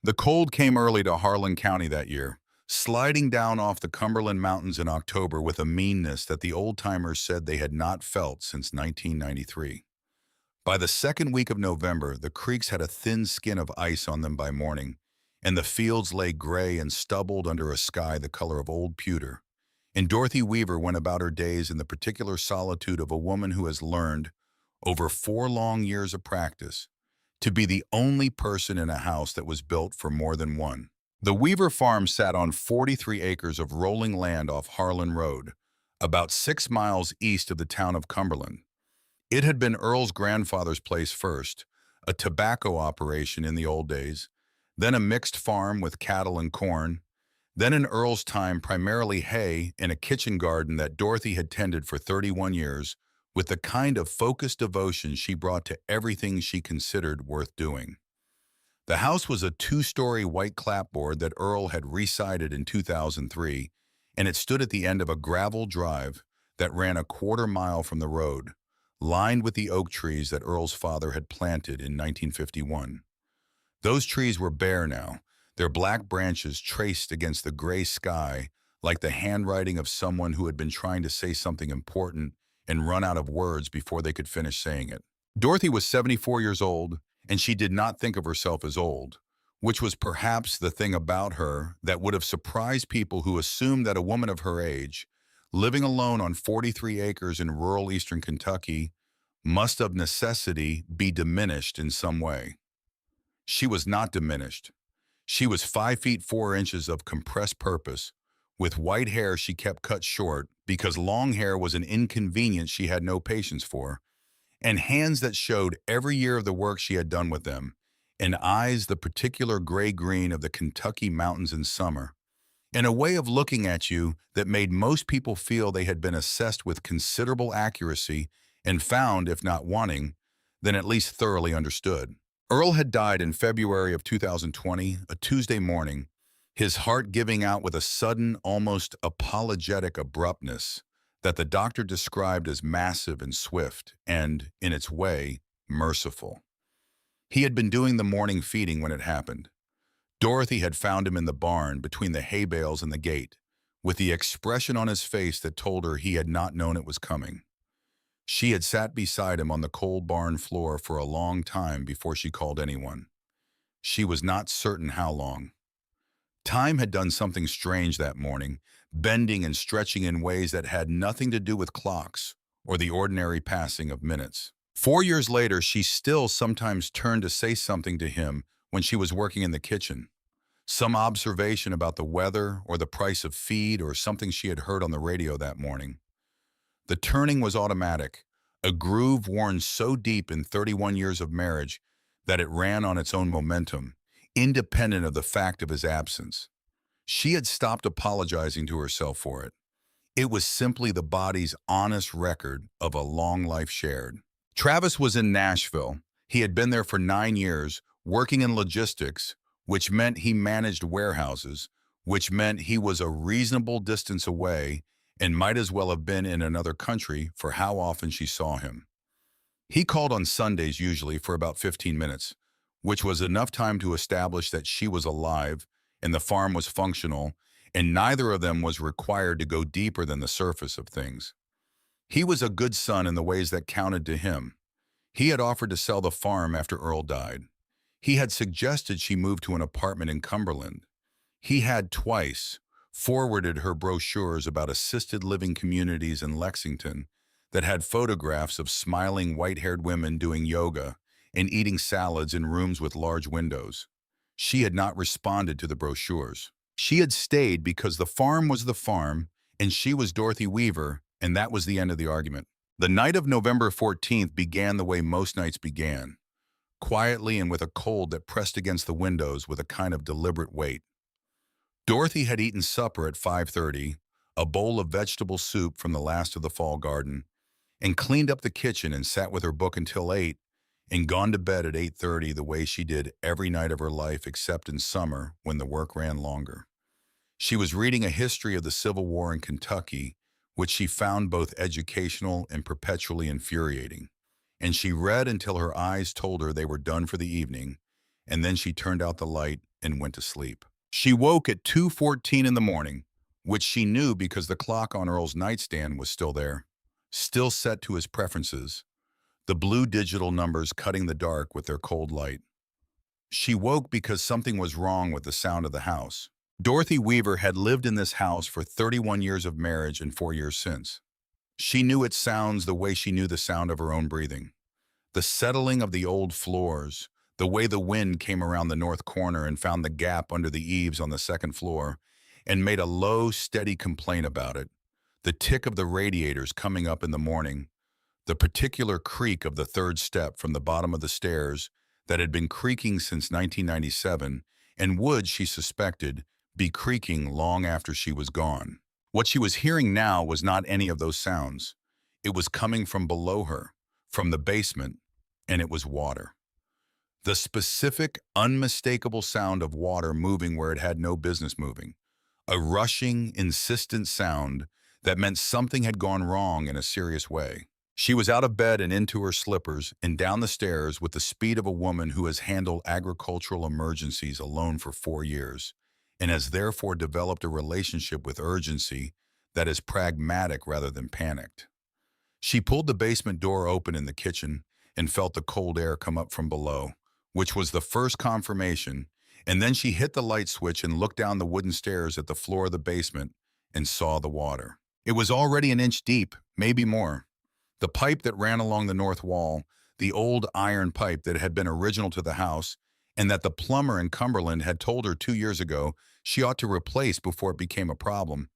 The cold came early to Harlan County that year, sliding down off the Cumberland Mountains in October with a meanness that the old-timers said they had not felt since 1993. By the second week of November, the creeks had a thin skin of ice on them by morning, and the fields lay gray and stubbled under a sky the color of old pewter. And Dorothy Weaver went about her days in the particular solitude of a woman who has learned, over 4 long years of practice, to be the only person in a house that was built for more than one. The Weaver farm sat on 43 acres of rolling land off Harlan Road, about 6 miles east of the town of Cumberland. It had been Earl's grandfather's place first, a tobacco operation in the old days, then a mixed farm with cattle and corn, then in Earl's time primarily hay and a kitchen garden that Dorothy had tended for 31 years with the kind of focused devotion she brought to everything she considered worth doing. The house was a 2-story white clapboard that Earl had resided in 2003, and it stood at the end of a gravel drive that ran a quarter-mile from the road, lined with the oak trees that Earl's father had planted in 1951. Those trees were bare now, their black branches traced against the gray sky like the handwriting of someone who had been trying to say something important and run out of words before they could finish saying it. Dorothy was 74 years old, and she did not think of herself as old, which was perhaps the thing about her that would have surprised people who assumed that a woman of her age, living alone on 43 acres in rural eastern Kentucky, must of necessity be diminished in some way. She was not diminished. She was 5 feet 4 inches of compressed purpose, with white hair she kept cut short because long hair was an inconvenience she had no patience for, and hands that showed every year of the work she had done with them, and eyes the particular gray-green of the Kentucky mountains in summer, and a way of looking at you that made most people feel they had been assessed with considerable accuracy and found, if not wanting, then at least thoroughly understood. Earl had died in February of 2020, a Tuesday morning, his heart giving out with a sudden, almost apologetic abruptness that the doctor described as massive and swift and, in its way, merciful. He had been doing the morning feeding when it happened. Dorothy had found him in the barn between the hay bales and the gate, with the expression on his face that told her he had not known it was coming. She had sat beside him on the cold barn floor for a long time before she called anyone. She was not certain how long. Time had done something strange that morning, bending and stretching in ways that had nothing to do with clocks or the ordinary passing of minutes. 4 years later, she still sometimes turned to say something to him when she was working in the kitchen. Some observation about the weather or the price of feed or something she had heard on the radio that morning. The turning was automatic, a groove worn so deep in 31 years of marriage that it ran on its own momentum, independent of the fact of his absence. She had stopped apologizing to herself for it. It was simply the body's honest record of a long life shared. Travis was in Nashville. He had been there for 9 years, working in logistics, which meant he managed warehouses, which meant he was a reasonable distance away and might as well have been in another country for how often she saw him. He called on Sundays usually for about 15 minutes, which was enough time to establish that she was alive and the farm was functional, and neither of them was required to go deeper than the surface of things. He was a good son in the ways that counted to him. He had offered to sell the farm after Earl died. He had suggested she move to an apartment in Cumberland. He had twice forwarded her brochures about assisted living communities in Lexington that had photographs of smiling white-haired women doing yoga and eating salads in rooms with large windows. She had not responded to the brochures. She had stayed because the farm was the farm, and she was Dorothy Weaver, and that was the end of the argument. The night of November 14th began the way most nights began, quietly and with a cold that pressed against the windows with a kind of deliberate weight. Dorothy had eaten supper at 5:30, a bowl of vegetable soup from the last of the fall garden, and cleaned up the kitchen and sat with her book until 8, and gone to bed at 8:30 the way she did every night of her life except in summer when the work ran longer. She was reading a history of the Civil War in Kentucky, which she found both educational and perpetually infuriating, and she read until her eyes told her they were done for the evening, and then she turned out the light and went to sleep. She woke at 2:14 in the morning, which she knew because the clock on Earl's nightstand was still there, still set to his preferences, the blue digital numbers cutting the dark with their cold light. She woke because something was wrong with the sound of the house. Dorothy Weaver had lived in this house for 31 years of marriage and 4 years since. She knew its sounds the way she knew the sound of her own breathing. The settling of the old floors, the way the wind came around the north corner and found the gap under the eaves on the second floor and made a low, steady complaint about it. The tick of the radiators coming up in the morning, the particular creak of the third step from the bottom of the stairs that had been creaking since 1997 and would, she suspected, be creaking long after she was gone. What she was hearing now was not any of those sounds. It was coming from below her, from the basement, and it was water. The specific, unmistakable sound of water moving where it had no business moving. A rushing, insistent sound that meant something had gone wrong in a serious way. She was out of bed and into her slippers and down the stairs with the speed of a woman who has handled agricultural emergencies alone for 4 years and has therefore developed a relationship with urgency that is pragmatic rather than panicked. She pulled the basement door open in the kitchen and felt the cold air come up from below, which was the first confirmation, and then she hit the light switch and looked down the wooden stairs at the floor of the basement and saw the water. It was already an inch deep, maybe more. The pipe that ran along the north wall, the old iron pipe that had been original to the house, and that the plumber in Cumberland had told her 2 years ago she ought to replace before it became a problem,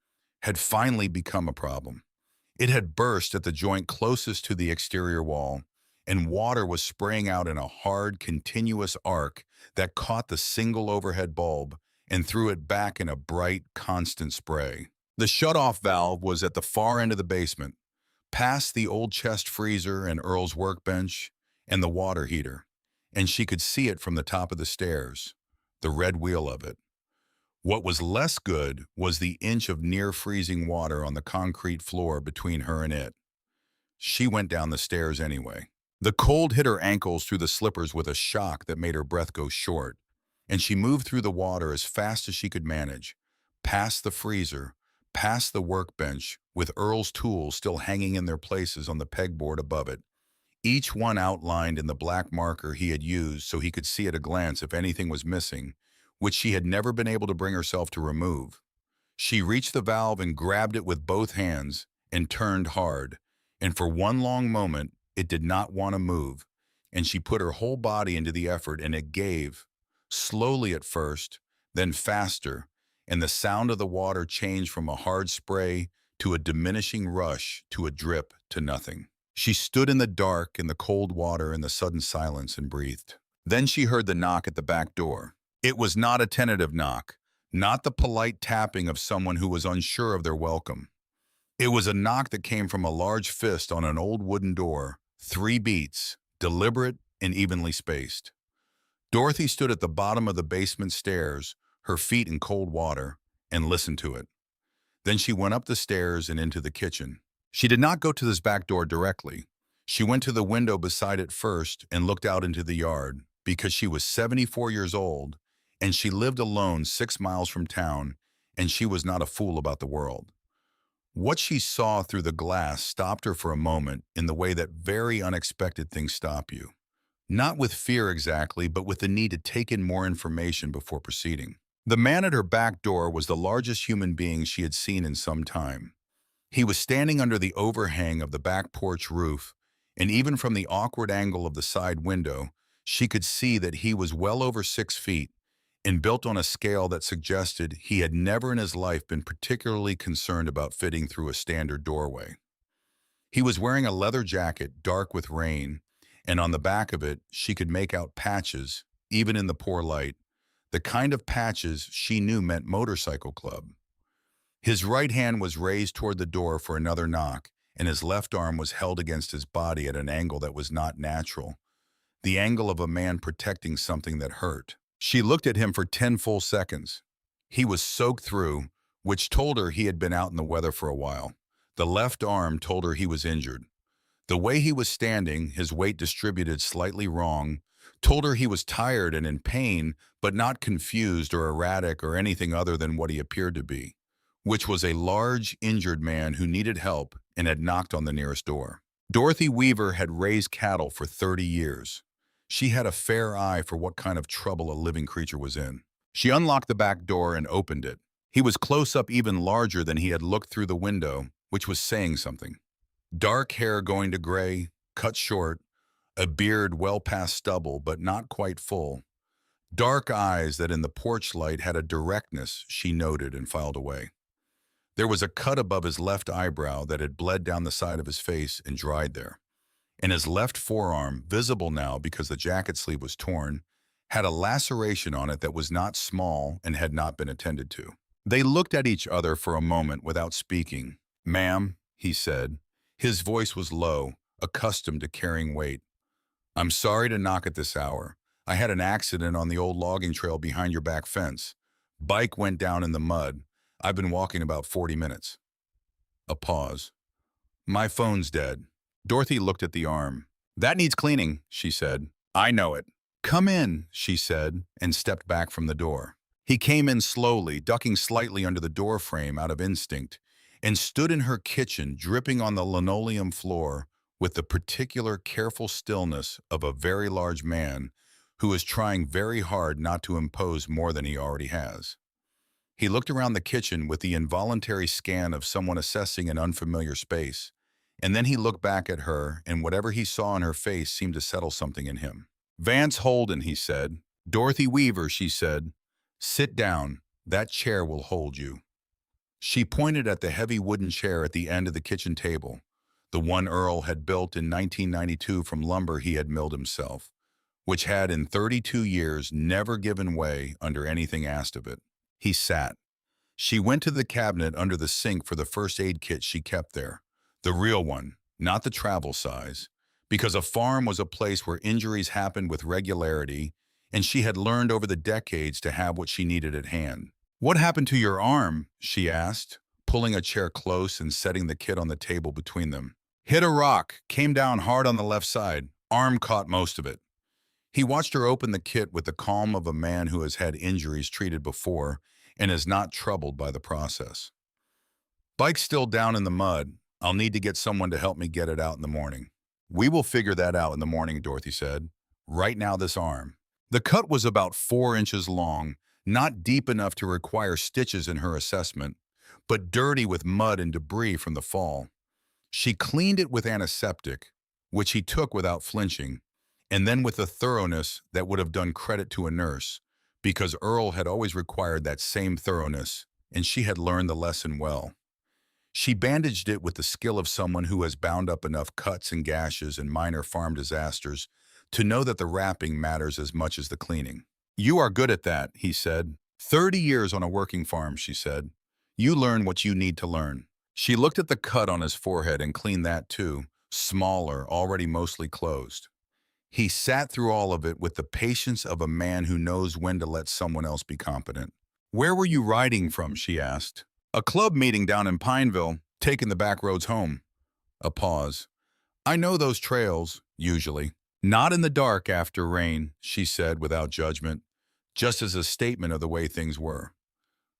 had finally become a problem. It had burst at the joint closest to the exterior wall, and water was spraying out in a hard, continuous arc that caught the single overhead bulb and threw it back in a bright, constant spray. The shut-off valve was at the far end of the basement, past the old chest freezer and Earl's workbench and the water heater, and she could see it from the top of the stairs, the red wheel of it. What was less good was the inch of near-freezing water on the concrete floor between her and it. She went down the stairs anyway. The cold hit her ankles through the slippers with a shock that made her breath go short, and she moved through the water as fast as she could manage, past the freezer, past the workbench, with Earl's tools still hanging in their places on the pegboard above it, each one outlined in the black marker he had used so he could see at a glance if anything was missing, which she had never been able to bring herself to remove. She reached the valve and grabbed it with both hands and turned hard, and for one long moment it did not want to move, and she put her whole body into the effort and it gave, slowly at first, then faster, and the sound of the water changed from a hard spray to a diminishing rush to a drip to nothing. She stood in the dark in the cold water in the sudden silence and breathed. Then she heard the knock at the back door. It was not a tentative knock, not the polite tapping of someone who was unsure of their welcome. It was a knock that came from a large fist on an old wooden door, 3 beats, deliberate and evenly spaced. Dorothy stood at the bottom of the basement stairs, her feet in cold water, and listened to it. Then she went up the stairs and into the kitchen. She did not go to this back door directly. She went to the window beside it first and looked out into the yard, because she was 74 years old, and she lived alone 6 miles from town, and she was not a fool about the world. What she saw through the glass stopped her for a moment in the way that very unexpected things stop you. Not with fear exactly, but with the need to take in more information before proceeding. The man at her back door was the largest human being she had seen in some time. He was standing under the overhang of the back porch roof, and even from the awkward angle of the side window, she could see that he was well over 6 feet and built on a scale that suggested he had never in his life been particularly concerned about fitting through a standard doorway. He was wearing a leather jacket, dark with rain, and on the back of it, she could make out patches, even in the poor light, the kind of patches she knew meant motorcycle club. His right hand was raised toward the door for another knock, and his left arm was held against his body at an angle that was not natural, the angle of a man protecting something that hurt. She looked at him for 10 full seconds. He was soaked through, which told her he had been out in the weather for a while. The left arm told her he was injured. The way he was standing, his weight distributed slightly wrong, told her he was tired and in pain, but not confused or erratic or anything other than what he appeared to be, which was a large, injured man who needed help and had knocked on the nearest door. Dorothy Weaver had raised cattle for 30 years. She had a fair eye for what kind of trouble a living creature was in. She unlocked the back door and opened it. He was close up, even larger than he had looked through the window, which was saying something. Dark hair going to gray, cut short, a beard well past stubble but not quite full. Dark eyes that in the porch light had a directness she noted and filed away. There was a cut above his left eyebrow that had bled down the side of his face and dried there. And his left forearm, visible now because the jacket sleeve was torn, had a laceration on it that was not small and had not been attended to. They looked at each other for a moment without speaking. "Ma'am," he said. His voice was low, accustomed to carrying weight. "I'm sorry to knock at this hour. I had an accident on the old logging trail behind your back fence. Bike went down in the mud. I've been walking about 40 minutes. A pause. "My phone's dead." Dorothy looked at the arm. "That needs cleaning," she said. "I know it." "Come in," she said, and stepped back from the door. He came in slowly, ducking slightly under the door frame out of instinct, and stood in her kitchen, dripping on the linoleum floor with the particular careful stillness of a very large man who is trying very hard not to impose more than he already has. He looked around the kitchen with the involuntary scan of someone assessing an unfamiliar space, and then he looked back at her, and whatever he saw in her face seemed to settle something in him. "Vance Holden," he said. "Dorothy Weaver," she said. "Sit down. That chair will hold you." She pointed at the heavy wooden chair at the end of the kitchen table, the one Earl had built in 1992 from lumber he had milled himself, which had in 32 years never given way under anything asked of it. He sat. She went to the cabinet under the sink for the first aid kit she kept there, the real one, not the travel size, because a farm was a place where injuries happened with regularity, and she had learned over the decades to have what she needed at hand. "What happened to your arm?" she asked, pulling a chair close and setting the kit on the table between them. "Hit a rock, came down hard on the left side. Arm caught most of it." He watched her open the kit with the calm of a man who has had injuries treated before and is not troubled by the process. "Bike's still down in the mud. I'll need to get someone to help me get it out in the morning." "We will figure that out in the morning," Dorothy said. "Right now, this arm." The cut was about 4 inches long, not deep enough to require stitches in her assessment, but dirty with mud and debris from the fall. She cleaned it with antiseptic, which he took without flinching, and then with a thoroughness that would have done credit to a nurse, because Earl had always required that same thoroughness, and she had learned the lesson well. She bandaged it with the skill of someone who has bound up enough cuts and gashes in minor farm disasters to know that the wrapping matters as much as the cleaning. "You are good at that," he said. 30 years on a working farm," she said. "You learn what you need to learn." She looked at the cut on his forehead and cleaned that too, smaller, already mostly closed. He sat through all of it with the patience of a man who knows when to let someone else be competent. "Where were you riding from?" she asked. "A club meeting down in Pineville, taking the back roads home." A pause. "I know those trails, usually." "Not in the dark after rain," she said without judgment, just as a statement of the way things were.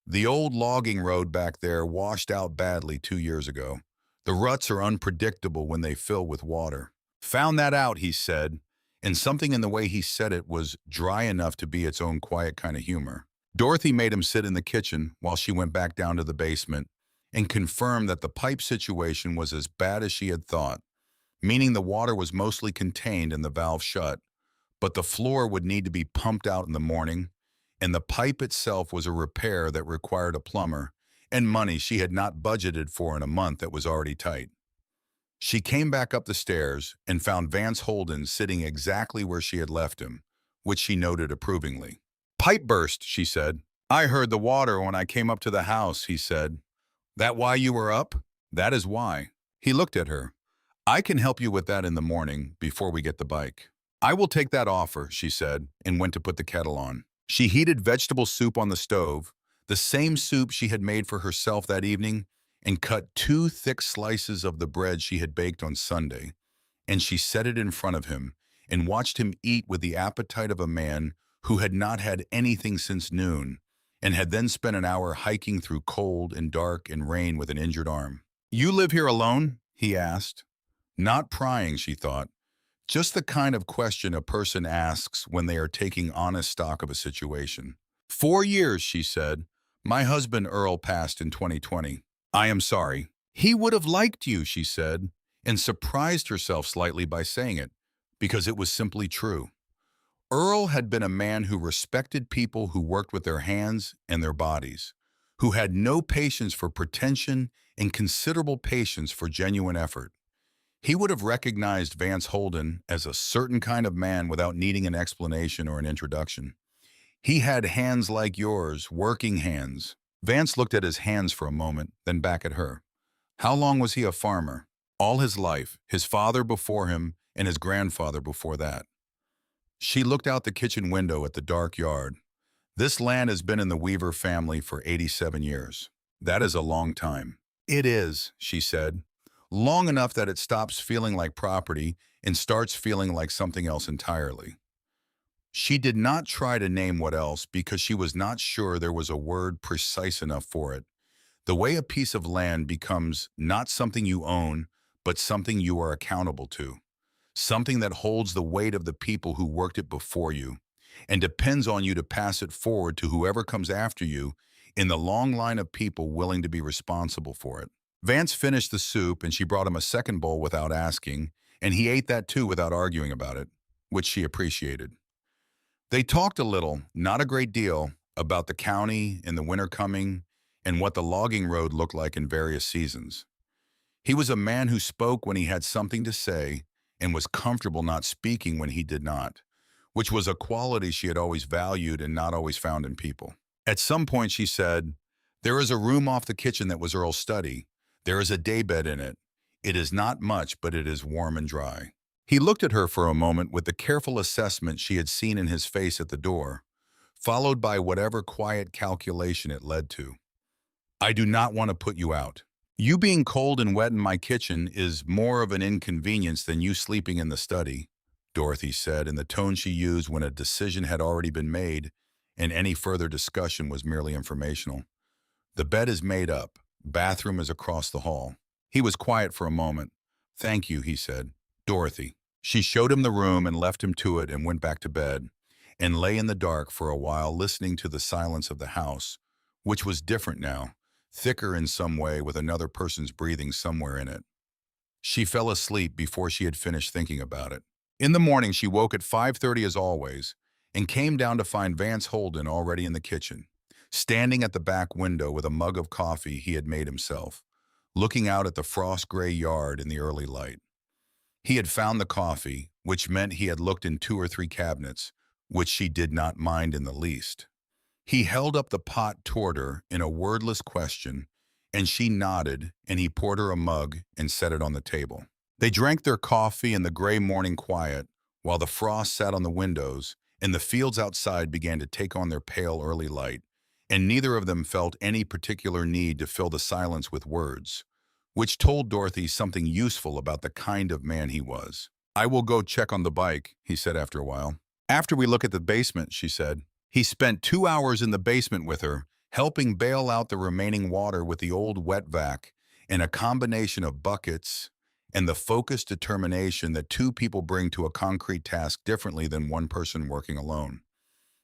"The old logging road back there washed out badly 2 years ago. The ruts are unpredictable when they fill with water." "Found that out," he said, and something in the way he said it was dry enough to be its own quiet kind of humor. Dorothy made him sit in the kitchen while she went back down to the basement and confirmed that the pipe situation was as bad as she had thought, meaning the water was mostly contained and the valve shut, but the floor would need to be pumped out in the morning, and the pipe itself was a repair that required a plumber and money she had not budgeted for in a month that was already tight. She came back up the stairs and found Vance Holden sitting exactly where she had left him, which she noted approvingly. "Pipe burst," she said. "I heard the water when I came up to the house," he said. "That why you were up?" "That is why." He looked at her. "I can help you with that in the morning, before we get the bike." "I will take that offer," she said, and went to put the kettle on. She heated vegetable soup on the stove, the same soup she had made for herself that evening, and cut 2 thick slices of the bread she had baked on Sunday, and she set it in front of him, and watched him eat with the appetite of a man who had not had anything since noon and had then spent an hour hiking through cold and dark and rain with an injured arm. "You live here alone?" he asked. Not prying, she thought, just the kind of question a person asks when they are taking honest stock of a situation. "4 years," she said. "My husband Earl passed in 2020. I am sorry." "He would have liked you," she said, and surprised herself slightly by saying it, because it was simply true. Earl had been a man who respected people who worked with their hands and their bodies, who had no patience for pretension and considerable patience for genuine effort. He would have recognized Vance Holden as a certain kind of man without needing an explanation or an introduction. He had hands like yours, working hands. Vance looked at his hands for a moment, then back at her. How long was he a farmer? All his life, his father before him and his grandfather before that. She looked out the kitchen window at the dark yard. This land has been in the Weaver family for 87 years. That is a long time. It is, she said. Long enough that it stops feeling like property and starts feeling like something else entirely. She did not try to name what else because she was not sure there was a word precise enough for it. The way a piece of land becomes not something you own, but something you are accountable to. Something that holds the weight of the people who worked it before you and depends on you to pass it forward to whoever comes after you in the long line of people willing to be responsible for it. Vance finished the soup and she brought him a second bowl without asking, and he ate that too without arguing about it, which she appreciated. They talked a little, not a great deal, about the county and the winter coming and what the logging road looked like in various seasons. He was a man who spoke when he had something to say and was comfortable not speaking when he did not, which was a quality she had always valued and not always found in people. At some point she said, "There is a room off the kitchen that was Earl's study. There is a daybed in it. It is not much, but it is warm and dry." He looked at her for a moment with the careful assessment she had seen in his face at the door, followed by whatever quiet calculation it led to. "I do not want to put you out. You being cold and wet in my kitchen is more of an inconvenience than you sleeping in the study," Dorothy said in the tone she used when a decision had already been made and any further discussion was merely informational. "The bed is made up. Bathroom is across the hall." He was quiet for a moment. "Thank you," he said. "Dorothy." She showed him the room and left him to it and went back to bed, and lay in the dark for a while listening to the silence of the house, which was different now, thicker in some way with another person's breathing somewhere in it. She fell asleep before she had finished thinking about it. In the morning, she woke at 5:30 as always, and came down to find Vance Holden already in the kitchen, standing at the back window with a mug of coffee he had made himself, looking out at the frost-gray yard in the early light. He had found the coffee, which meant he had looked in 2 or 3 cabinets, which she did not mind in the least. He held up the pot toward her in a wordless question, and she nodded, and he poured her a mug and set it on the table. They drank their coffee in the gray morning quiet, while the frost sat on the windows, and the fields outside began to take on their pale early light, and neither of them felt any particular need to fill the silence with words, which told Dorothy something useful about the kind of man he was. "I will go check on the bike," he said after a while. "After we look at the basement," she said. He spent 2 hours in the basement with her, helping bail out the remaining water with the old wet vac and a combination of buckets and the focused determination that 2 people bring to a concrete task differently than one person working alone.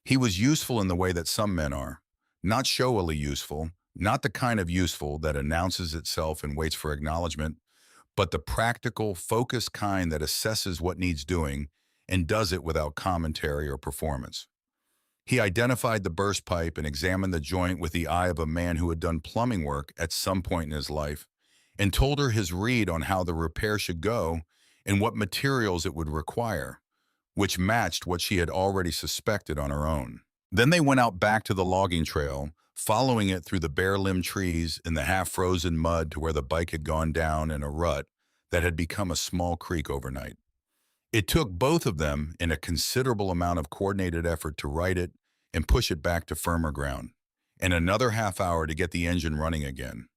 He was useful in the way that some men are, not showily useful, not the kind of useful that announces itself and waits for acknowledgement, but the practical, focused kind that assesses what needs doing and does it without commentary or performance. He identified the burst pipe and examined the joint with the eye of a man who had done plumbing work at some point in his life, and told her his read on how the repair should go and what materials it would require, which matched what she had already suspected on her own. Then they went out back to the logging trail, following it through the bare-limbed trees and the half-frozen mud to where the bike had gone down in a rut that had become a small creek overnight. It took both of them in a considerable amount of coordinated effort to right it and push it back to firmer ground, and another half hour to get the engine running again.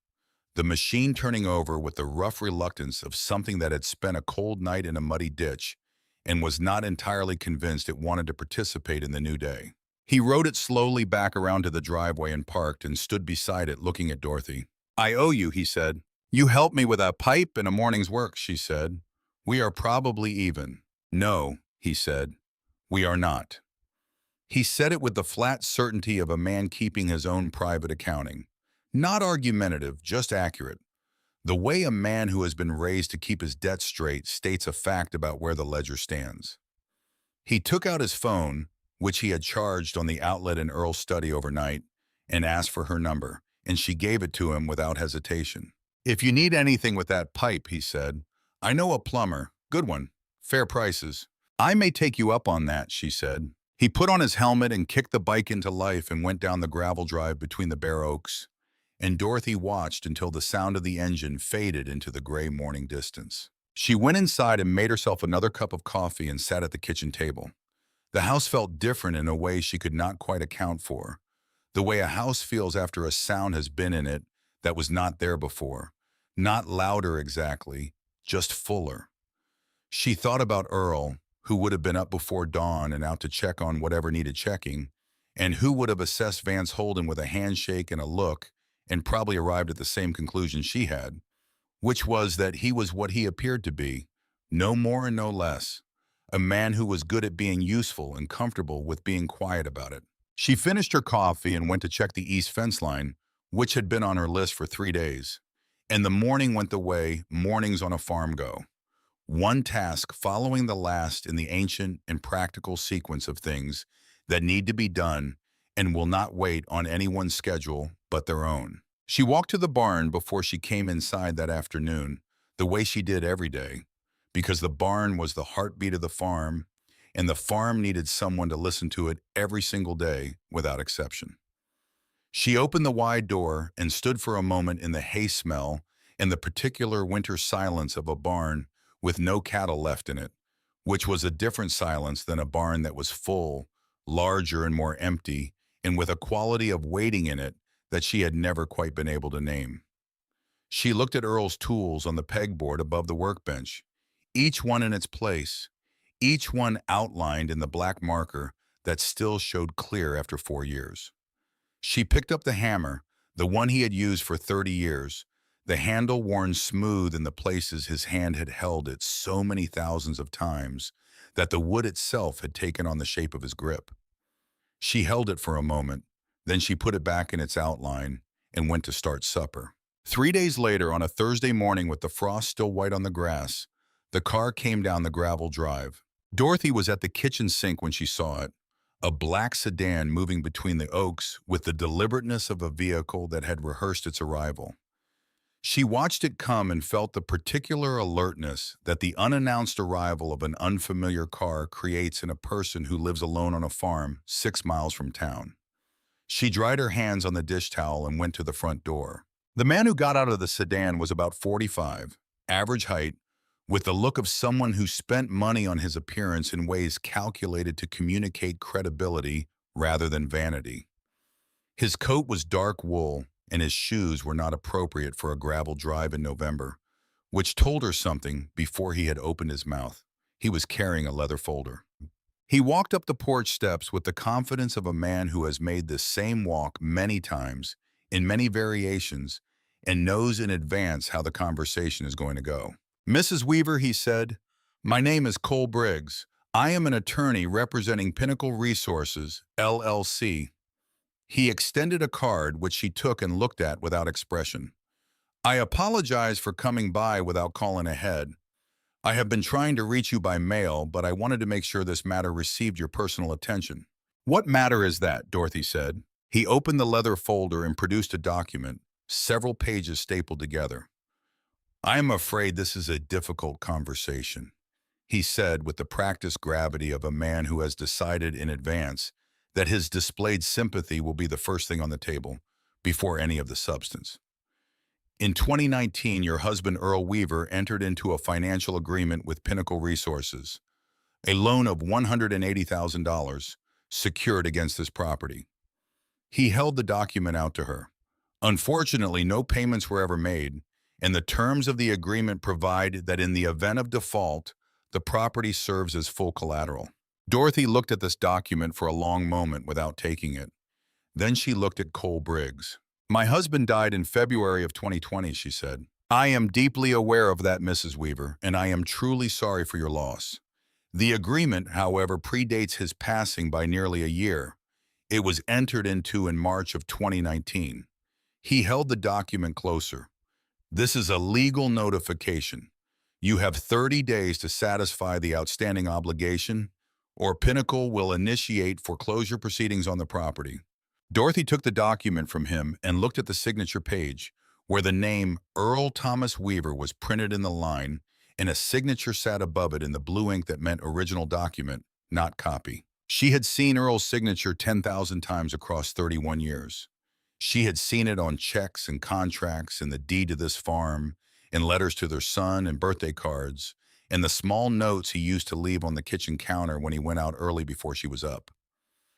The machine turning over with the rough reluctance of something that had spent a cold night in a muddy ditch and was not entirely convinced it wanted to participate in the new day. He rode it slowly back around to the driveway and parked and stood beside it looking at Dorothy. "I owe you," he said. "You helped me with a pipe and a morning's work," she said. "We are probably even." "No," he said. "We are not." He said it with the flat certainty of a man keeping his own private accounting. Not argumentative, just accurate. The way a man who has been raised to keep his debts straight states a fact about where the ledger stands. He took out his phone, which he had charged on the outlet in Earl's study overnight, and asked for her number, and she gave it to him without hesitation. "If you need anything with that pipe," he said, "I know a plumber. Good one. Fair prices." "I may take you up on that," she said. He put on his helmet and kicked the bike into life and went down the gravel drive between the bare oaks, and Dorothy watched until the sound of the engine faded into the gray morning distance. She went inside and made herself another cup of coffee and sat at the kitchen table. The house felt different in a way she could not quite account for, the way a house feels after a sound has been in it that was not there before. Not louder exactly, just fuller. She thought about Earl, who would have been up before dawn and out to check on whatever needed checking, and who would have assessed Vance Holden with a handshake and a look and probably arrived at the same conclusion she had, which was that he was what he appeared to be, no more and no less, a man who was good at being useful and comfortable with being quiet about it. She finished her coffee and went to check the east fence line, which had been on her list for 3 days, and the morning went the way mornings on a farm go. One task following the last in the ancient and practical sequence of things that need to be done and will not wait on anyone's schedule but their own. She walked to the barn before she came inside that afternoon, the way she did every day, because the barn was the heartbeat of the farm, and the farm needed someone to listen to it every single day without exception. She opened the wide door and stood for a moment in the hay smell and the particular winter silence of a barn with no cattle left in it, which was a different silence than a barn that was full, larger and more empty, and with a quality of waiting in it that she had never quite been able to name. She looked at Earl's tools on the pegboard above the workbench, each one in its place, each one outlined in the black marker that still showed clear after 4 years. She picked up the hammer, the one he had used for 30 years, the handle worn smooth in the places his hand had held it so many thousands of times that the wood itself had taken on the shape of his grip. She held it for a moment, then she put it back in its outline and went to start supper. 3 days later, on a Thursday morning with the frost still white on the grass, the car came down the gravel drive. Dorothy was at the kitchen sink when she saw it, a black sedan moving between the oaks with the deliberateness of a vehicle that had rehearsed its arrival. She watched it come and felt the particular alertness that the unannounced arrival of an unfamiliar car creates in a person who lives alone on a farm 6 miles from town. She dried her hands on the dish towel and went to the front door. The man who got out of the sedan was about 45, average height, with the look of someone who spent money on his appearance in ways calculated to communicate credibility rather than vanity. His coat was dark wool, and his shoes were not appropriate for a gravel drive in November, which told her something before he had opened his mouth. He was carrying a leather folder. He walked up the porch steps with the confidence of a man who has made this same walk many times, in many variations, and knows in advance how the conversation is going to go. "Mrs. Weaver," he said, "my name is Cole Briggs. I am an attorney representing Pinnacle Resources, LLC. He extended a card, which she took and looked at without expression. "I apologize for coming by without calling ahead. I have been trying to reach you by mail, but I wanted to make sure this matter received your personal attention." "What matter is that?" Dorothy said. He opened the leather folder and produced a document, several pages stapled together. "I am afraid this is a difficult conversation," he said with the practiced gravity of a man who has decided in advance that his displayed sympathy will be the first thing on the table, before any of the substance. "In 2019, your husband Earl Weaver entered into a financial agreement with Pinnacle Resources, a loan of $180,000 secured against this property." He held the document out to her. "Unfortunately, no payments were ever made, and the terms of the agreement provide that in the event of default, The property serves as full collateral. Dorothy looked at this document for a long moment without taking it. Then she looked at Cole Briggs. "My husband died in February of 2020, she said. "I am deeply aware of that, Mrs. Weaver, and I am truly sorry for your loss. The agreement, however, predates his passing by nearly a year. It was entered into in March of 2019. He held the document closer. "This is a legal notification. You have 30 days to satisfy the outstanding obligation, or Pinnacle will initiate foreclosure proceedings on the property." Dorothy took the document from him and looked at the signature page, where the name Earl Thomas Weaver was printed in the line, and a signature sat above it in the blue ink that meant original document, not copy. She had seen Earl's signature 10,000 times across 31 years. She had seen it on checks and contracts, in the deed to this farm, in letters to their son and birthday cards, and the small notes he used to leave on the kitchen counter when he went out early before she was up.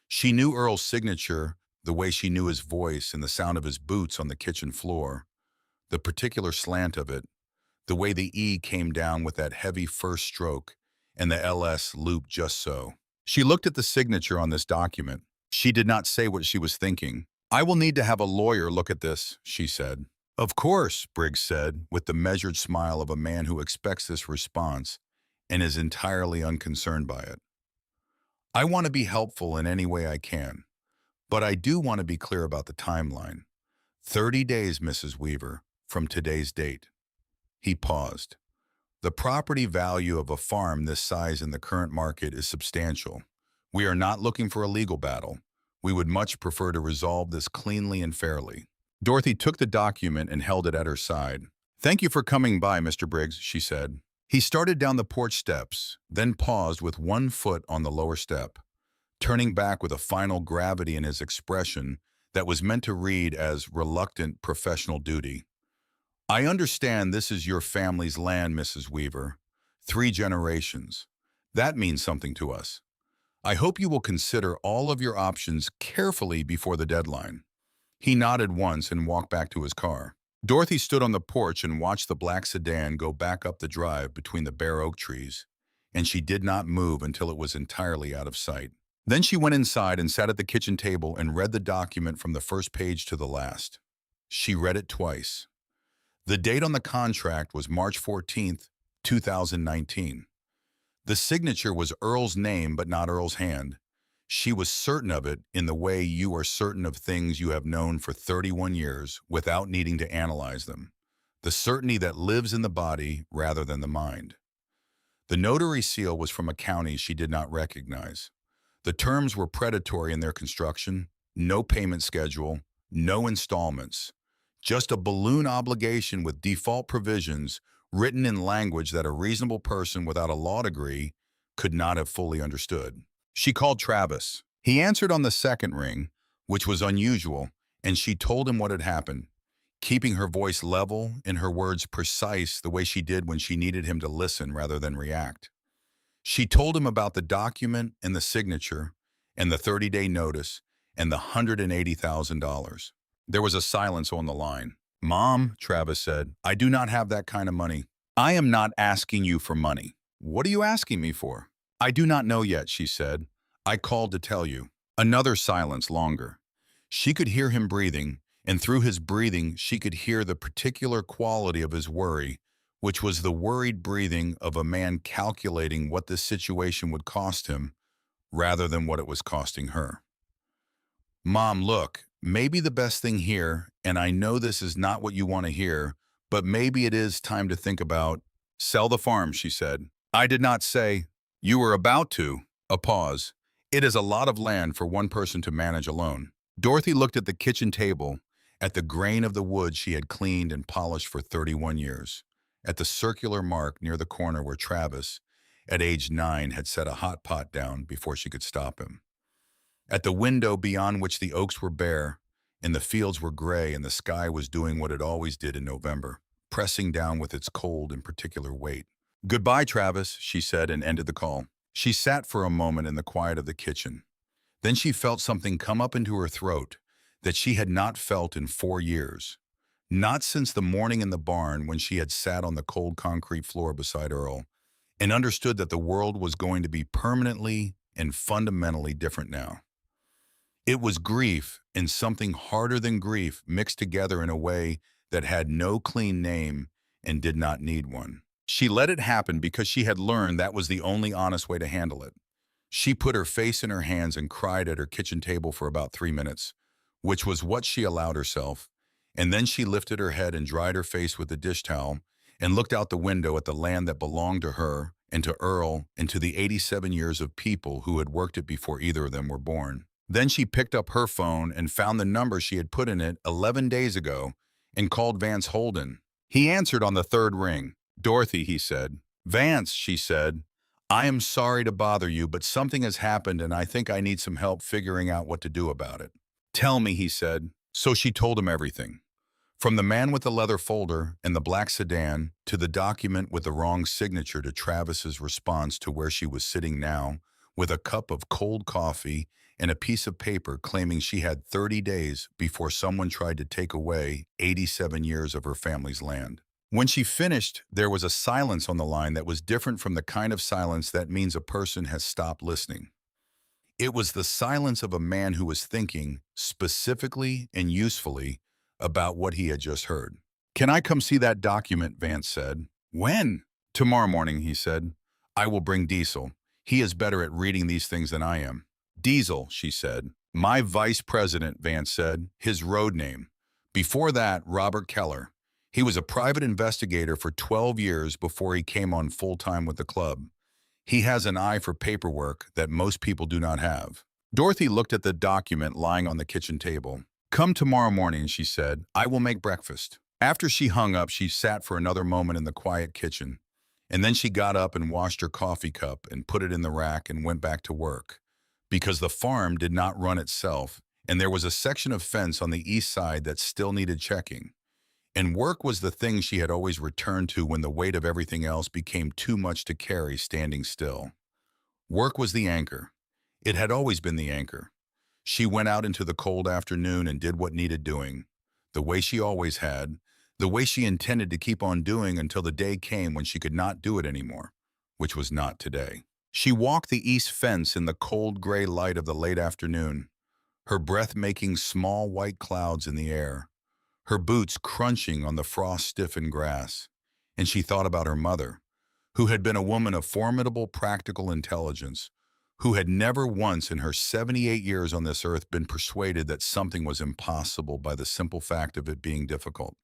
She knew Earl's signature the way she knew his voice and the sound of his boots on the kitchen floor, the particular slant of it, the way the E came down with that heavy first stroke, and the LS looped just so. She looked at the signature on this document. She did not say what she was thinking. "I will need to have a lawyer look at this," she said. "Of course," Briggs said, with the measured smile of a man who expects this response and is entirely unconcerned by it. "I want to be helpful in any way I can, but I do want to be clear about the timeline. 30 days, Mrs. Weaver, from today's date." He paused. "The property value of a farm this size in the current market is substantial. We are not looking for a legal battle. We would much prefer to resolve this cleanly and fairly." Dorothy took the document and held it at her side. "Thank you for coming by, Mr. Briggs," she said. He started down the porch steps, then paused with one foot on the lower step, turning back with a final gravity in his expression that was meant to read as reluctant professional duty. "I understand this is your family's land, Mrs. Weaver. 3 generations. That means something to us. I hope you will consider all of your options carefully before the deadline." He nodded once and walked back to his car. Dorothy stood on the porch and watched the black sedan go back up the drive between the bare oak trees, and she did not move until it was entirely out of sight. Then she went inside and sat at the kitchen table and read the document from the first page to the last. She read it twice. The date on the contract was March 14th, 2019. The signature was Earl's name but not Earl's hand. She was certain of it in the way you are certain of things you have known for 31 years without needing to analyze them. The certainty that lives in the body rather than the mind. The notary seal was from a county she did not recognize. The terms were predatory in their construction, no payment schedule, no installments. Just a balloon obligation with default provisions written in language that a reasonable person without a law degree could not have fully understood. She called Travis. He answered on the second ring, which was unusual, and she told him what had happened, keeping her voice level and her words precise the way she did when she needed him to listen rather than react. She told him about the document and the signature and the 30-day notice and the $180,000. There was a silence on the line. "Mom," Travis said, "I do not have that kind of money." "I am not asking you for money." "What are you asking me for?" "I do not know yet," she said. "I called to tell you." Another silence, longer. She could hear him breathing, and through his breathing she could hear the particular quality of his worry, which was the worried breathing of a man calculating what this situation would cost him rather than what it was costing her. "Mom, look, maybe the best thing here, and I know this is not what you want to hear, but maybe it is time to think about—" "Sell the farm," she said. "I did not say—" "You were about to." A pause. "It is a lot of land for one person to manage alone." Dorothy looked at the kitchen table, at the grain of the wood she had cleaned and polished for 31 years, at the circular mark near the corner where Travis, at age 9, had set a hot pot down before she could stop him, at the window beyond which the oaks were bare, and the fields were gray, and the sky was doing what it always did in November, pressing down with its cold and particular weight. "Goodbye, Travis," she said and ended the call. She sat for a moment in the quiet of the kitchen. Then she felt something come up into her throat that she had not felt in 4 years. Not since the morning in the barn when she had sat on the cold concrete floor beside Earl, and understood that the world was going to be permanently and fundamentally different now. It was grief and something harder than grief mixed together in a way that had no clean name and did not need one. She let it happen because she had learned that was the only honest way to handle it. She put her face in her hands and cried at her kitchen table for about 3 minutes, which was what she allowed herself. And then she lifted her head and dried her face with a dish towel and looked out the window at the land that belonged to her and to Earl and to the 87 years of people who had worked it before either of them were born. Then she picked up her phone and found the number she had put in it 11 days ago and called Vance Holden. He answered on the third ring. "Dorothy," he said. "Vance," she said. "I am sorry to bother you, but something has happened and I think I need some help figuring out what to do about it." "Tell me," he said. So she told him everything. From the man with the leather folder and the black sedan to the document with the wrong signature to Travis's response to where she was sitting now with a cup of cold coffee and a piece of paper claiming she had 30 days before someone tried to take away 87 years of her family's land. When she finished, there was a silence on the line that was different from the kind of silence that means a person has stopped listening. It was the silence of a man who was thinking, specifically and usefully, about what he had just heard. "Can I come see that document?" Vance said. "When?" "Tomorrow morning," he said. "I will bring Diesel. He is better at reading these things than I am." "Diesel," she said. "My vice president," Vance said, his road name. Before that, Robert Keller. He was a private investigator for 12 years before he came on full-time with the club. He has an eye for paperwork that most people do not have. Dorothy looked at the document lying on the kitchen table. "Come tomorrow morning," she said. "I will make breakfast." After she hung up, she sat for another moment in the quiet kitchen. And then she got up and washed her coffee cup and put it in the rack and went back to work. Because the farm did not run itself, and there was a section of fence on the east side that still needed checking. And work was the thing she had always returned to when the weight of everything else became too much to carry standing still. Work was the anchor. It had always been the anchor. She went out into the cold afternoon and did what needed doing, the way she always had, the way she intended to keep on doing until the day came when she could not do it anymore, which was not today. She walked the east fence in the cold gray light of the late afternoon, her breath making small white clouds in the air, her boots crunching on the frost-stiffened grass. And she thought about her mother, who had been a woman of formidable practical intelligence, who had never once in her 78 years on this earth been persuaded that something was impossible by the simple fact of it being difficult.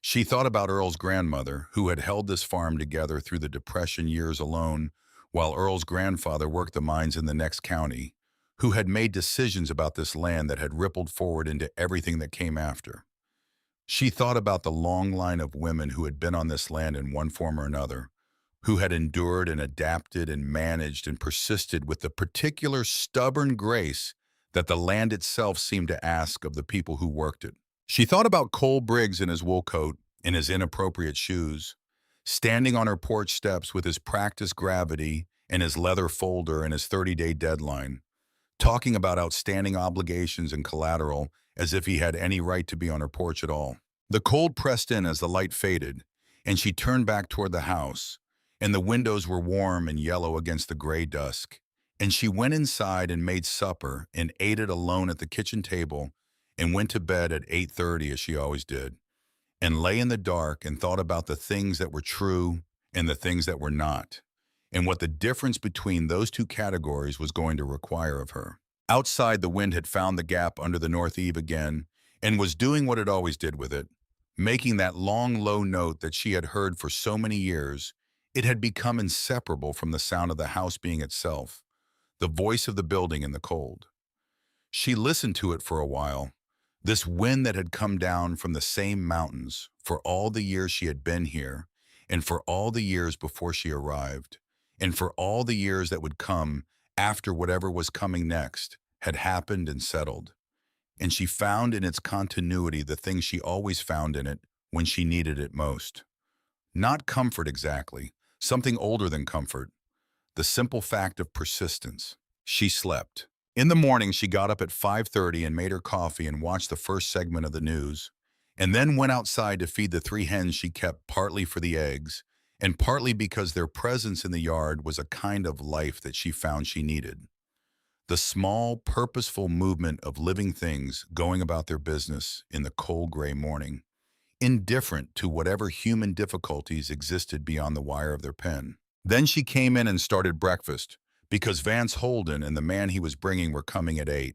She thought about Earl's grandmother, who had held this farm together through the Depression years alone, while Earl's grandfather worked the mines in the next county, who had made decisions about this land that had rippled forward into everything that came after. She thought about the long line of women who had been on this land in one form or another, who had endured and adapted and managed and persisted with the particular stubborn grace that the land itself seemed to ask of the people who worked it. She thought about Cole Briggs in his wool coat and his inappropriate shoes, standing on her porch steps with his practiced gravity and his leather folder and his 30-day deadline, talking about outstanding obligations and collateral as if he had any right to be on her porch at all. The cold pressed in as the light faded, and she turned back toward the house, and the windows were warm and yellow against the gray dusk. And she went inside and made supper and ate it alone at the kitchen table and went to bed at 8:30 as she always did, and lay in the dark and thought about the things that were true and the things that were not, and what the difference between those two categories was going to require of her. Outside, the wind had found the gap under the north eave again and was doing what it always did with it, making that long, low note that she had heard for so many years. It had become inseparable from the sound of the house being itself, the voice of the building in the cold. She listened to it for a while, this wind that had come down from the same mountains for all the years she had been here, and for all the years before she arrived, and for all the years that would come after whatever was coming next had happened and settled. And she found in its continuity the thing she always found in it when she needed it most. Not comfort exactly, something older than comfort, the simple fact of persistence. She slept. In the morning, she got up at 5:30 and made her coffee and watched the first segment of the news, and then went outside to feed the 3 hens she kept partly for the eggs, and partly because their presence in the yard was a kind of life that she found she needed. The small, purposeful movement of living things going about their business in the cold gray morning, indifferent to whatever human difficulties existed beyond the wire of their pen. Then she came in and started breakfast, because Vance Holden and the man he was bringing were coming at 8,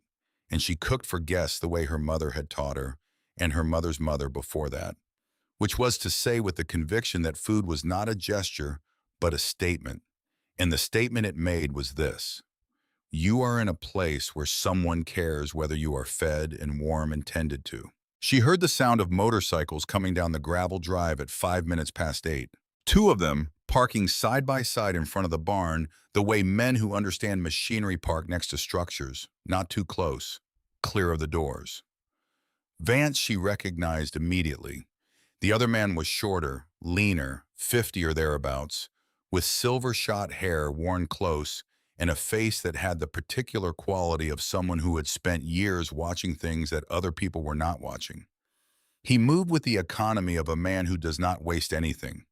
and she cooked for guests the way her mother had taught her, and her mother's mother before that, which was to say with the conviction that food was not a gesture, but a statement. And the statement it made was this: you are in a place where someone cares whether you are fed and warm and tended to. She heard the sound of motorcycles coming down the gravel drive at 5 minutes past 8. Two of them parking side by side in front of the barn, the way men who understand machinery park next to structures, not too close, clear of the doors. Vance she recognized immediately. The other man was shorter, leaner, 50 or thereabouts, with silver-shot hair worn close and a face that had the particular quality of someone who had spent years watching things that other people were not watching. He moved with the economy of a man who does not waste anything.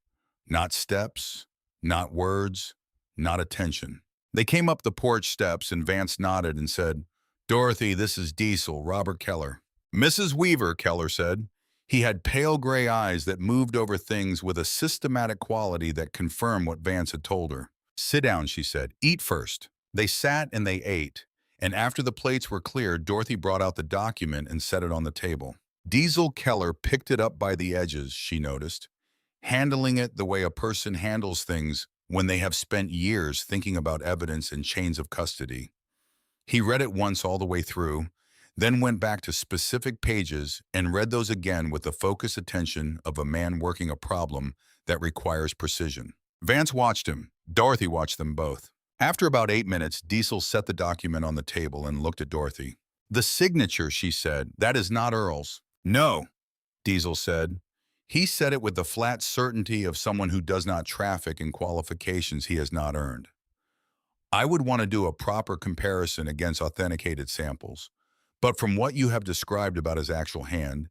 Not steps, not words, not attention. They came up the porch steps and Vance nodded and said, "Dorothy, this is Diesel, Robert Keller." "Mrs. Weaver," Keller said. He had pale gray eyes that moved over things with a systematic quality that confirmed what Vance had told her. "Sit down," she said. "Eat first." They sat and they ate, and after the plates were cleared, Dorothy brought out the document and set it on the table. Diesel Keller picked it up by the edges, she noticed, handling it the way a person handles things when they have spent years thinking about evidence and chains of custody. He read it once all the way through, then went back to specific pages and read those again with the focused attention of a man working a problem that requires precision. Vance watched him. Dorothy watched them both. After about 8 minutes, Diesel set the document on the table and looked at Dorothy. "The signature," she said, "that is not Earl's." "No," Diesel said. He said it with the flat certainty of someone who does not traffic in qualifications he has not earned. "I would want to do a proper comparison against authenticated samples, but from what you have described about his actual hand,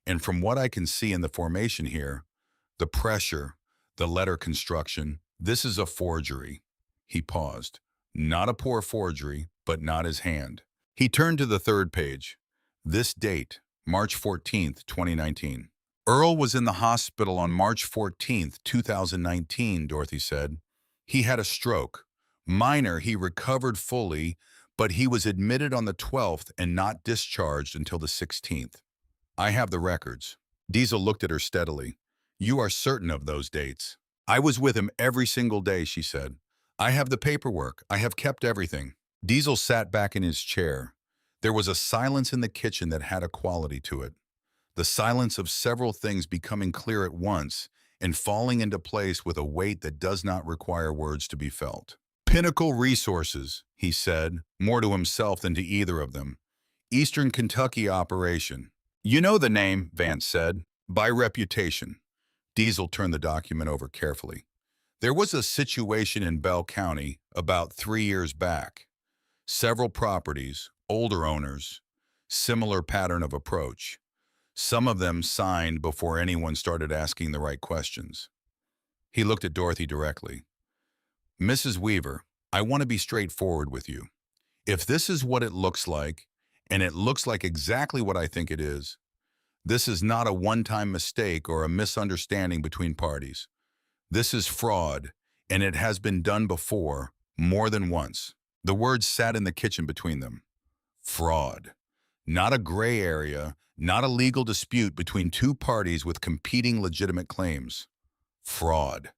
and from what I can see in the formation here, the pressure, the letter construction, this is a forgery." He paused. Not a poor forgery, but not his hand. He turned to the third page. This date, March 14th, 2019. "Earl was in the hospital on March 14th, 2019, Dorothy said. "He had a stroke. Minor, he recovered fully, but he was admitted on the 12th and not discharged until the 16th. I have the records." Diesel looked at her steadily. "You are certain of those dates?" "I was with him every single day," she said. "I have the paperwork. I have kept everything." Diesel sat back in his chair. There was a silence in the kitchen that had a quality to it. The silence of several things becoming clear at once and falling into place with a weight that does not require words to be felt. "Pinnacle Resources," he said, more to himself than to either of them. "Eastern Kentucky operation." "You know the name," Vance said. "By reputation." Diesel turned the document over carefully. "There was a situation in Bell County about 3 years back. Several properties, older owners, similar pattern of approach. Some of them signed before anyone started asking the right questions." He looked at Dorothy directly. "Mrs. Weaver, I want to be straightforward with you. If this is what it looks like, and it looks like exactly what I think it is, this is not a one-time mistake or a misunderstanding between parties. This is fraud, and it has been done before, more than once." The words sat in the kitchen between them. Fraud. Not a gray area, not a legal dispute between two parties with competing legitimate claims. Fraud.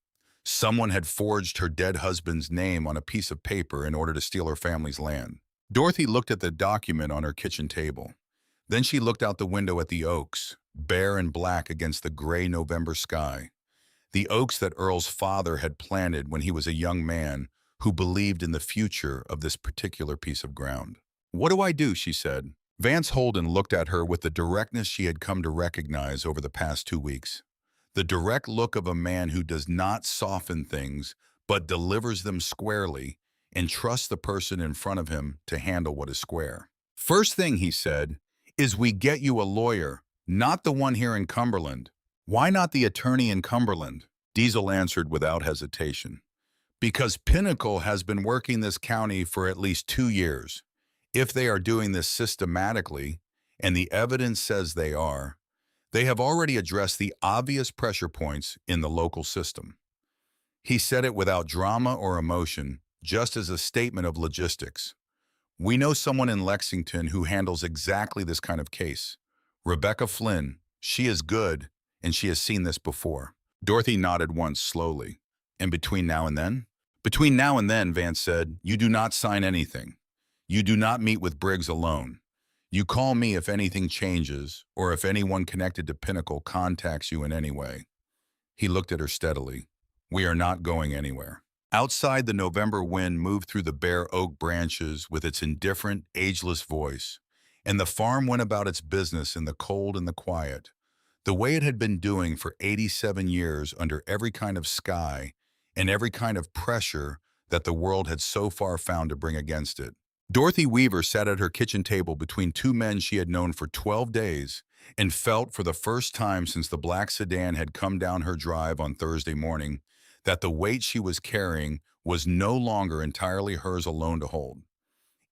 Someone had forged her dead husband's name on a piece of paper in order to steal her family's land. Dorothy looked at the document on her kitchen table. Then she looked out the window at the oaks, bare and black against the gray November sky. The oaks that Earl's father had planted when he was a young man who believed in the future of this particular piece of ground. "What do I do?" she said. Vance Holden looked at her with the directness she had come to recognize over the past 2 weeks. The direct look of a man who does not soften things, but delivers them squarely and trusts the person in front of him to handle what is square. "First thing," he said, "is we get you a lawyer, not the one here in Cumberland." "Why not the attorney in Cumberland?" Diesel answered without hesitation. Because Pinnacle has been working this county for at least 2 years. If they are doing this systematically, and the evidence says they have already addressed the obvious pressure points in the local system. He said it without drama or emotion, just as a statement of logistics. We know someone in Lexington who handles exactly this kind of case. Rebecca Flynn. She is good, and she has seen this before. Dorothy nodded once slowly. And between now and then? Between now and then, Vance said, you do not sign anything. You do not meet with Briggs alone. You call me if anything changes, or if anyone connected to Pinnacle contacts you in any way. He looked at her steadily. We are not going anywhere. Outside, the November wind moved through the bare oak branches with its indifferent, ageless voice, and the farm went about its business in the cold and the quiet, the way it had been doing for 87 years under every kind of sky and every kind of pressure that the world had so far found to bring against it. Dorothy Weaver sat at her kitchen table between two men she had known for 12 days and felt for the first time since the black sedan had come down her drive on Thursday morning that the weight she was carrying was no longer entirely hers alone to hold.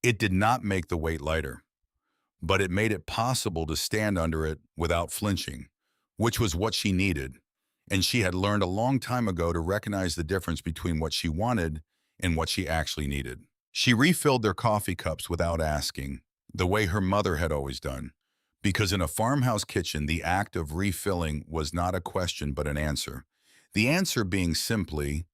It did not make the weight lighter, but it made it possible to stand under it without flinching, which was what she needed, and she had learned a long time ago to recognize the difference between what she wanted and what she actually needed. She refilled their coffee cups without asking, the way her mother had always done, because in a farmhouse kitchen, the act of refilling was not a question but an answer. The answer being simply,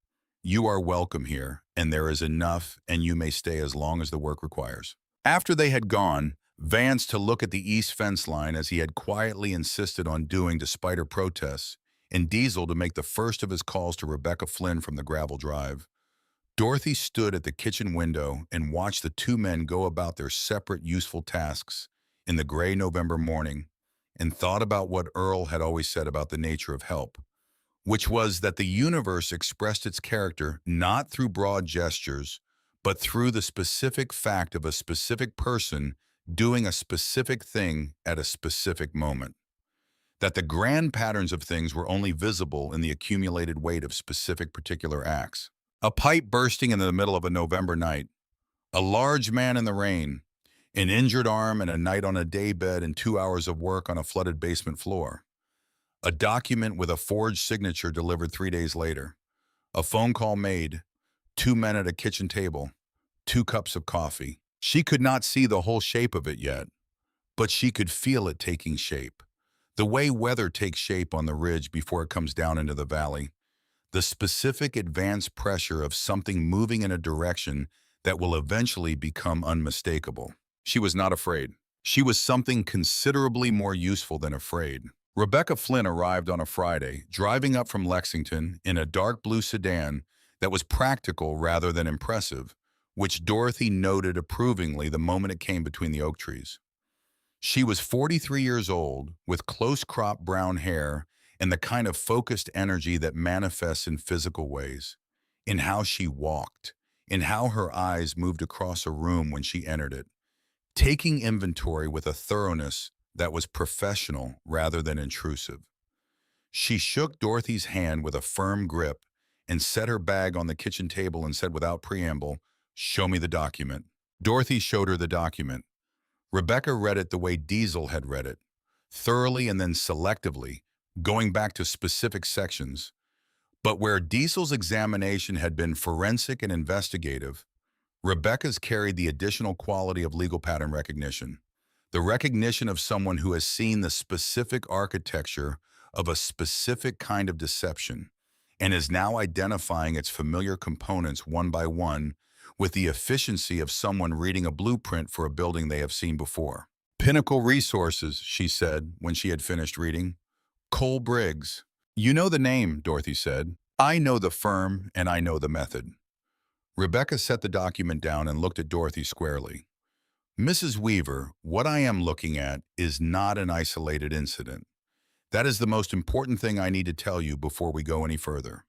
you are welcome here, and there is enough, and you may stay as long as the work requires. After they had gone, Vance to look at the east fence line as he had quietly insisted on doing despite her protests, and Diesel to make the first of his calls to Rebecca Flynn from the gravel drive. Dorothy stood at the kitchen window and watched the two men go about their separate useful tasks in the gray November morning and thought about what Earl had always said about the nature of help, which was that the universe expressed its character not through broad gestures, but through the specific fact of a specific person doing a specific thing at a specific moment. That the grand patterns of things were only visible in the accumulated weight of specific particular acts. A pipe bursting in the middle of a November night, a large man in the rain, an injured arm and a night on a daybed and 2 hours of work on a flooded basement floor. A document with a forged signature delivered 3 days later. A phone call made, two men at a kitchen table, 2 cups of coffee. She could not see the whole shape of it yet, but she could feel it taking shape. The way weather takes shape on the ridge before it comes down into the valley. The specific advanced pressure of something moving in a direction that will eventually become unmistakable. She was not afraid. She was something considerably more useful than afraid. Rebecca Flynn arrived on a Friday, driving up from Lexington in a dark blue sedan that was practical rather than impressive, which Dorothy noted approvingly the moment it came between the oak trees. She was 43 years old, with close-cropped brown hair and the kind of focused energy that manifests in physical ways, in how she walked, in how her eyes moved across a room when she entered it, taking inventory with a thoroughness that was professional rather than intrusive. She shook Dorothy's hand with a firm grip and set her bag on the kitchen table and said without preamble, "Show me the document." Dorothy showed her the document. Rebecca read it the way Diesel had read it, thoroughly and then selectively, going back to specific sections. But where Diesel's examination had been forensic and investigative, Rebecca's carried the additional quality of legal pattern recognition, the recognition of someone who has seen the specific architecture of a specific kind of deception and is now identifying its familiar components one by one with the efficiency of someone reading a blueprint for a building they have seen before. Pinnacle Resources, she said when she had finished reading. Cole Briggs. You know the name, Dorothy said. I know the firm and I know the method. Rebecca set the document down and looked at Dorothy squarely. Mrs. Weaver, what I am looking at is not an isolated incident. That is the most important thing I need to tell you before we go any further.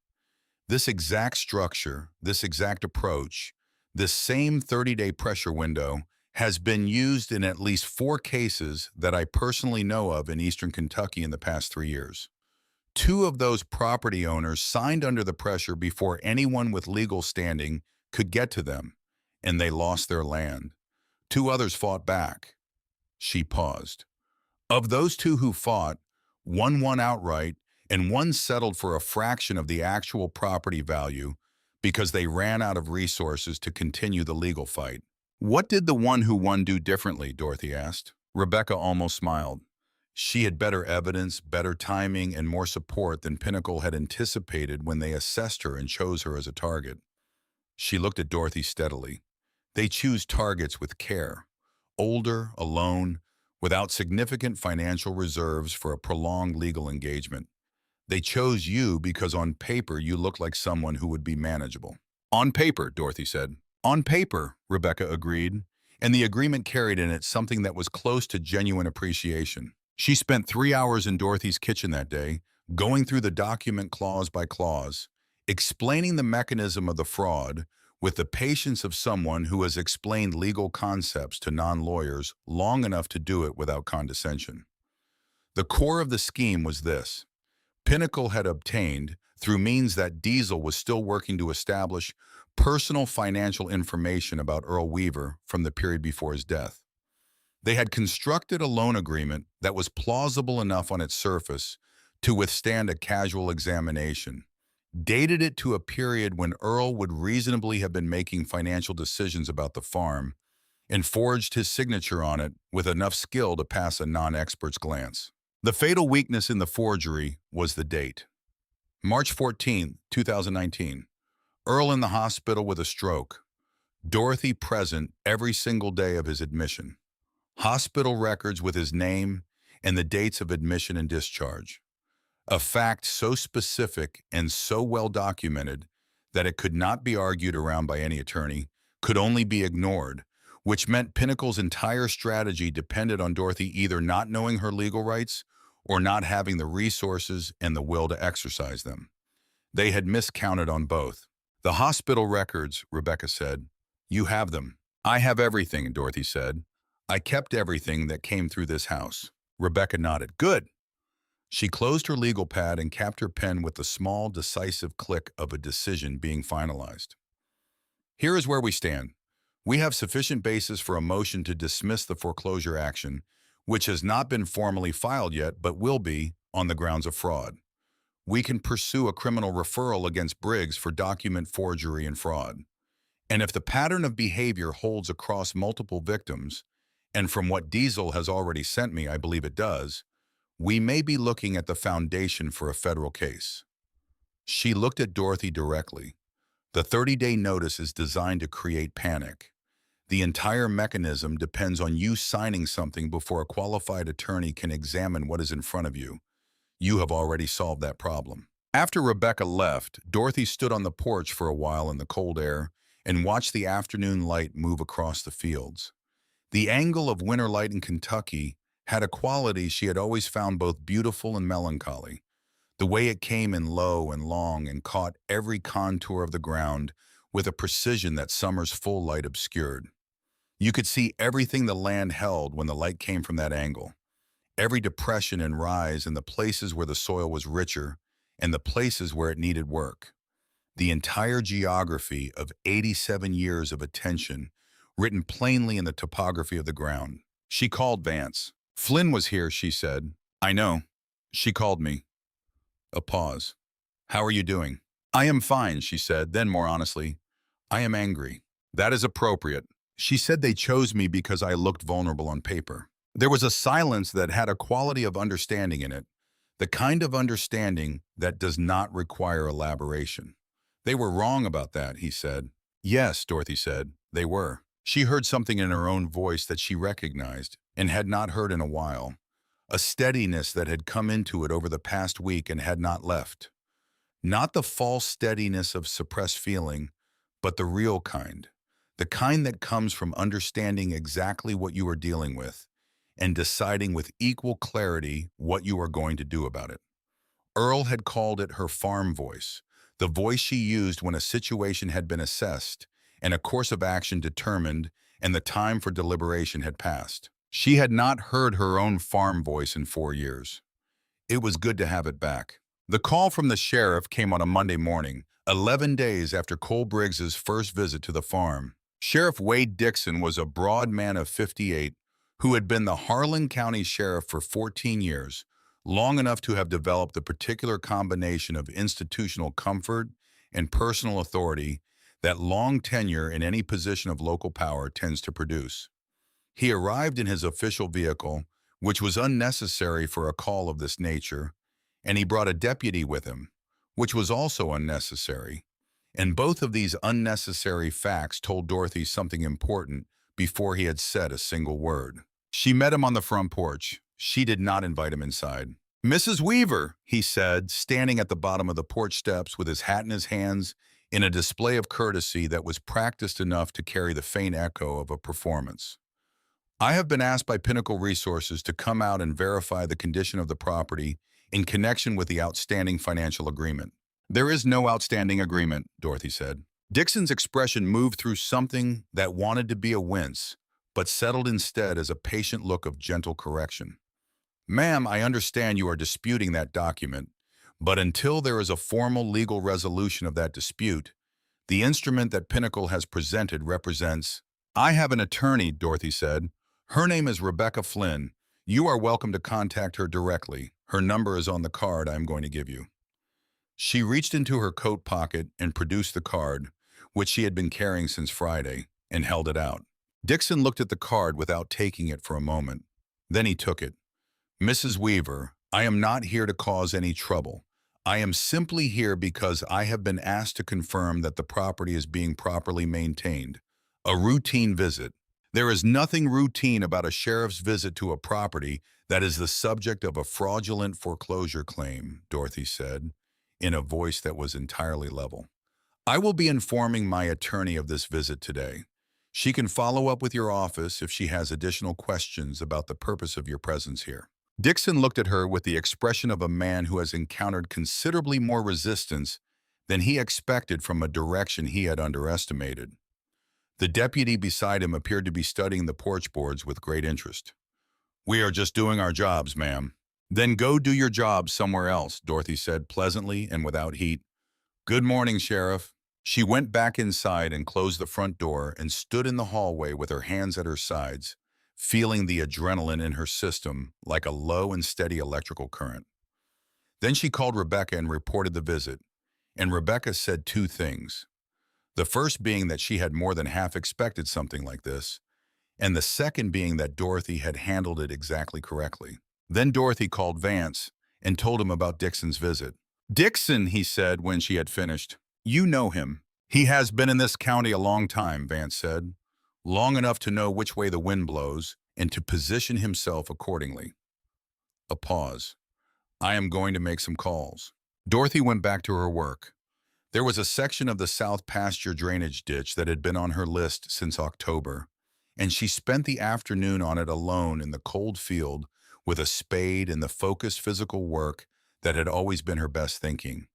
This exact structure, this exact approach, this same 30-day pressure window has been used in at least 4 cases that I personally know of in eastern Kentucky in the past 3 years. Two of those property owners signed under the pressure before anyone with legal standing could get to them, and they lost their land. Two others fought back. She paused. Of those two who fought, one won outright and one settled for a fraction of the actual property value because they ran out of resources to continue the legal fight. What did the one who won do differently, Dorothy asked. Rebecca almost smiled. She had better evidence, better timing, and more support than Pinnacle had anticipated when they assessed her and chose her as a target. She looked at Dorothy steadily. They choose targets with care. Older, alone, without significant financial reserves for a prolonged legal engagement. They chose you because on paper you looked like someone who would be manageable. On paper, Dorothy said. On paper, Rebecca agreed, and the agreement carried in it something that was close to genuine appreciation. She spent 3 hours in Dorothy's kitchen that day, going through the document clause by clause, explaining the mechanism of the fraud with the patience of someone who has explained legal concepts to non-lawyers long enough to do it without condescension. The core of the scheme was this. Pinnacle had obtained, through means that Diesel was still working to establish, personal financial information about Earl Weaver from the period before his death. They had constructed a loan agreement that was plausible enough on its surface to withstand a casual examination, dated it to a period when Earl would reasonably have been making financial decisions about the farm, and forged his signature on it with enough skill to pass a non-expert's glance. The fatal weakness in the forgery was the date. March 14, 2019. Earl in the hospital with a stroke. Dorothy present every single day of his admission. Hospital records with his name and the dates of admission and discharge. A fact so specific and so well documented that it could not be argued around by any attorney, could only be ignored, which meant Pinnacle's entire strategy depended on Dorothy either not knowing her legal rights or not having the resources and the will to exercise them. They had miscounted on both. The hospital records, Rebecca said. You have them. I have everything, Dorothy said. I kept everything that came through this house. Rebecca nodded. Good. She closed her legal pad and capped her pen with the small, decisive click of a decision being finalized. Here is where we stand. We have sufficient basis for a motion to dismiss the foreclosure action, which has not been formally filed yet but will be on the grounds of fraud. We can pursue a criminal referral against Briggs for document forgery and fraud. And if the pattern of behavior holds across multiple victims, and from what Diesel has already sent me, I believe it does, we may be looking at the foundation for a federal case. She looked at Dorothy directly. The 30-day notice is designed to create panic. The entire mechanism depends on you signing something before a qualified attorney can examine what is in front of you. You have already solved that problem. After Rebecca left, Dorothy stood on the porch for a while in the cold air and watched the afternoon light move across the fields. The angle of winter light in Kentucky had a quality she had always found both beautiful and melancholy. The way it came in low and long and caught every contour of the ground with a precision that summer's full light obscured. You could see everything the land held when the light came from that angle. Every depression and rise in the places where the soil was richer and the places where it needed work. The entire geography of 87 years of attention written plainly in the topography of the ground. She called Vance. Flynn was here, she said. I know. She called me. A pause. How are you doing? I am fine, she said, then more honestly. I am angry. That is appropriate. She said they chose me because I looked vulnerable on paper. There was a silence that had a quality of understanding in it, the kind of understanding that does not require elaboration. They were wrong about that, he said. Yes, Dorothy said, they were. She heard something in her own voice that she recognized and had not heard in a while, a steadiness that had come into it over the past week and had not left. Not the false steadiness of suppressed feeling, but the real kind, the kind that comes from understanding exactly what you are dealing with and deciding with equal clarity what you are going to do about it. Earl had called it her farm voice, the voice she used when a situation had been assessed and a course of action determined and the time for deliberation had passed. She had not heard her own farm voice in 4 years. It was good to have it back. The call from the sheriff came on a Monday morning, 11 days after Cole Briggs's first visit to the farm. Sheriff Wade Dixon was a broad man of 58 who had been the Harlan County Sheriff for 14 years, long enough to have developed the particular combination of institutional comfort and personal authority that long tenure in any position of local power tends to produce. He arrived in his official vehicle, which was unnecessary for a call of this nature, and he brought a deputy with him, which was also unnecessary. And both of these unnecessary facts told Dorothy something important before he had said a single word. She met him on the front porch. She did not invite him inside. "Mrs. Weaver," he said, standing at the bottom of the porch steps with his hat in his hands in a display of courtesy that was practiced enough to carry the faint echo of a performance. "I have been asked by Pinnacle Resources to come out and verify the condition of the property in connection with the outstanding financial agreement." "There is no outstanding agreement," Dorothy said. Dixon's expression moved through something that wanted to be a wince, but settled instead as a patient look of gentle correction. "Ma'am, I understand you are disputing that document, but until there is a formal legal resolution of that dispute, the instrument that Pinnacle has presented represents—" "I have an attorney," Dorothy said. "Her name is Rebecca Flynn. You are welcome to contact her directly. Her number is on the card I am going to give you." She reached into her coat pocket and produced the card, which she had been carrying since Friday, and held it out. Dixon looked at the card without taking it for a moment. Then he took it. "Mrs. Weaver, I am not here to cause any trouble. I am simply here because I have been asked to confirm that the property is being properly maintained. A routine visit. There is nothing routine about a sheriff's visit to a property that is the subject of a fraudulent foreclosure claim," Dorothy said, in a voice that was entirely level. "I will be informing my attorney of this visit today. She can follow up with your office if she has additional questions about the purpose of your presence here." Dixon looked at her with the expression of a man who has encountered considerably more resistance than he expected from a direction he had underestimated. The deputy beside him appeared to be studying the porch boards with great interest. "We are just doing our jobs, ma'am." "Then go do your job somewhere else," Dorothy said pleasantly and without heat. "Good morning, Sheriff." She went back inside and closed the front door and stood in the hallway with her hands at her sides, feeling the adrenaline in her system like a low and steady electrical current. Then she called Rebecca and reported the visit, and Rebecca said two things. The first being that she had more than half expected something like this, and the second being that Dorothy had handled it exactly correctly. Then Dorothy called Vance and told him about Dixon's visit. "Dixon," he said when she had finished. "You know him." "He has been in this county a long time," Vance said. "Long enough to know which way the wind blows and to position himself accordingly." A pause. "I am going to make some calls." Dorothy went back to her work. There was a section of the south pasture drainage ditch that had been on her list since October, and she spent the afternoon on it alone in the cold field with a spade and the focused physical work that had always been her best thinking.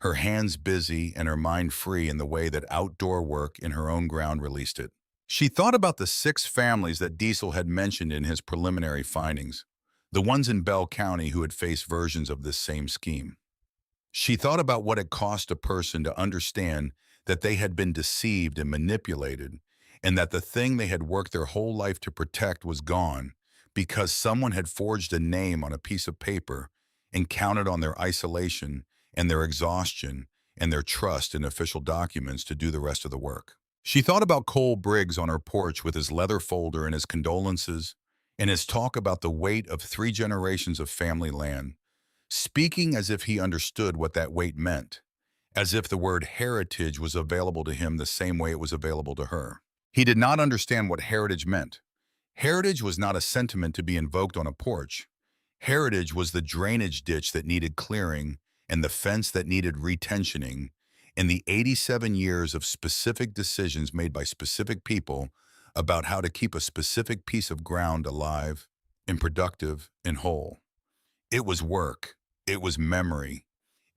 Her hands busy and her mind free in the way that outdoor work in her own ground released it. She thought about the 6 families that Diesel had mentioned in his preliminary findings, the ones in Bell County who had faced versions of this same scheme. She thought about what it cost a person to understand that they had been deceived and manipulated, and that the thing they had worked their whole life to protect was gone because someone had forged a name on a piece of paper and counted on their isolation and their exhaustion and their trust in official documents to do the rest of the work. She thought about Cole Briggs on her porch with his leather folder and his condolences and his talk about the weight of 3 generations of family land, speaking as if he understood what that weight meant, as if the word heritage was available to him the same way it was available to her. He did not understand what heritage meant. Heritage was not a sentiment to be invoked on a porch. Heritage was the drainage ditch that needed clearing and the fence that needed retensioning, and the 87 years of specific decisions made by specific people about how to keep a specific piece of ground alive and productive and whole. It was work. It was memory.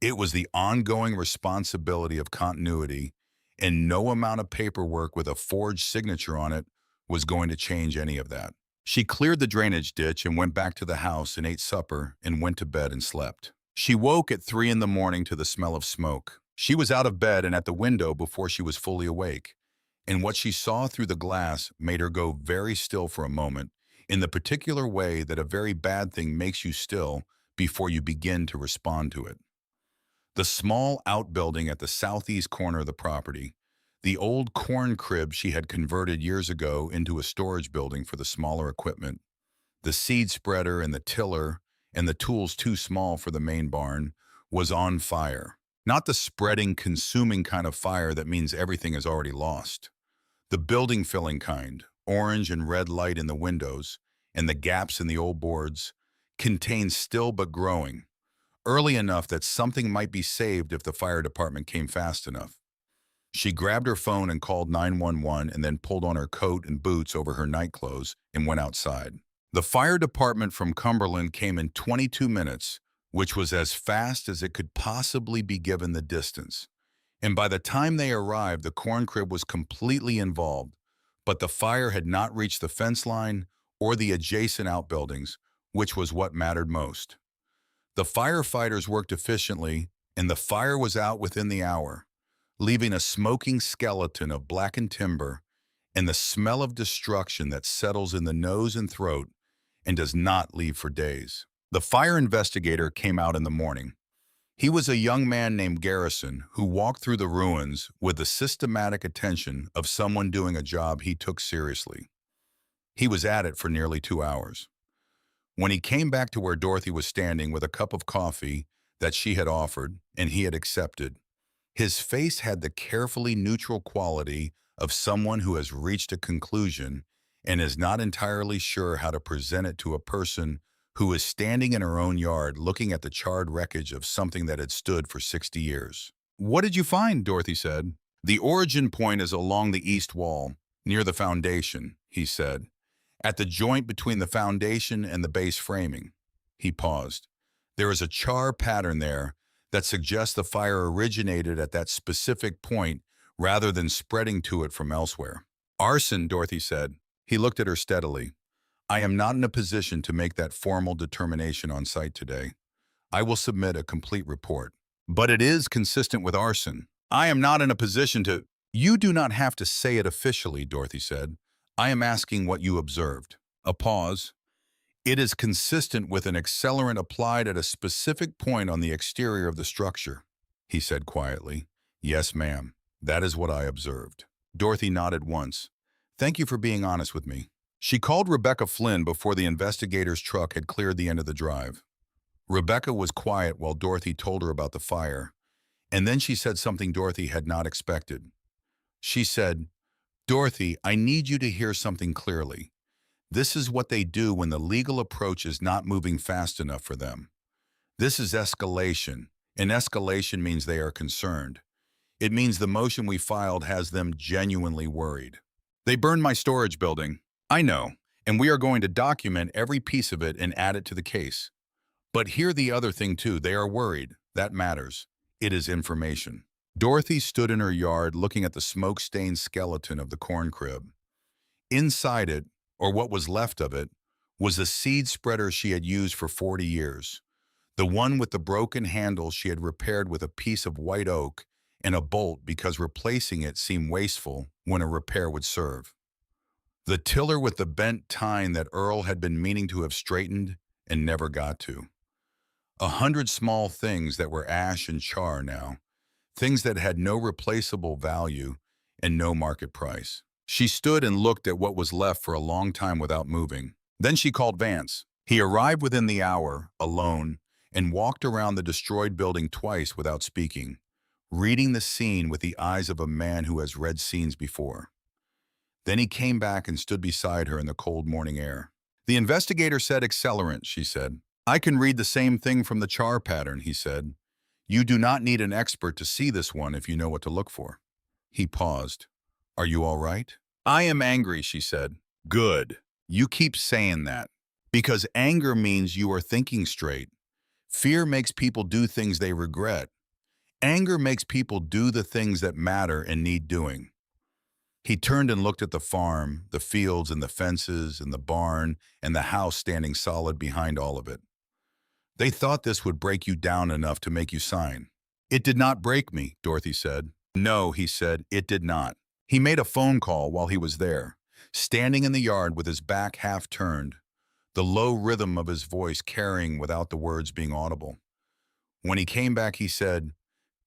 It was the ongoing responsibility of continuity, and no amount of paperwork with a forged signature on it was going to change any of that. She cleared the drainage ditch and went back to the house and ate supper and went to bed and slept. She woke at 3 in the morning to the smell of smoke. She was out of bed and at the window before she was fully awake, and what she saw through the glass made her go very still for a moment, in the particular way that a very bad thing makes you still before you begin to respond to it. The small outbuilding at the southeast corner of the property, the old corn crib she had converted years ago into a storage building for the smaller equipment, the seed spreader and the tiller and the tools too small for the main barn, was on fire. Not the spreading, consuming kind of fire that means everything is already lost. The building filling kind, orange and red light in the windows and the gaps in the old boards, contained still but growing, early enough that something might be saved if the fire department came fast enough. She grabbed her phone and called 911 and then pulled on her coat and boots over her nightclothes and went outside. The fire department from Cumberland came in 22 minutes, which was as fast as it could possibly be given the distance. And by the time they arrived, the corn crib was completely involved, but the fire had not reached the fence line or the adjacent outbuildings, which was what mattered most. The firefighters worked efficiently, and the fire was out within the hour, leaving a smoking skeleton of blackened timber and the smell of destruction that settles in the nose and throat and does not leave for days. The fire investigator came out in the morning. He was a young man named Garrison who walked through the ruins with the systematic attention of someone doing a job he took seriously. He was at it for nearly 2 hours. When he came back to where Dorothy was standing with a cup of coffee that she had offered and he had accepted, his face had the carefully neutral quality of someone who has reached a conclusion and is not entirely sure how to present it to a person who is standing in her own yard looking at the charred wreckage of something that had stood for 60 years. "What did you find?" Dorothy said. "The origin point is along the east wall, near the foundation," he said. "At the joint between the foundation and the base framing." He paused. "There is a char pattern there that suggests the fire originated at that specific point rather than spreading to it from elsewhere." "Arson," Dorothy said. He looked at her steadily. "I am not in a position to make that formal determination on site today. I will submit a complete report. But it is consistent with arson. I am not in a position to—" "You do not have to say it officially," Dorothy said. "I am asking what you observed." A pause. "It is consistent with an accelerant applied at a specific point on the exterior of the structure," he said quietly. "Yes, ma'am. That is what I observed." Dorothy nodded once. "Thank you for being honest with me." She called Rebecca Flynn before the investigator's truck had cleared the end of the drive. Rebecca was quiet while Dorothy told her about the fire, and then she said something Dorothy had not expected. She said, "Dorothy, I need you to hear something clearly. This is what they do when the legal approach is not moving fast enough for them. This is escalation, and escalation means they are concerned. It means the motion we filed has them genuinely worried. They burned my storage building. I know, and we are going to document every piece of it and add it to the case. But hear the other thing too, they are worried. That matters. It is information." Dorothy stood in her yard looking at the smoke-stained skeleton of the corn crib. Inside it, or what was left of it, was the seed spreader she had used for 40 years. The one with the broken handle she had repaired with a piece of white oak and a bolt because replacing it seemed wasteful when a repair would serve. The tiller with the bent tine that Earl had been meaning to have straightened and never got to. 100 small things that were ash and char now, things that had no replaceable value and no market price. She stood and looked at what was left for a long time without moving. Then she called Vance. He arrived within the hour, alone, and walked around the destroyed building twice without speaking, reading the scene with the eyes of a man who has read scenes before. Then he came back and stood beside her in the cold morning air. "The investigator said accelerant," she said. "I can read the same thing from the char pattern," he said. "You do not need an expert to see this one if you know what to look for." He paused. "Are you all right?" "I am angry," she said. "Good. You keep saying that. Because anger means you are thinking straight. Fear makes people do things they regret. Anger makes people do the things that matter and need doing." He turned and looked at the farm, the fields and the fences and the barn and the house standing solid behind all of it. They thought this would break you down enough to make you sign. It did not break me, Dorothy said. No, he said, it did not. He made a phone call while he was there, standing in the yard with his back half turned, the low rhythm of his voice carrying without the words being audible. When he came back, he said,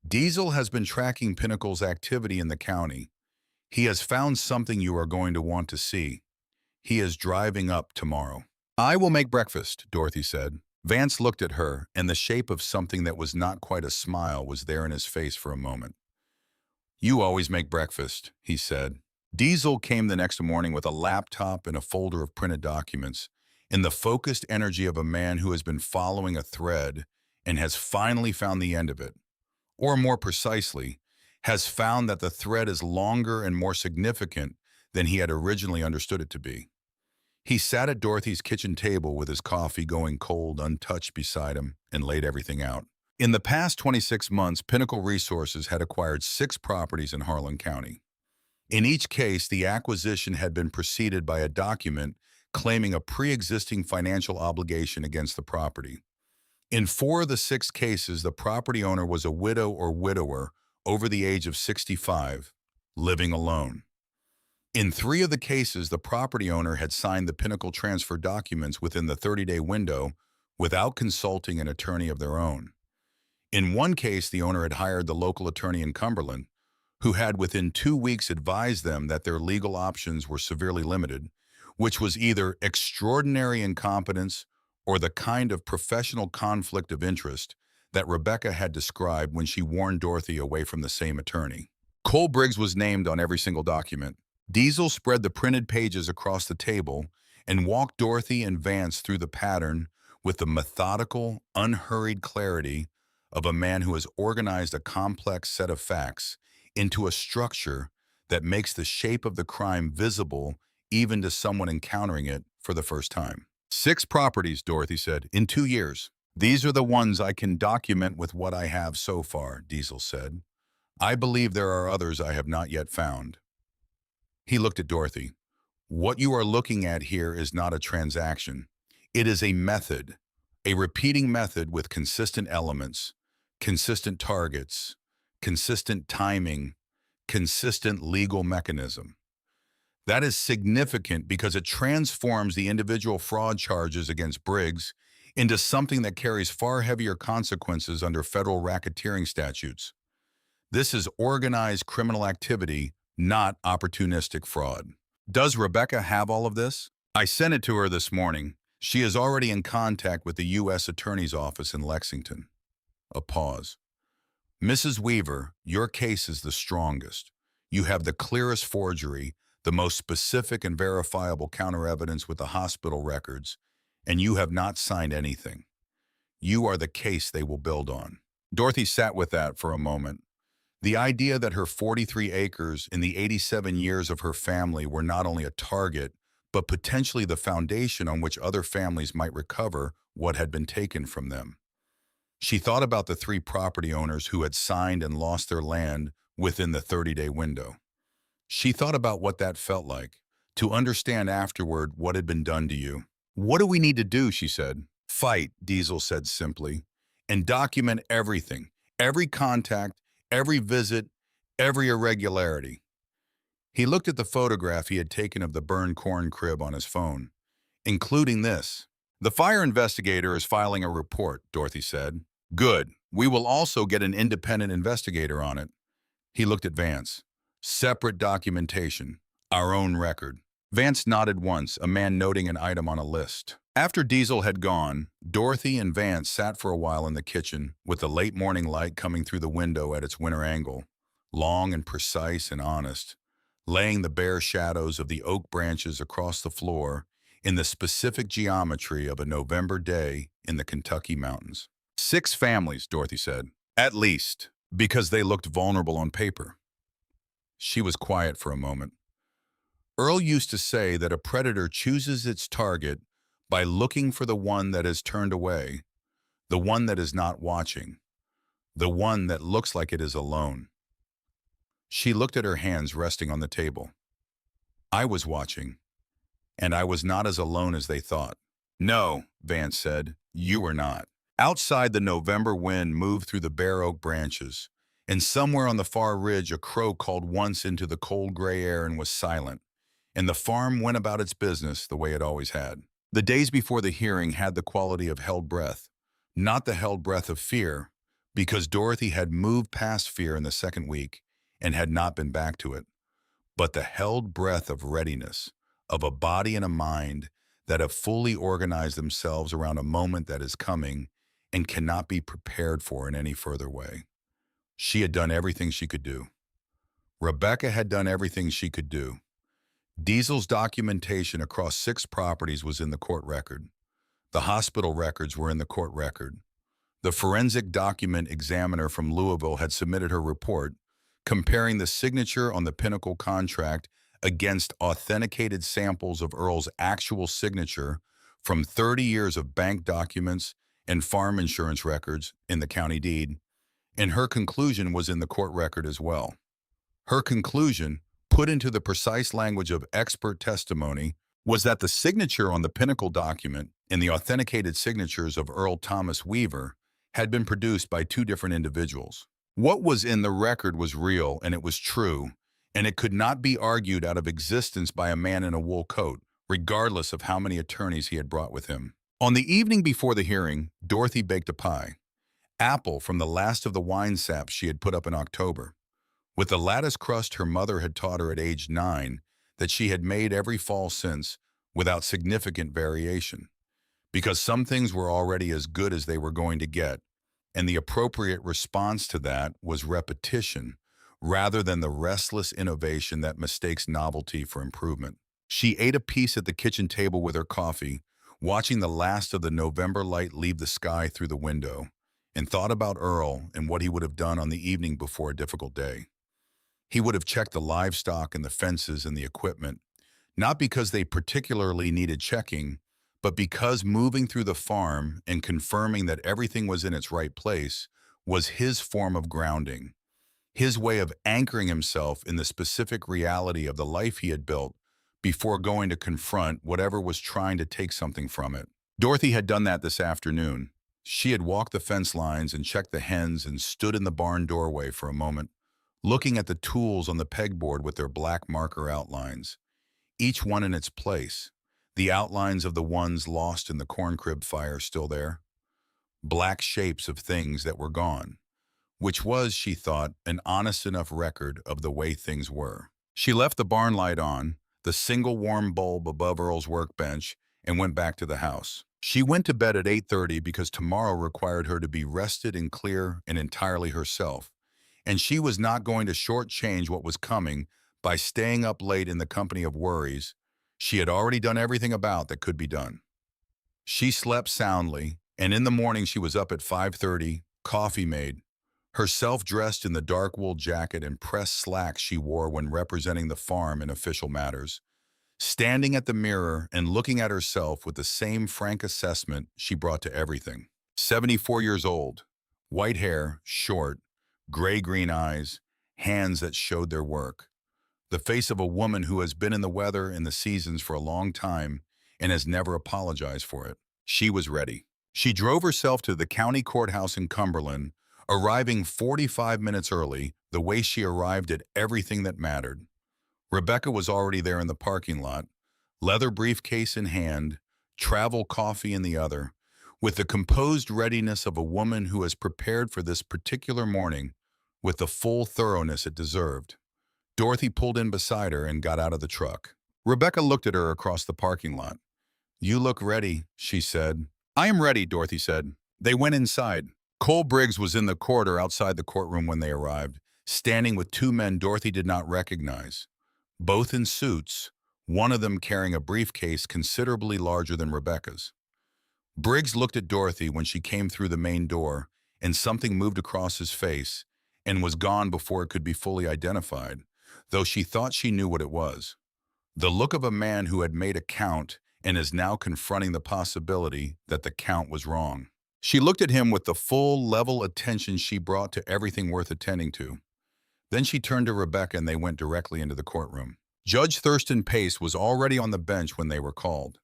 Diesel has been tracking Pinnacle's activity in the county. He has found something you are going to want to see. He is driving up tomorrow. I will make breakfast, Dorothy said. Vance looked at her, and the shape of something that was not quite a smile was there in his face for a moment. You always make breakfast, he said. Diesel came the next morning with a laptop and a folder of printed documents, in the focused energy of a man who has been following a thread and has finally found the end of it. Or more precisely, has found that the thread is longer and more significant than he had originally understood it to be. He sat at Dorothy's kitchen table with his coffee going cold, untouched beside him, and laid everything out. In the past 26 months, Pinnacle Resources had acquired 6 properties in Harlan County. In each case, the acquisition had been preceded by a document claiming a pre-existing financial obligation against the property. In 4 of the 6 cases, the property owner was a widow or widower over the age of 65, living alone. In 3 of the cases, the property owner had signed the Pinnacle transfer documents within the 30-day window without consulting an attorney of their own. In 1 case, the owner had hired the local attorney in Cumberland, who had within 2 weeks advised them that their legal options were severely limited, which was either extraordinary incompetence or the kind of professional conflict of interest that Rebecca had described when she warned Dorothy away from the same attorney. Cole Briggs was named on every single document. Diesel spread the printed pages across the table and walked Dorothy and Vance through the pattern with the methodical, unhurried clarity of a man who has organized a complex set of facts into a structure that makes the shape of the crime visible even to someone encountering it for the first time. 6 properties, Dorothy said, in 2 years. These are the ones I can document with what I have so far, Diesel said. I believe there are others I have not yet found. He looked at Dorothy. What you are looking at here is not a transaction. It is a method, a repeating method with consistent elements, consistent targets, consistent timing, consistent legal mechanism. That is significant because it transforms the individual fraud charges against Briggs into something that carries far heavier consequences under federal racketeering statutes. This is organized criminal activity, not opportunistic fraud. Does Rebecca have all of this? I sent it to her this morning. She is already in contact with the U.S. Attorney's Office in Lexington. A pause. Mrs. Weaver, your case is the strongest. You have the clearest forgery, the most specific and verifiable counter-evidence with the hospital records, and you have not signed anything. You are the case they will build on. Dorothy sat with that for a moment. The idea that her 43 acres in the 87 years of her family were not only a target, but potentially the foundation on which other families might recover what had been taken from them. She thought about the 3 property owners who had signed and lost their land within the 30-day window. She thought about what that felt like, to understand afterward what had been done to you. What do we need to do, she said. Fight, Diesel said simply, and document everything, every contact, every visit, every irregularity. He looked at the photograph he had taken of the burned corn crib on his phone, including this. The fire investigator is filing a report, Dorothy said. Good. We will also get an independent investigator on it. He looked at Vance. Separate documentation. Our own record. Vance nodded once, a man noting an item on a list. After Diesel had gone, Dorothy and Vance sat for a while in the kitchen, with the late morning light coming through the window at its winter angle, long and precise and honest, laying the bare shadows of the oak branches across the floor in the specific geometry of a November day in the Kentucky mountains. 6 families, Dorothy said, at least, because they looked vulnerable on paper. She was quiet for a moment. Earl used to say that a predator chooses its target by looking for the one that is turned away, the one that is not watching, the one that looks like it is alone. She looked at her hands resting on the table. I was watching, and I was not as alone as they thought. No, Vance said, you were not. Outside, the November wind moved through the bare oak branches, and somewhere on the far ridge a crow called once into the cold gray air and was silent, and the farm went about its business the way it always had. The days before the hearing had the quality of held breath, not the held breath of fear, because Dorothy had moved past fear in the second week and had not been back to it, but the held breath of readiness, of a body and a mind that have fully organized themselves around a moment that is coming and cannot be prepared for in any further way. She had done everything she could do. Rebecca had done everything she could do. Diesel's documentation across 6 properties was in the court record. The hospital records were in the court record. The forensic document examiner from Louisville had submitted her report, comparing the signature on the Pinnacle contract against authenticated samples of Earl's actual signature from 30 years of bank documents and farm insurance records in the county deed, and her conclusion was in the court record as well. Her conclusion, put into the precise language of expert testimony, was that the signature on the Pinnacle document and the authenticated signatures of Earl Thomas Weaver had been produced by 2 different individuals. What was in the record was real, and it was true, and it could not be argued out of existence by a man in a wool coat, regardless of how many attorneys he had brought with him. On the evening before the hearing, Dorothy baked a pie, apple from the last of the wine saps she had put up in October, with the lattice crust her mother had taught her at age 9 that she had made every fall since, without significant variation, because some things were already as good as they were going to get, and the appropriate response to that was repetition, rather than the restless innovation that mistakes novelty for improvement. She ate a piece at the kitchen table with her coffee, watching the last of the November light leave the sky through the window, and thought about Earl and what he would have done on the evening before a difficult day. He would have checked the livestock and the fences and the equipment, not because they particularly needed checking, but because moving through the farm and confirming that everything was in its right place was his form of grounding, his way of anchoring himself in the specific reality of the life he had built before going to confront whatever was trying to take something from it. Dorothy had done that this afternoon. She had walked the fence lines and checked the hens and stood in the barn doorway for a moment, looking at the tools on the pegboard with their black marker outlines, each one in its place, the outlines of the ones lost in the corn crib fire still there, black shapes of things that were gone, which was, she thought, an honest enough record of the way things were. She left the barn light on, the single warm bulb above Earl's workbench, and went back to the house. She went to bed at 8:30 because tomorrow required her to be rested and clear and entirely herself, and she was not going to shortchange what was coming by staying up late in the company of worries she had already done everything about that could be done. She slept soundly, and in the morning she was up at 5:30, coffee made, herself dressed in the dark wool jacket and pressed slacks she wore when representing the farm in official matters, standing at the mirror and looking at herself with the same frank assessment she brought to everything. 74 years old, white hair, short, gray-green eyes, hands that showed their work. The face of a woman who has been in the weather and the seasons for a long time and has never apologized for it. She was ready. She drove herself to the county courthouse in Cumberland, arriving 45 minutes early, the way she arrived at everything that mattered. Rebecca was already there in the parking lot, leather briefcase in hand, travel coffee in the other, with the composed readiness of a woman who has prepared for this particular morning with the full thoroughness it deserved. Dorothy pulled in beside her and got out of the truck. Rebecca looked at her across the parking lot. "You look ready," she said. "I am ready," Dorothy said. They went inside. Cole Briggs was in the corridor outside the courtroom when they arrived, standing with 2 men Dorothy did not recognize, both in suits, one of them carrying a briefcase considerably larger than Rebecca's. Briggs looked at Dorothy when she came through the main door, and something moved across his face and was gone before it could be fully identified, though she thought she knew what it was. The look of a man who had made a count and is now confronting the possibility that the count was wrong. She looked at him with the full, level attention she brought to everything worth attending to. Then she turned to Rebecca and they went directly into the courtroom. Judge Thurston Pace was already on the bench when they were called.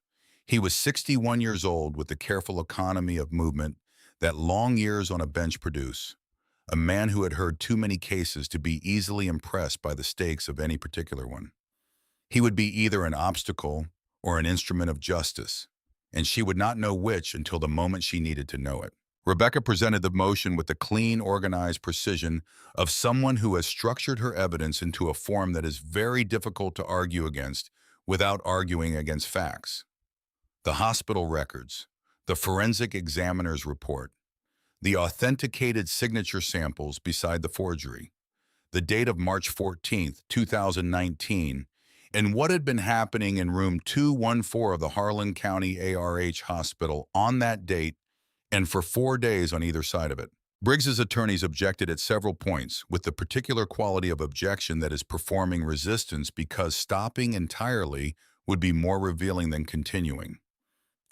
He was 61 years old with the careful economy of movement that long years on a bench produce. A man who had heard too many cases to be easily impressed by the stakes of any particular one. He would be either an obstacle or an instrument of justice, and she would not know which until the moment she needed to know it. Rebecca presented the motion with the clean, organized precision of someone who has structured her evidence into a form that is very difficult to argue against without arguing against facts. The hospital records, the forensic examiner's report, the authenticated signature samples beside the forgery, the date of March 14th, 2019, and what had been happening in room 214 of the Harlan County ARH Hospital on that date and for 4 days on either side of it. Briggs's attorneys objected at several points, with the particular quality of objection that is performing resistance because stopping entirely would be more revealing than continuing.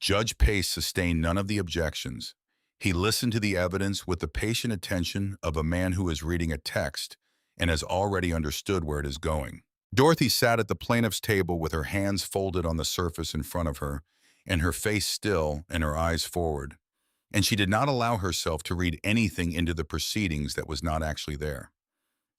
Judge Pace sustained none of the objections. He listened to the evidence with the patient attention of a man who is reading a text and has already understood where it is going. Dorothy sat at the plaintiff's table with her hands folded on the surface in front of her, and her face still and her eyes forward, and she did not allow herself to read anything into the proceedings that was not actually there.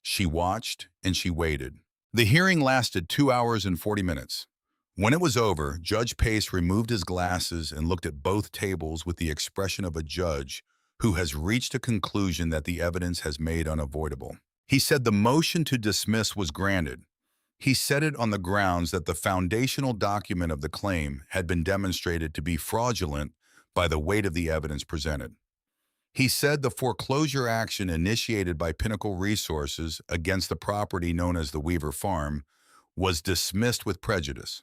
She watched and she waited. The hearing lasted 2 hours and 40 minutes. When it was over, Judge Pace removed his glasses and looked at both tables with the expression of a judge who has reached a conclusion that the evidence has made unavoidable. He said the motion to dismiss was granted. He said it on the grounds that the foundational document of the claim had been demonstrated to be fraudulent by the weight of the evidence presented. He said the foreclosure action initiated by Pinnacle Resources against the property known as the Weaver Farm was dismissed with prejudice.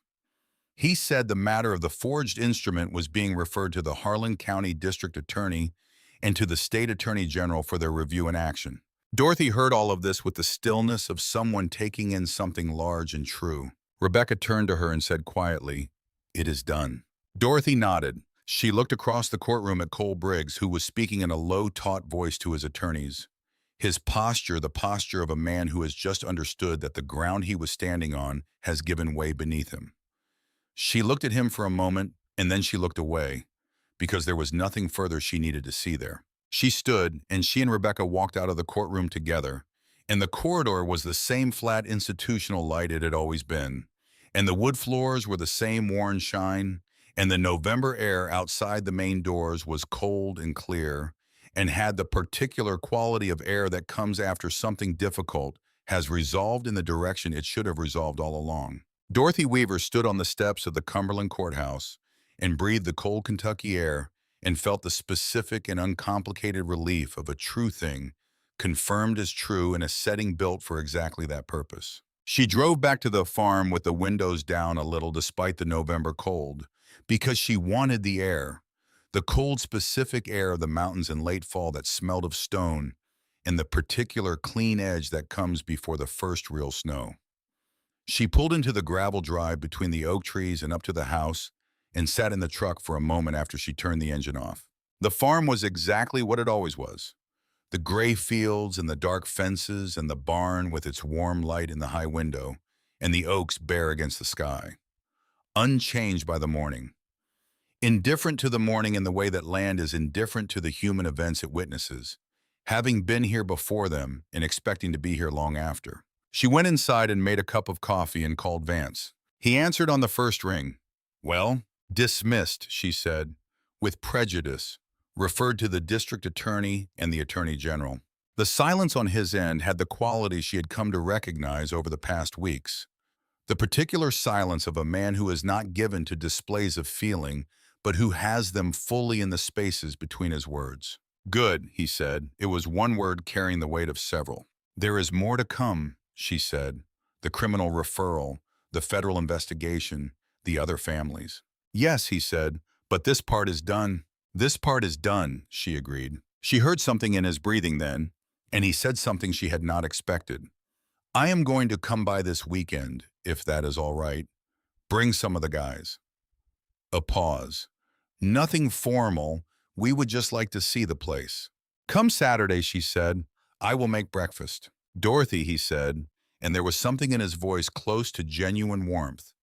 He said the matter of the forged instrument was being referred to the Harlan County District Attorney and to the State Attorney General for their review and action. Dorothy heard all of this with the stillness of someone taking in something large and true. Rebecca turned to her and said quietly, "It is done." Dorothy nodded. She looked across the courtroom at Cole Briggs, who was speaking in a low, taut voice to his attorneys. His posture, the posture of a man who has just understood that the ground he was standing on has given way beneath him. She looked at him for a moment, and then she looked away, because there was nothing further she needed to see there. She stood, and she and Rebecca walked out of the courtroom together, and the corridor was the same flat institutional light it had always been, and the wood floors were the same worn shine, and the November air outside the main doors was cold and clear, and had the particular quality of air that comes after something difficult has resolved in the direction it should have resolved all along. Dorothy Weaver stood on the steps of the Cumberland Courthouse and breathed the cold Kentucky air and felt the specific and uncomplicated relief of a true thing, confirmed as true in a setting built for exactly that purpose. She drove back to the farm with the windows down a little despite the November cold, because she wanted the air, the cold specific air of the mountains in late fall that smelled of stone, and the particular clean edge that comes before the first real snow. She pulled into the gravel drive between the oak trees and up to the house and sat in the truck for a moment after she turned the engine off. The farm was exactly what it always was. The gray fields and the dark fences and the barn with its warm light in the high window and the oaks bare against the sky. Unchanged by the morning. Indifferent to the morning in the way that land is indifferent to the human events it witnesses, having been here before them and expecting to be here long after. She went inside and made a cup of coffee and called Vance. He answered on the first ring. "Well, dismissed," she said, with prejudice, referred to the district attorney and the attorney general. The silence on his end had the quality she had come to recognize over the past weeks. The particular silence of a man who is not given to displays of feeling, but who has them fully in the spaces between his words. "Good," he said. It was one word carrying the weight of several. "There is more to come," she said. "The criminal referral, the federal investigation, the other families." "Yes," he said, "but this part is done." "This part is done," she agreed. She heard something in his breathing then, and he said something she had not expected. "I am going to come by this weekend, if that is all right. Bring some of the guys." A pause. "Nothing formal. We would just like to see the place." "Come Saturday," she said. "I will make breakfast." "Dorothy," he said, and there was something in his voice close to genuine warmth.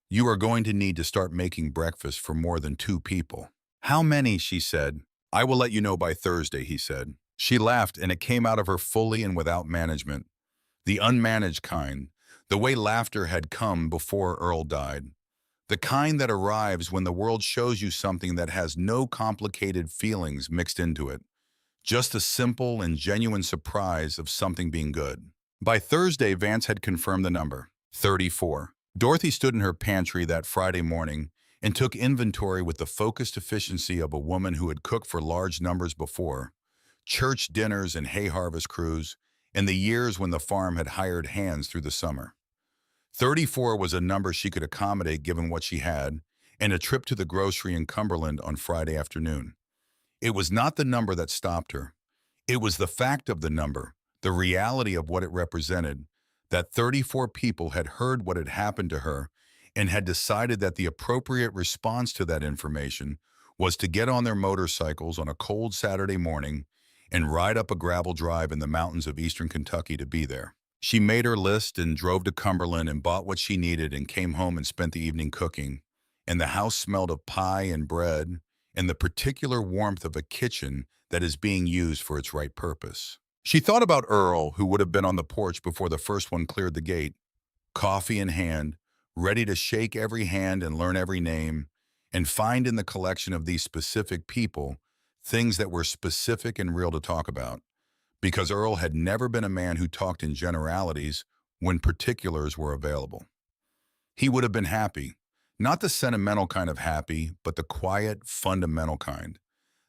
"You are going to need to start making breakfast for more than 2 people." "How many?" she said. "I will let you know by Thursday," he said. She laughed, and it came out of her fully and without management. The unmanaged kind, the way laughter had come before Earl died. The kind that arrives when the world shows you something that has no complicated feelings mixed into it. Just a simple and genuine surprise of something being good. By Thursday, Vance had confirmed the number, 34. Dorothy stood in her pantry that Friday morning and took inventory with the focused efficiency of a woman who had cooked for large numbers before. Church dinners and hay harvest crews, and the years when the farm had hired hands through the summer. 34 was a number she could accommodate given what she had, and a trip to the grocery in Cumberland on Friday afternoon. It was not the number that stopped her. It was the fact of the number, the reality of what it represented, that 34 people had heard what had happened to her and had decided that the appropriate response to that information was to get on their motorcycles on a cold Saturday morning and ride up a gravel drive in the mountains of eastern Kentucky to be there. She made her list and drove to Cumberland and bought what she needed and came home and spent the evening cooking. And the house smelled of pie and bread and the particular warmth of a kitchen that is being used for its right purpose. She thought about Earl, who would have been on the porch before the first one cleared the gate, coffee in hand, ready to shake every hand and learn every name, and find in the collection of these specific people things that were specific and real to talk about. Because Earl had never been a man who talked in generalities when particulars were available. He would have been happy, not the sentimental kind of happy, but the quiet, fundamental kind.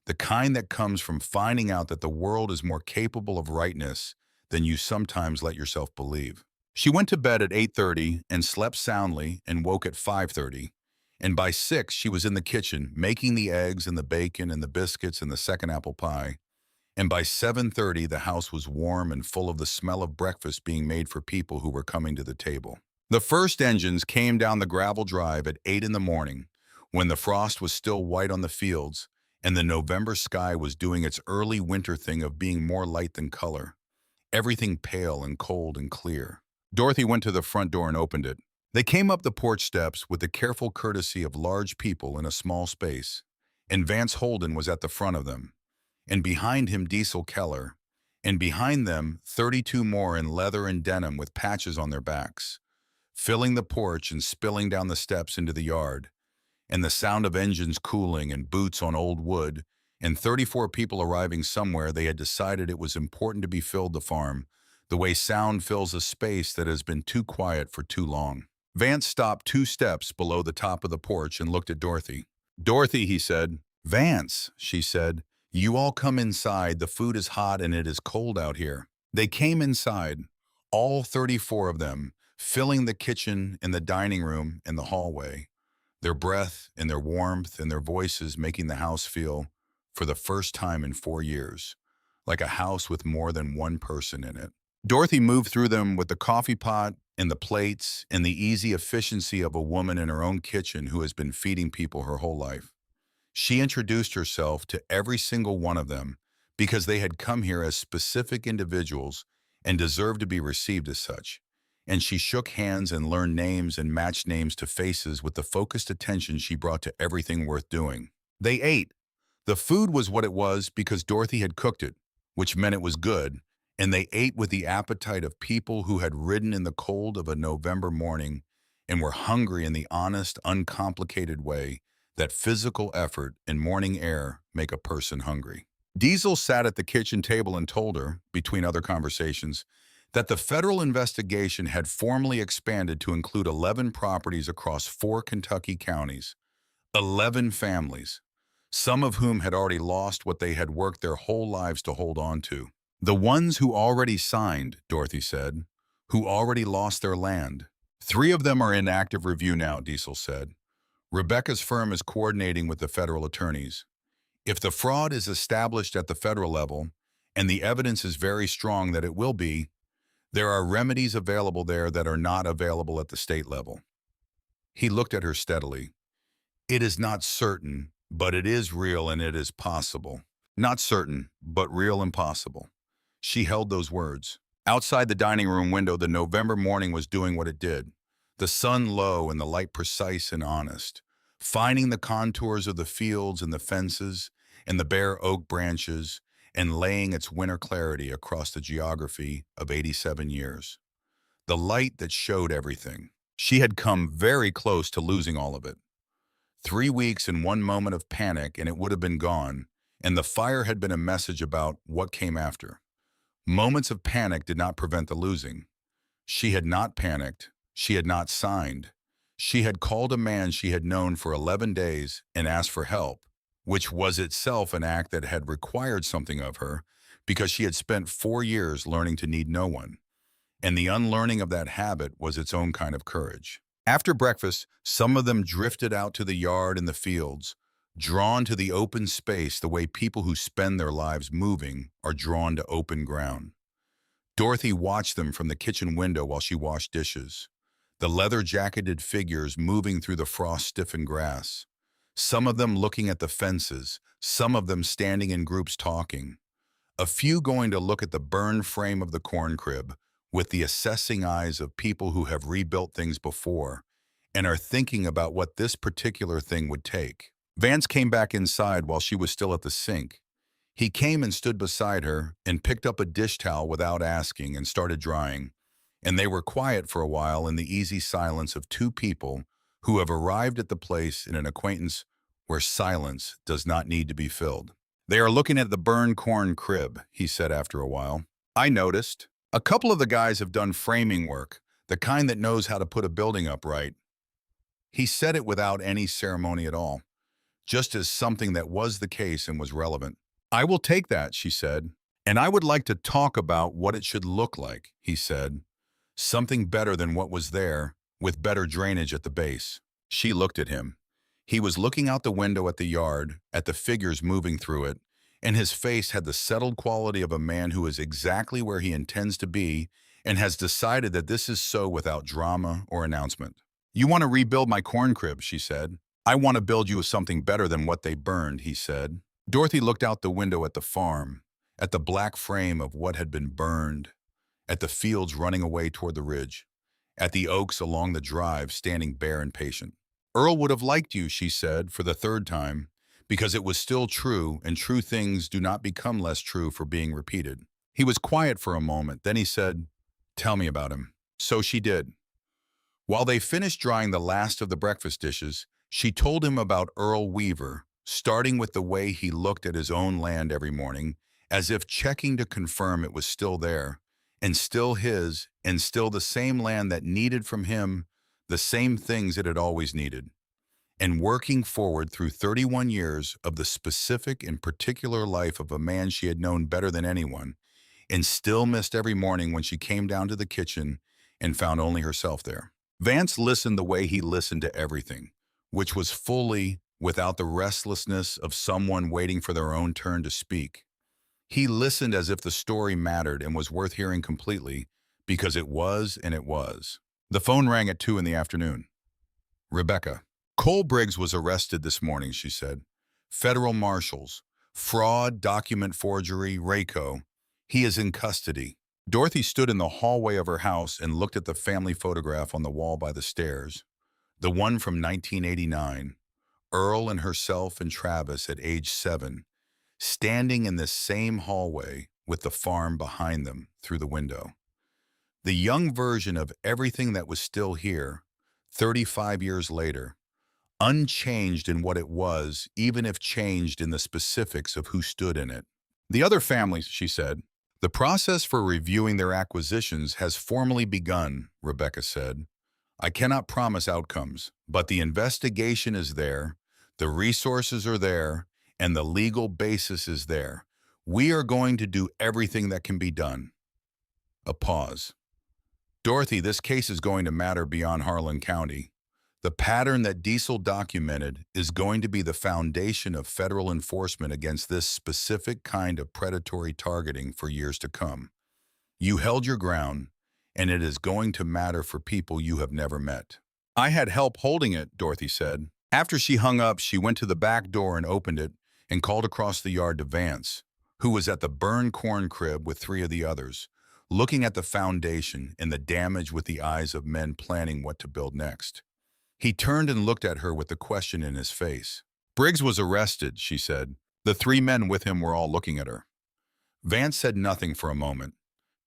The kind that comes from finding out that the world is more capable of rightness than you sometimes let yourself believe. She went to bed at 8:30 and slept soundly and woke at 5:30. And by 6, she was in the kitchen making the eggs and the bacon and the biscuits and the second apple pie. And by 7:30, the house was warm and full of the smell of breakfast being made for people who were coming to the table. The first engines came down the gravel drive at 8 in the morning, when the frost was still white on the fields, and the November sky was doing its early winter thing of being more light than color, everything pale and cold and clear. Dorothy went to the front door and opened it. They came up the porch steps with the careful courtesy of large people in a small space, and Vance Holden was at the front of them, and behind him Diesel Keller, and behind them 32 more in leather and denim with patches on their backs, filling the porch and spilling down the steps into the yard, and the sound of engines cooling and boots on old wood, and 34 people arriving somewhere they had decided it was important to be filled the farm, the way sound fills a space that has been too quiet for too long. Vance stopped 2 steps below the top of the porch and looked at Dorothy. "Dorothy," he said. "Vance," she said, "you all come inside. The food is hot and it is cold out here." They came inside, all 34 of them, filling the kitchen and the dining room and the hallway, their breath and their warmth and their voices making the house feel, for the first time in 4 years, like a house with more than one person in it. Dorothy moved through them with the coffee pot and the plates and the easy efficiency of a woman in her own kitchen who has been feeding people her whole life. She introduced herself to every single one of them because they had come here as specific individuals and deserved to be received as such. And she shook hands and learned names and matched names to faces with the focused attention she brought to everything worth doing. They ate. The food was what it was because Dorothy had cooked it, which meant it was good, and they ate with the appetite of people who had ridden in the cold of a November morning and were hungry in the honest, uncomplicated way that physical effort and morning air make a person hungry. Diesel sat at the kitchen table and told her, between other conversations, that the federal investigation had formally expanded to include 11 properties across 4 Kentucky counties, 11 families, some of whom had already lost what they had worked their whole lives to hold on to. The ones who already signed, Dorothy said, who already lost their land. 3 of them are in active review now, Diesel said. Rebecca's firm is coordinating with the federal attorneys. If the fraud is established at the federal level, and the evidence is very strong that it will be, there are remedies available there that are not available at the state level. He looked at her steadily. It is not certain, but it is real and it is possible. Not certain, but real and possible. She held those words. Outside the dining room window, the November morning was doing what it did. The sun low and the light precise and honest, finding the contours of the fields and the fences, and the bare oak branches, and laying its winter clarity across the geography of 87 years. The light that showed everything. She had come very close to losing all of it. 3 weeks and one moment of panic and it would have been gone, and the fire had been a message about what came after. Moments of panic did not prevent the losing. She had not panicked. She had not signed. She had called a man she had known for 11 days and asked for help, which was itself an act that had required something of her because she had spent 4 years learning to need no one. And the unlearning of that habit was its own kind of courage. After breakfast, some of them drifted out to the yard and the fields, drawn to the open space the way people who spend their lives moving are drawn to open ground. Dorothy watched them from the kitchen window while she washed dishes, the leather-jacketed figures moving through the frost-stiffened grass, some of them looking at the fences, some of them standing in groups talking, a few going to look at the burned frame of the corn crib with the assessing eyes of people who have rebuilt things before and are thinking about what this particular thing would take. Vance came back inside while she was still at the sink. He came and stood beside her and picked up a dish towel without asking and started drying, and they were quiet for a while in the easy silence of two people who have arrived at the place in an acquaintance where silence does not need to be filled. "They are looking at the burned corn crib," he said after a while. "I noticed. A couple of the guys have done framing work, the kind that knows how to put a building up right." He said it without any ceremony at all, just as something that was the case and was relevant. "I will take that," she said. "And I would like to talk about what it should look like," he said. "Something better than what was there, with better drainage at the base." She looked at him. He was looking out the window at the yard, at the figures moving through it, and his face had the settled quality of a man who is exactly where he intends to be and has decided that this is so without drama or announcement. "You want to rebuild my corn crib," she said. "I want to build you something better than what they burned," he said. Dorothy looked out the window at the farm, at the black frame of what had been burned, at the fields running away toward the ridge, at the oaks along the drive standing bare and patient. "Earl would have liked you," she said for the third time, because it was still true, and true things do not become less true for being repeated. He was quiet for a moment, then he said, "Tell me about him." So she did. While they finished drying the last of the breakfast dishes, she told him about Earl Weaver, starting with the way he looked at his own land every morning, as if checking to confirm it was still there, and still his, and still the same land that needed from him the same things it had always needed, and working forward through 31 years of the specific and particular life of a man she had known better than anyone, and still missed every morning when she came down to the kitchen and found only herself there. Vance listened the way he listened to everything, which was fully without the restlessness of someone waiting for their own turn to speak. He listened as if the story mattered and was worth hearing completely, because it was and it was. The phone rang at 2 in the afternoon. "Rebecca, Cole Briggs was arrested this morning," she said. "Federal marshals. Fraud, document forgery, RACO. He is in custody." Dorothy stood in the hallway of her house and looked at the family photograph on the wall by the stairs. The one from 1989. Earl and herself and Travis at age 7, standing in this same hallway with the farm behind them through the window. The young version of everything that was still here, 35 years later, unchanged in what it was, even if changed in the specifics of who stood in it. "The other families," she said. "The process for reviewing their acquisitions has formally begun," Rebecca said. "I cannot promise outcomes, but the investigation is there, the resources are there, and the legal basis is there. We are going to do everything that can be done." A pause. "Dorothy, this case is going to matter beyond Harlan County. The pattern that Diesel documented is going to be the foundation of federal enforcement against this specific kind of predatory targeting for years to come. You held your ground, and it is going to matter for people you have never met." "I had help holding it," Dorothy said. After she hung up, she went to the back door and opened it and called across the yard to Vance, who was at the burned corn crib with 3 of the others, looking at the foundation and the damage with the eyes of men planning what to build next. He turned and looked at her with the question in his face. "Briggs was arrested," she said. The three men with him were all looking at her. Vance said nothing for a moment.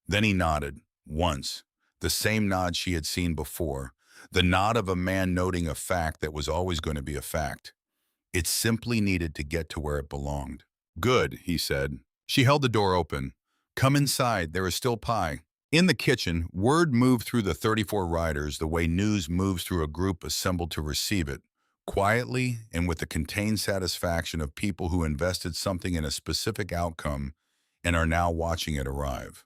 Then he nodded, once, the same nod she had seen before, the nod of a man noting a fact that was always going to be a fact. It simply needed to get to where it belonged. Good, he said. She held the door open. Come inside, there is still pie. In the kitchen, word moved through the 34 riders the way news moves through a group assembled to receive it, quietly and with the contained satisfaction of people who invested something in a specific outcome and are now watching it arrive.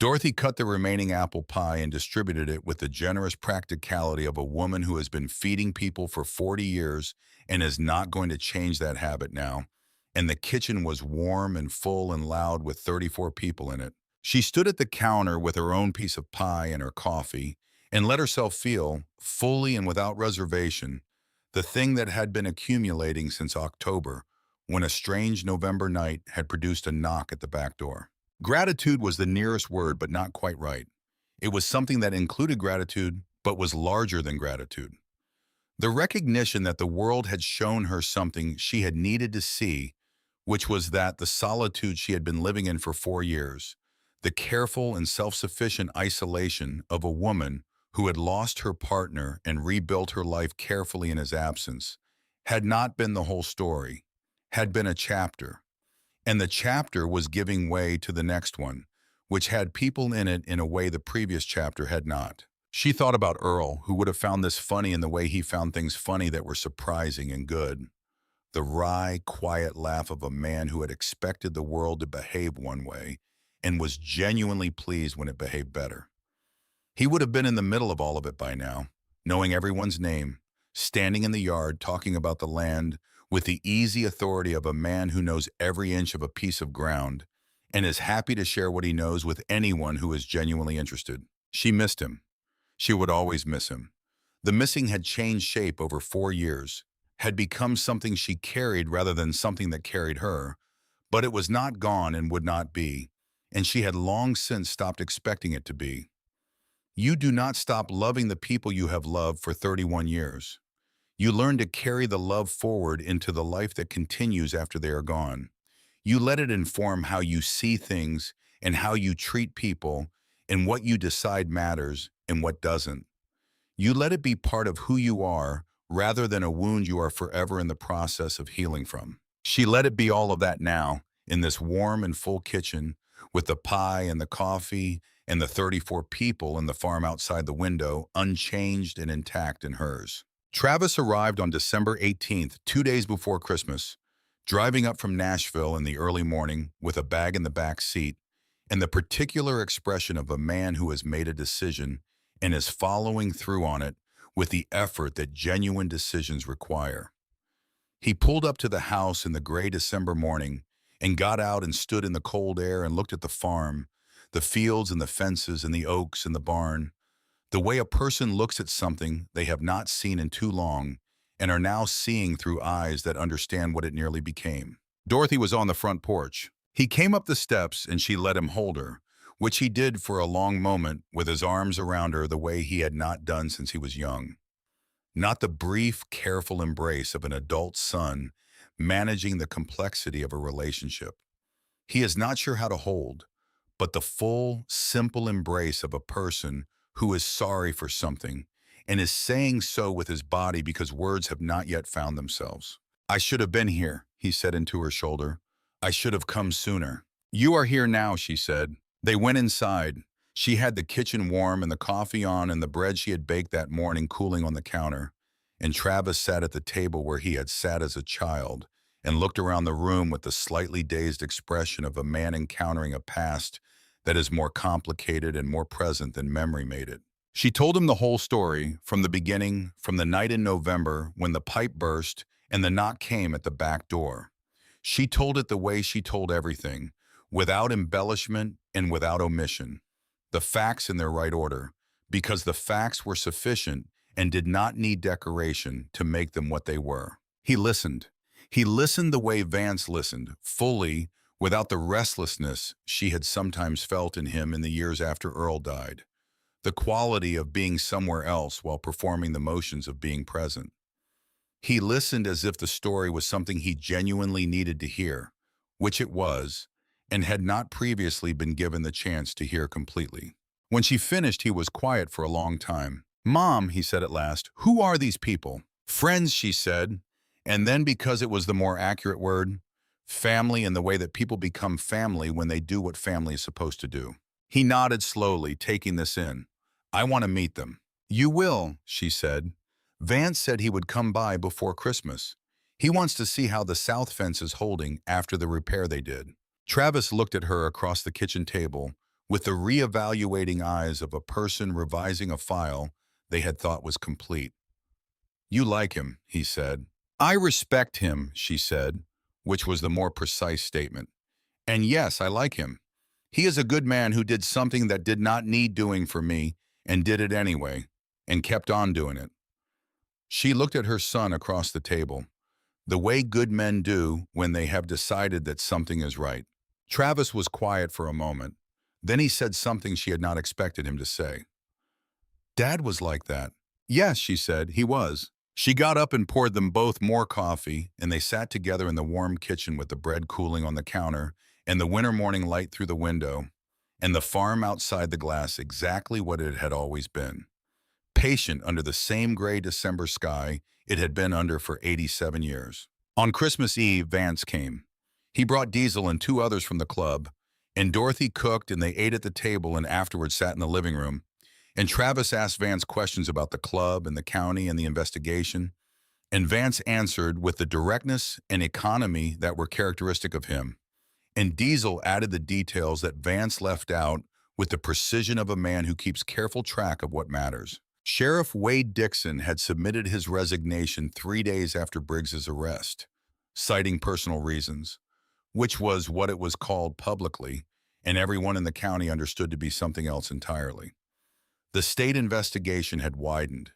Dorothy cut the remaining apple pie and distributed it with the generous practicality of a woman who has been feeding people for 40 years and is not going to change that habit now. And the kitchen was warm and full and loud with 34 people in it. She stood at the counter with her own piece of pie and her coffee and let herself feel, fully and without reservation, the thing that had been accumulating since October, when a strange November night had produced a knock at the back door. Gratitude was the nearest word, but not quite right. It was something that included gratitude, but was larger than gratitude. The recognition that the world had shown her something she had needed to see, which was that the solitude she had been living in for 4 years, the careful and self-sufficient isolation of a woman who had lost her partner and rebuilt her life carefully in his absence, had not been the whole story, had been a chapter. And the chapter was giving way to the next one, which had people in it in a way the previous chapter had not. She thought about Earl, who would have found this funny in the way he found things funny that were surprising and good. The wry, quiet laugh of a man who had expected the world to behave one way and was genuinely pleased when it behaved better. He would have been in the middle of all of it by now, knowing everyone's name, standing in the yard talking about the land with the easy authority of a man who knows every inch of a piece of ground and is happy to share what he knows with anyone who is genuinely interested. She missed him. She would always miss him. The missing had changed shape over 4 years, had become something she carried rather than something that carried her, but it was not gone and would not be, and she had long since stopped expecting it to be. You do not stop loving the people you have loved for 31 years. You learn to carry the love forward into the life that continues after they are gone. You let it inform how you see things and how you treat people and what you decide matters and what doesn't. You let it be part of who you are rather than a wound you are forever in the process of healing from. She let it be all of that now, in this warm and full kitchen, with the pie and the coffee and the 34 people in the farm outside the window, unchanged and intact in hers. Travis arrived on December 18th, 2 days before Christmas, driving up from Nashville in the early morning with a bag in the back seat and the particular expression of a man who has made a decision and is following through on it with the effort that genuine decisions require. He pulled up to the house in the gray December morning and got out and stood in the cold air and looked at the farm, the fields and the fences and the oaks and the barn, the way a person looks at something they have not seen in too long and are now seeing through eyes that understand what it nearly became. Dorothy was on the front porch. He came up the steps and she let him hold her, which he did for a long moment with his arms around her the way he had not done since he was young. Not the brief, careful embrace of an adult son managing the complexity of a relationship. He is not sure how to hold, but the full, simple embrace of a person who is sorry for something and is saying so with his body because words have not yet found themselves. I should have been here, he said into her shoulder. I should have come sooner. You are here now, she said. They went inside. She had the kitchen warm and the coffee on and the bread she had baked that morning cooling on the counter. And Travis sat at the table where he had sat as a child and looked around the room with the slightly dazed expression of a man encountering a past that is more complicated and more present than memory made it. She told him the whole story, from the beginning, from the night in November when the pipe burst and the knock came at the back door. She told it the way she told everything, without embellishment and without omission. The facts in their right order, because the facts were sufficient and did not need decoration to make them what they were. He listened. He listened the way Vance listened, fully, without the restlessness she had sometimes felt in him in the years after Earl died, the quality of being somewhere else while performing the motions of being present. He listened as if the story was something he genuinely needed to hear, which it was, and had not previously been given the chance to hear completely. When she finished, he was quiet for a long time. "Mom," he said at last, "who are these people?" "Friends," she said, and then, because it was the more accurate word, family, in the way that people become family when they do what family is supposed to do. He nodded slowly, taking this in. "I want to meet them." "You will," she said. "Vance said he would come by before Christmas. He wants to see how the south fence is holding after the repair they did." Travis looked at her across the kitchen table with the reevaluating eyes of a person revising a file they had thought was complete. "You like him," he said. "I respect him," she said, which was the more precise statement. "And yes, I like him. He is a good man who did something that did not need doing for me and did it anyway, and kept on doing it." She looked at her son across the table, the way good men do when they have decided that something is right. Travis was quiet for a moment. Then he said something she had not expected him to say. "Dad was like that." "Yes," she said, "he was." She got up and poured them both more coffee, and they sat together in the warm kitchen with the bread cooling on the counter and the winter morning light through the window, and the farm outside the glass exactly what it had always been. Patient under the same gray December sky it had been under for 87 years. On Christmas Eve, Vance came. He brought Diesel and two others from the club, and Dorothy cooked and they ate at the table and afterwards sat in the living room. And Travis asked Vance questions about the club and the county and the investigation, and Vance answered with the directness and economy that were characteristic of him. And Diesel added the details that Vance left out with the precision of a man who keeps careful track of what matters. Sheriff Wade Dixon had submitted his resignation 3 days after Briggs's arrest, citing personal reasons, which was what it was called publicly, and everyone in the county understood to be something else entirely. The state investigation had widened.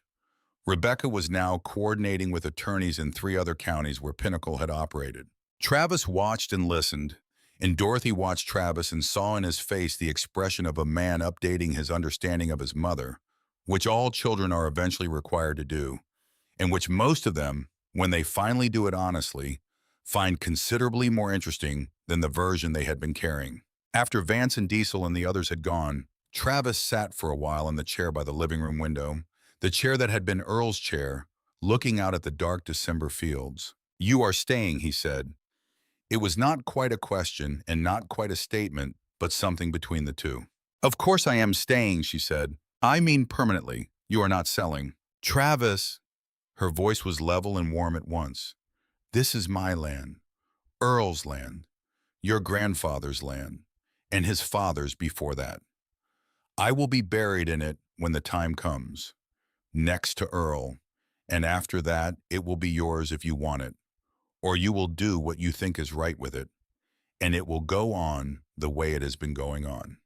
Rebecca was now coordinating with attorneys in 3 other counties where Pinnacle had operated. Travis watched and listened, and Dorothy watched Travis and saw in his face the expression of a man updating his understanding of his mother, which all children are eventually required to do, and which most of them, when they finally do it honestly, find considerably more interesting than the version they had been carrying. After Vance and Diesel and the others had gone, Travis sat for a while in the chair by the living room window, the chair that had been Earl's chair, looking out at the dark December fields. "You are staying," he said. It was not quite a question and not quite a statement, but something between the two. "Of course I am staying," she said. "I mean permanently. You are not selling." "Travis," her voice was level and warm at once. "This is my land, Earl's land, your grandfather's land, and his father's before that. I will be buried in it when the time comes, next to Earl, and after that it will be yours if you want it, or you will do what you think is right with it, and it will go on the way it has been going on."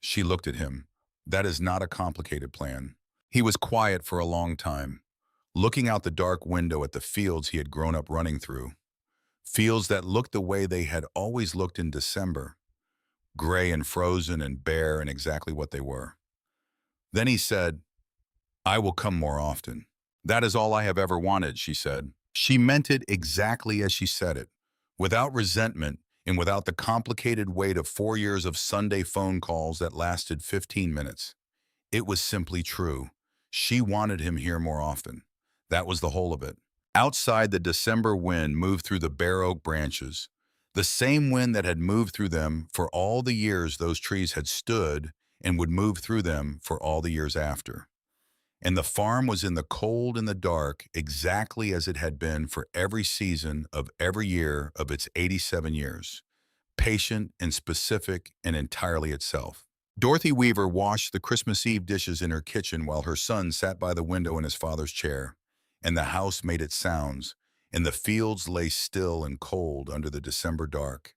She looked at him. "That is not a complicated plan." He was quiet for a long time, looking out the dark window at the fields he had grown up running through, fields that looked the way they had always looked in December, gray and frozen and bare and exactly what they were. Then he said, "I will come more often." "That is all I have ever wanted," she said. She meant it exactly as she said it, without resentment and without the complicated weight of 4 years of Sunday phone calls that lasted 15 minutes. It was simply true. She wanted him here more often. That was the whole of it. Outside, the December wind moved through the bare oak branches, the same wind that had moved through them for all the years those trees had stood and would move through them for all the years after. And the farm was in the cold and the dark exactly as it had been for every season of every year of its 87 years, patient and specific and entirely itself. Dorothy Weaver washed the Christmas Eve dishes in her kitchen while her son sat by the window in his father's chair, and the house made its sounds, and the fields lay still and cold under the December dark,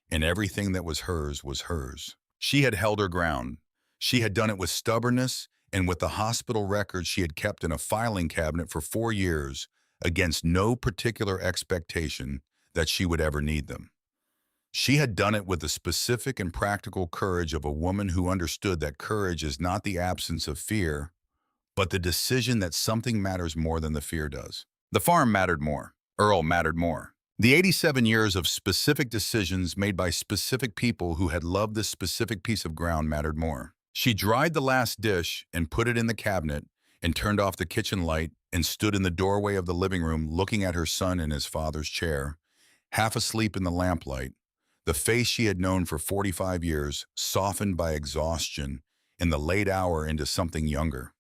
and everything that was hers was hers. She had held her ground. She had done it with stubbornness and with the hospital records she had kept in a filing cabinet for 4 years against no particular expectation that she would ever need them. She had done it with the specific and practical courage of a woman who understood that courage is not the absence of fear, but the decision that something matters more than the fear does. The farm mattered more. Earl mattered more. The 87 years of specific decisions made by specific people who had loved this specific piece of ground mattered more. She dried the last dish and put it in the cabinet and turned off the kitchen light and stood in the doorway of the living room looking at her son in his father's chair, half asleep in the lamplight, the face she had known for 45 years softened by exhaustion in the late hour into something younger,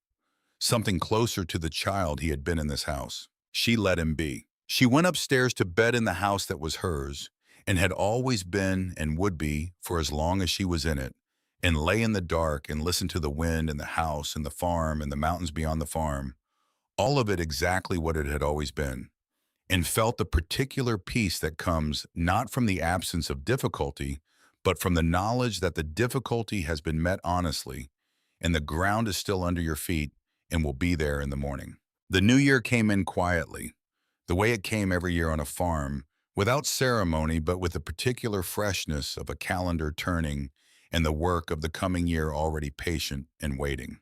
something closer to the child he had been in this house. She let him be. She went upstairs to bed in the house that was hers and had always been and would be for as long as she was in it, and lay in the dark and listened to the wind and the house and the farm and the mountains beyond the farm, all of it exactly what it had always been, and felt the particular peace that comes not from the absence of difficulty, but from the knowledge that the difficulty has been met honestly, and the ground is still under your feet and will be there in the morning. The new year came in quietly, the way it came every year on a farm, without ceremony but with the particular freshness of a calendar turning and the work of the coming year already patient and waiting.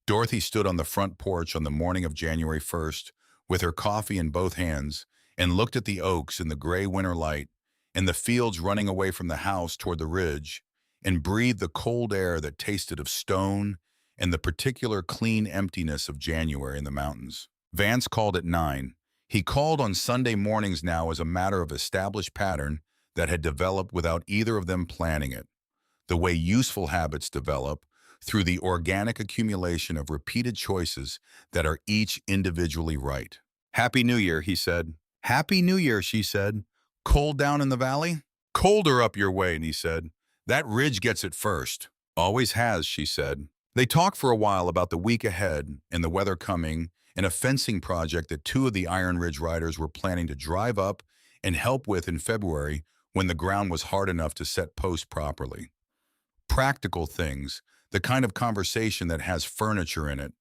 Dorothy stood on the front porch on the morning of January 1st with her coffee in both hands and looked at the oaks in the gray winter light and the fields running away from the house toward the ridge, and breathed the cold air that tasted of stone and the particular clean emptiness of January in the mountains. Vance called at 9. He called on Sunday mornings now as a matter of established pattern that had developed without either of them planning it, the way useful habits develop through the organic accumulation of repeated choices that are each individually right. "Happy New Year," he said. "Happy New Year," she said. "Cold down in the valley?" "Colder up your way," he said. "That ridge gets it first." "Always has," she said. They talked for a while about the week ahead and the weather coming and a fencing project that two of the Iron Ridge riders were planning to drive up and help with in February when the ground was hard enough to set posts properly. Practical things, the kind of conversation that has furniture in it,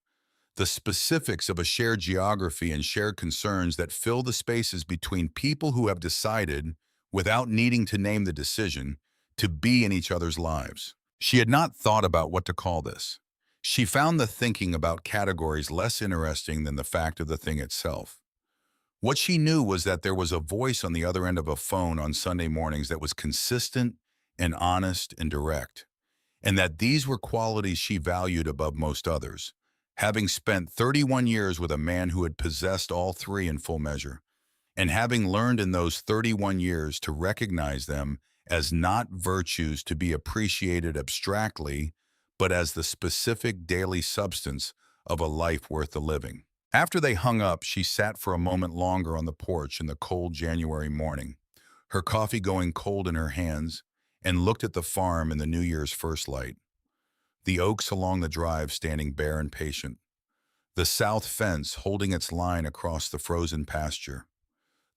the specifics of a shared geography and shared concerns that fill the spaces between people who have decided, without needing to name the decision, to be in each other's lives. She had not thought about what to call this. She found the thinking about categories less interesting than the fact of the thing itself. What she knew was that there was a voice on the other end of a phone on Sunday mornings that was consistent and honest and direct, and that these were qualities she valued above most others, having spent 31 years with a man who had possessed all three in full measure, and having learned in those 31 years to recognize them as not virtues to be appreciated abstractly, but as the specific daily substance of a life worth the living. After they hung up, she sat for a moment longer on the porch in the cold January morning, her coffee going cold in her hands, and looked at the farm in the New Year's first light. The oaks along the drive standing bare and patient, the south fence holding its line across the frozen pasture,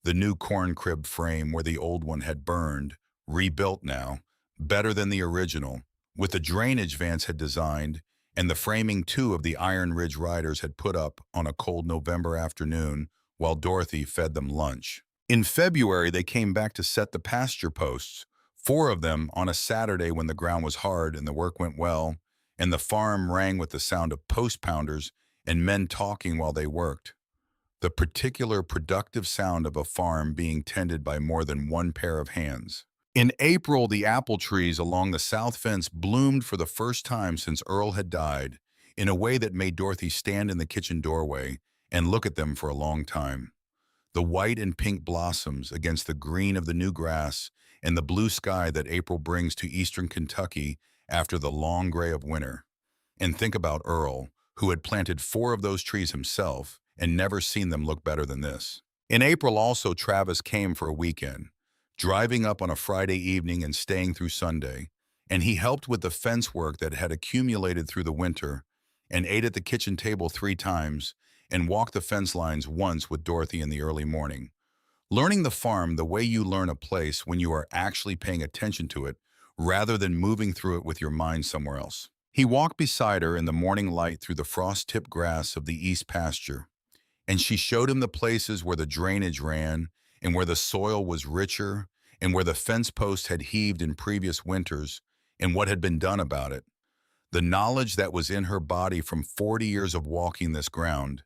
the new corn crib frame where the old one had burned, rebuilt now, better than the original, with the drainage Vance had designed, and the framing two of the Iron Ridge riders had put up on a cold November afternoon while Dorothy fed them lunch. In February, they came back to set the pasture posts, 4 of them on a Saturday when the ground was hard and the work went well, and the farm rang with the sound of post pounders and men talking while they worked, the particular productive sound of a farm being tended by more than one pair of hands. In April, the apple trees along the south fence bloomed for the first time since Earl had died, in a way that made Dorothy stand in the kitchen doorway and look at them for a long time. The white and pink blossoms against the green of the new grass and the blue sky that April brings to eastern Kentucky after the long gray of winter. And think about Earl, who had planted 4 of those trees himself and never seen them look better than this. In April also, Travis came for a weekend, driving up on a Friday evening and staying through Sunday, and he helped with the fence work that had accumulated through the winter, and ate at the kitchen table 3 times, and walked the fence lines once with Dorothy in the early morning. Learning the farm the way you learn a place when you are actually paying attention to it, rather than moving through it with your mind somewhere else. He walked beside her in the morning light through the frost-tipped grass of the east pasture, and she showed him the places where the drainage ran, and where the soil was richer, and where the fence post had heaved in previous winters, and what had been done about it. The knowledge that was in her body from 40 years of walking this ground,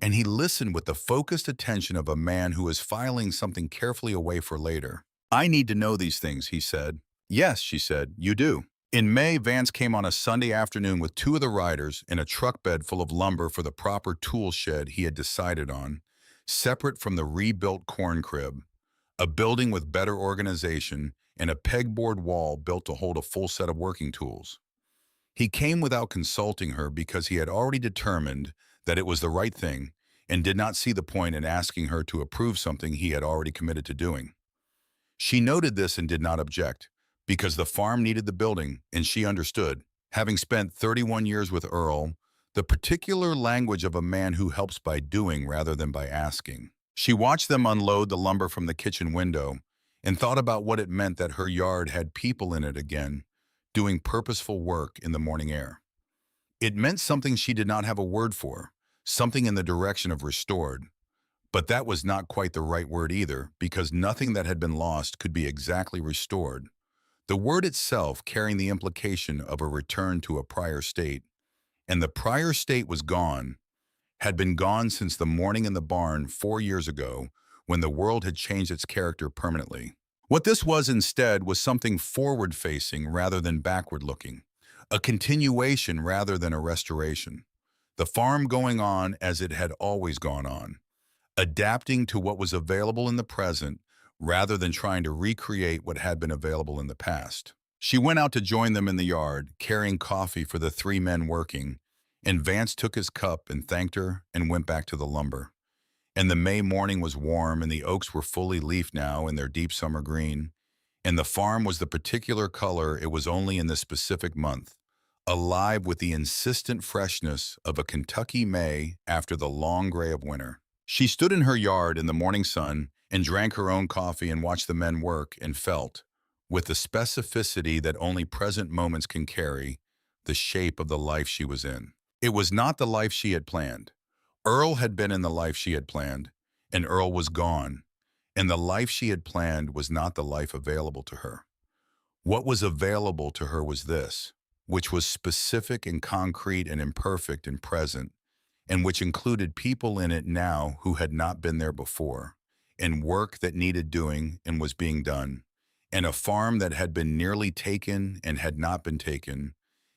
and he listened with the focused attention of a man who is filing something carefully away for later. "I need to know these things," he said. "Yes," she said, "you do." In May, Vance came on a Sunday afternoon with two of the riders in a truck bed full of lumber for the proper tool shed he had decided on, separate from the rebuilt corn crib, a building with better organization and a pegboard wall built to hold a full set of working tools. He came without consulting her because he had already determined that it was the right thing and did not see the point in asking her to approve something he had already committed to doing. She noted this and did not object, because the farm needed the building, and she understood, having spent 31 years with Earl, the particular language of a man who helps by doing rather than by asking. She watched them unload the lumber from the kitchen window and thought about what it meant that her yard had people in it again, doing purposeful work in the morning air. It meant something she did not have a word for, something in the direction of restored. But that was not quite the right word either, because nothing that had been lost could be exactly restored. The word itself carrying the implication of a return to a prior state, and the prior state was gone, had been gone since the morning in the barn 4 years ago, when the world had changed its character permanently. What this was instead was something forward-facing rather than backward-looking, a continuation rather than a restoration. The farm going on as it had always gone on, adapting to what was available in the present rather than trying to recreate what had been available in the past. She went out to join them in the yard, carrying coffee for the three men working, and Vance took his cup and thanked her and went back to the lumber. And the May morning was warm, and the oaks were fully leafed now in their deep summer green, and the farm was the particular color it was only in this specific month, alive with the insistent freshness of a Kentucky May after the long gray of winter. She stood in her yard in the morning sun and drank her own coffee and watched the men work and felt, with the specificity that only present moments can carry, the shape of the life she was in. It was not the life she had planned. Earl had been in the life she had planned, and Earl was gone, and the life she had planned was not the life available to her. What was available to her was this, which was specific and concrete and imperfect and present, and which included people in it now who had not been there before, and work that needed doing and was being done, and a farm that had been nearly taken and had not been taken,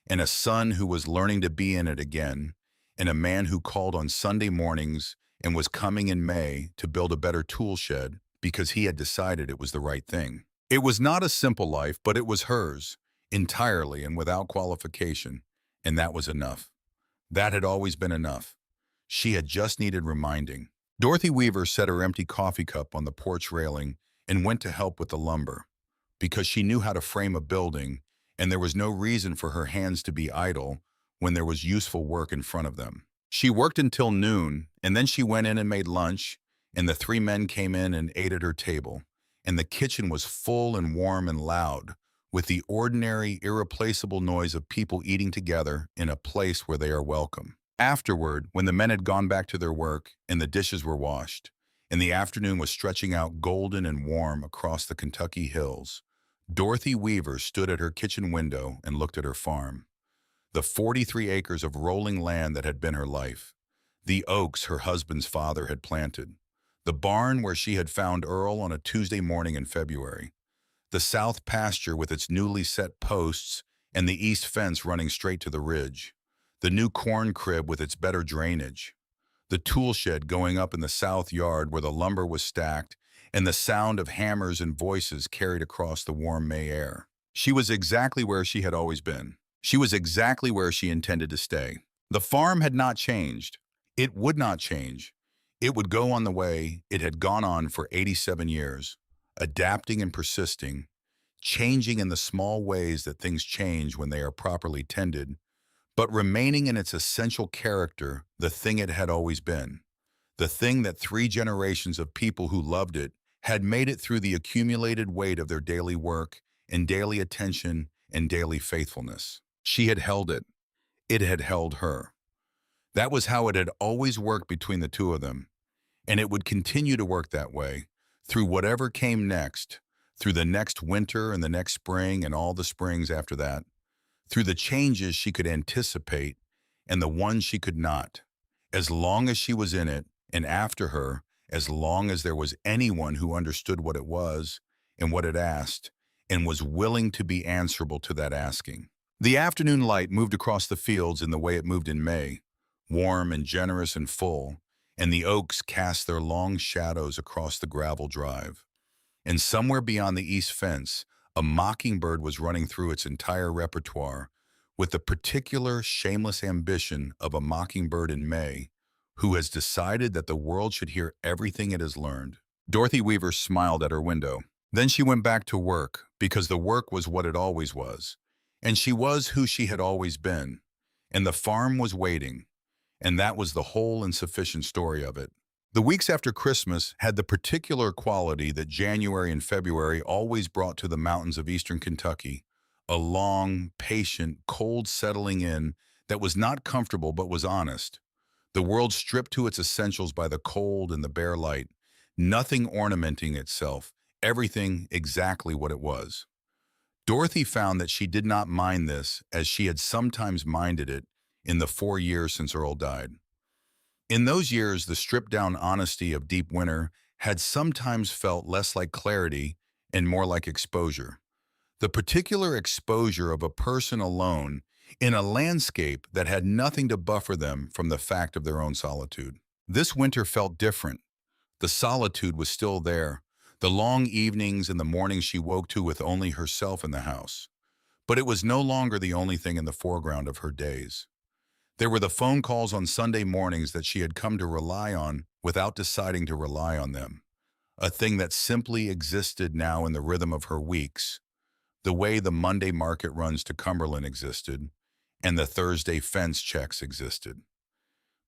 and a son who was learning to be in it again, and a man who called on Sunday mornings and was coming in May to build a better tool shed because he had decided it was the right thing. It was not a simple life, but it was hers, entirely and without qualification, and that was enough. That had always been enough. She had just needed reminding. Dorothy Weaver set her empty coffee cup on the porch railing and went to help with the lumber, because she knew how to frame a building, and there was no reason for her hands to be idle when there was useful work in front of them. She worked until noon, and then she went in and made lunch, and the three men came in and ate at her table, and the kitchen was full and warm and loud, with the ordinary, irreplaceable noise of people eating together in a place where they are welcome. Afterward, when the men had gone back to their work and the dishes were washed, and the afternoon was stretching out golden and warm across the Kentucky hills, Dorothy Weaver stood at her kitchen window and looked at her farm. The 43 acres of rolling land that had been her life, the oaks her husband's father had planted, the barn where she had found Earl on a Tuesday morning in February, the south pasture with its newly set posts and the east fence running straight to the ridge, the new corn crib with its better drainage, the tool shed going up in the south yard where the lumber was stacked, and the sound of hammers and voices carried across the warm May air. She was exactly where she had always been. She was exactly where she intended to stay. The farm had not changed. It would not change. It would go on the way it had gone on for 87 years, adapting and persisting, changing in the small ways that things change when they are properly tended, but remaining in its essential character, the thing it had always been, the thing that 3 generations of people who loved it had made it through the accumulated weight of their daily work and daily attention and daily faithfulness. She had held it. It had held her. That was how it had always worked between the two of them, and it would continue to work that way, through whatever came next, through the next winter and the next spring and all the springs after that, through the changes she could anticipate and the ones she could not, As long as she was in it, and after her, as long as there was anyone who understood what it was and what it asked, and was willing to be answerable to that asking. The afternoon light moved across the fields in the way it moved in May, warm and generous and full, and the oaks cast their long shadows across the gravel drive. And somewhere beyond the east fence, a mockingbird was running through its entire repertoire with the particular shameless ambition of a mockingbird in May who has decided that the world should hear everything it has learned. Dorothy Weaver smiled at her window. Then she went back to work because the work was what it always was. And she was who she had always been. And the farm was waiting. And that was the whole and sufficient story of it. The weeks after Christmas had the particular quality that January and February always brought to the mountains of eastern Kentucky, a long, patient, cold settling in that was not comfortable but was honest. The world stripped to its essentials by the cold and the bare light, nothing ornamenting itself, everything exactly what it was. Dorothy found that she did not mind this as she had sometimes minded it in the 4 years since Earl died. In those years, the stripped-down honesty of deep winter had sometimes felt less like clarity and more like exposure. The particular exposure of a person alone in a landscape that had nothing to buffer them from the fact of their own solitude. This winter felt different. The solitude was still there, the long evenings and the mornings she woke to with only herself in the house. But it was no longer the only thing in the foreground of her days. There were the phone calls on Sunday mornings that she had come to rely on without deciding to rely on them, a thing that simply existed now in the rhythm of her weeks, the way the Monday market runs to Cumberland existed, and the Thursday fence checks existed.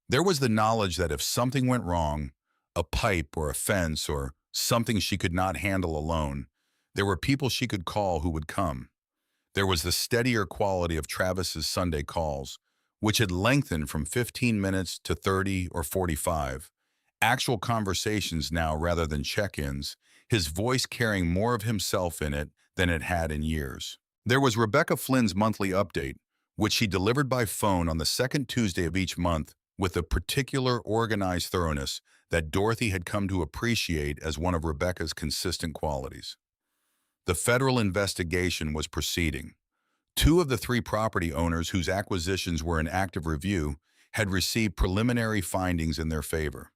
There was the knowledge that if something went wrong, a pipe or a fence or something she could not handle alone, there were people she could call who would come. There was the steadier quality of Travis's Sunday calls, which had lengthened from 15 minutes to 30 or 45, actual conversations now rather than check-ins, his voice carrying more of himself in it than it had in years. There was Rebecca Flynn's monthly update, which she delivered by phone on the second Tuesday of each month with a particular organized thoroughness that Dorothy had come to appreciate as one of Rebecca's consistent qualities. The federal investigation was proceeding. Two of the three property owners whose acquisitions were in active review had received preliminary findings in their favor.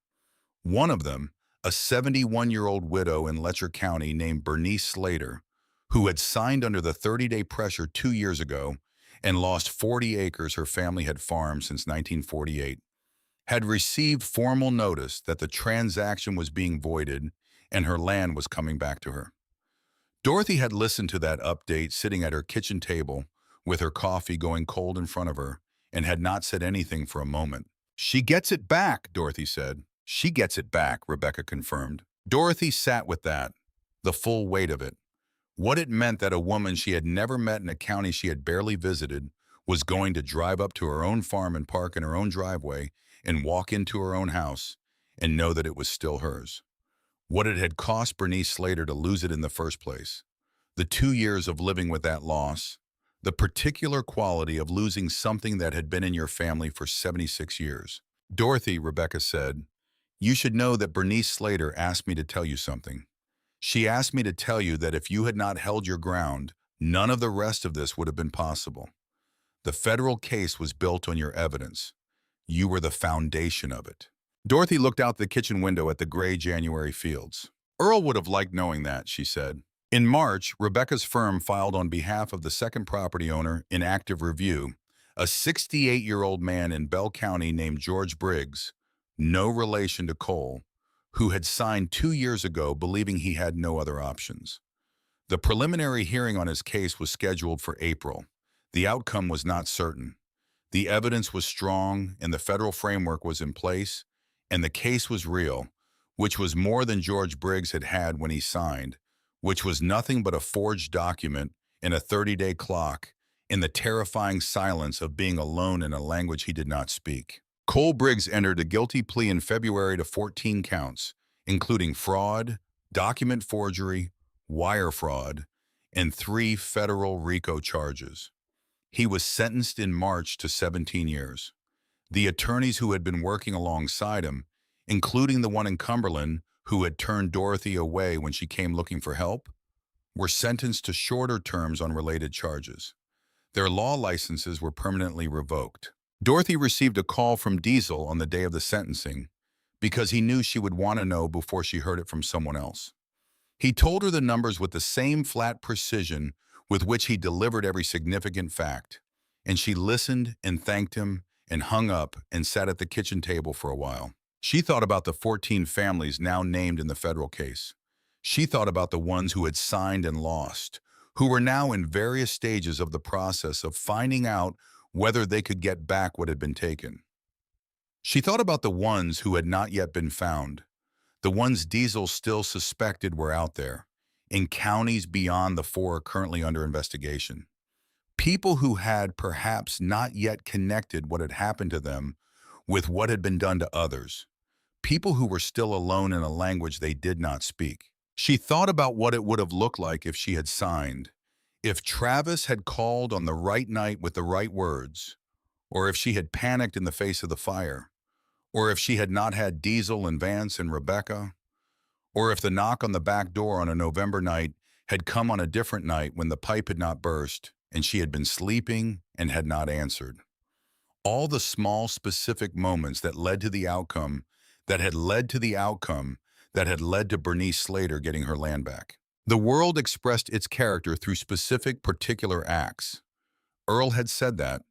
One of them, a 71-year-old widow in Letcher County named Bernice Slater, who had signed under the 30-day pressure 2 years ago and lost 40 acres her family had farmed since 1948, had received formal notice that the transaction was being voided and her land was coming back to her. Dorothy had listened to that update sitting at her kitchen table with her coffee going cold in front of her and had not said anything for a moment. "She gets it back," Dorothy said. "She gets it back," Rebecca confirmed. Dorothy sat with that, the full weight of it. What it meant that a woman she had never met in a county she had barely visited was going to drive up to her own farm and park in her own driveway and walk into her own house and know that it was still hers. What it had cost Bernice Slater to lose it in the first place. The 2 years of living with that loss. The particular quality of losing something that had been in your family for 76 years. "Dorothy," Rebecca said, "you should know that Bernice Slater asked me to tell you something. She asked me to tell you that if you had not held your ground, none of the rest of this would have been possible. The federal case was built on your evidence. You were the foundation of it." Dorothy looked out the kitchen window at the gray January fields. "Earl would have liked knowing that," she said. In March, Rebecca's firm filed on behalf of the second property owner in active review, a 68-year-old man in Bell County named George Briggs, no relation to Cole, who had signed 2 years ago believing he had no other options. The preliminary hearing on his case was scheduled for April. The outcome was not certain. The evidence was strong and the federal framework was in place, and the case was real, which was more than George Briggs had had when he signed, which was nothing but a forged document in a 30-day clock in the terrifying silence of being alone in a language he did not speak. Cole Briggs entered a guilty plea in February to 14 counts, including fraud, document forgery, wire fraud, and 3 federal RICO charges. He was sentenced in March to 17 years. The attorneys who had been working alongside him, including the one in Cumberland who had turned Dorothy away when she came looking for help, were sentenced to shorter terms on related charges. Their law licenses were permanently revoked. Dorothy received a call from Diesel on the day of the sentencing because he knew she would want to know before she heard it from someone else. He told her the numbers with the same flat precision with which he delivered every significant fact, and she listened and thanked him and hung up and sat at the kitchen table for a while. She thought about the 14 families now named in the federal case. She thought about the ones who had signed and lost, who were now in various stages of the process of finding out whether they could get back what had been taken. She thought about the ones who had not yet been found, the ones Diesel still suspected were out there, in counties beyond the four currently under investigation. People who had perhaps not yet connected what had happened to them with what had been done to others. People who were still alone in a language they did not speak. She thought about what it would have looked like if she had signed, if Travis had called on the right night with the right words, or if she had panicked in the face of the fire, or if she had not had Diesel and Vance and Rebecca, or if the knock on the back door on a November night had come on a different night when the pipe had not burst and she had been sleeping and had not answered. All the small, specific moments that led to the outcome, that had led to the outcome, that had led to Bernice Slater getting her land back. The world expressed its character through specific, particular acts. Earl had said that.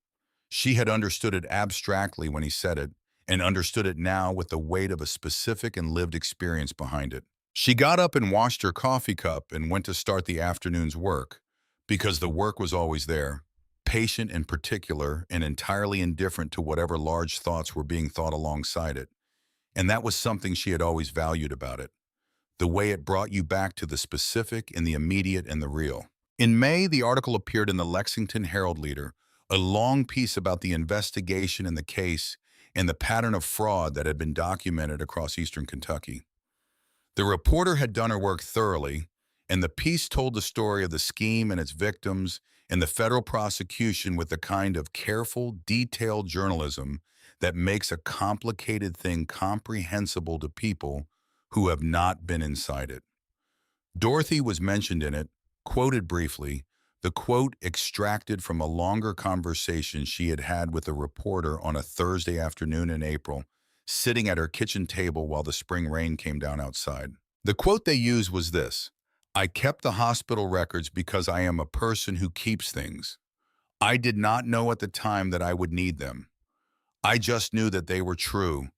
She had understood it abstractly when he said it, and understood it now with the weight of a specific and lived experience behind it. She got up and washed her coffee cup and went to start the afternoon's work, because the work was always there, patient and particular and entirely indifferent to whatever large thoughts were being thought alongside it. And that was something she had always valued about it, the way it brought you back to the specific and the immediate and the real. In May, the article appeared in the Lexington Herald-Leader, a long piece about the investigation and the case and the pattern of fraud that had been documented across eastern Kentucky. The reporter had done her work thoroughly, and the piece told the story of the scheme and its victims and the federal prosecution with the kind of careful, detailed journalism that makes a complicated thing comprehensible to people who have not been inside it. Dorothy was mentioned in it, quoted briefly, the quote extracted from a longer conversation she had had with a reporter on a Thursday afternoon in April, sitting at her kitchen table while the spring rain came down outside. The quote they used was this: "I kept the hospital records because I am a person who keeps things. I did not know at the time that I would need them. I just knew that they were true,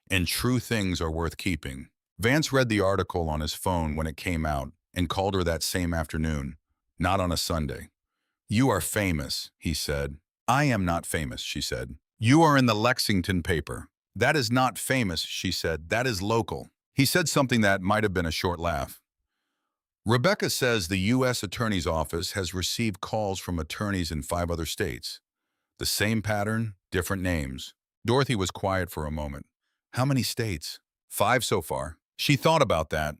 and true things are worth keeping." Vance read the article on his phone when it came out and called her that same afternoon, not on a Sunday. "You are famous," he said. "I am not famous," she said. "You are in the Lexington paper." "That is not famous," she said. "That is local." He said something that might have been a short laugh. Rebecca says the U.S. Attorney's Office has received calls from attorneys in 5 other states. The same pattern, different names. Dorothy was quiet for a moment. How many states? 5 so far. She thought about that.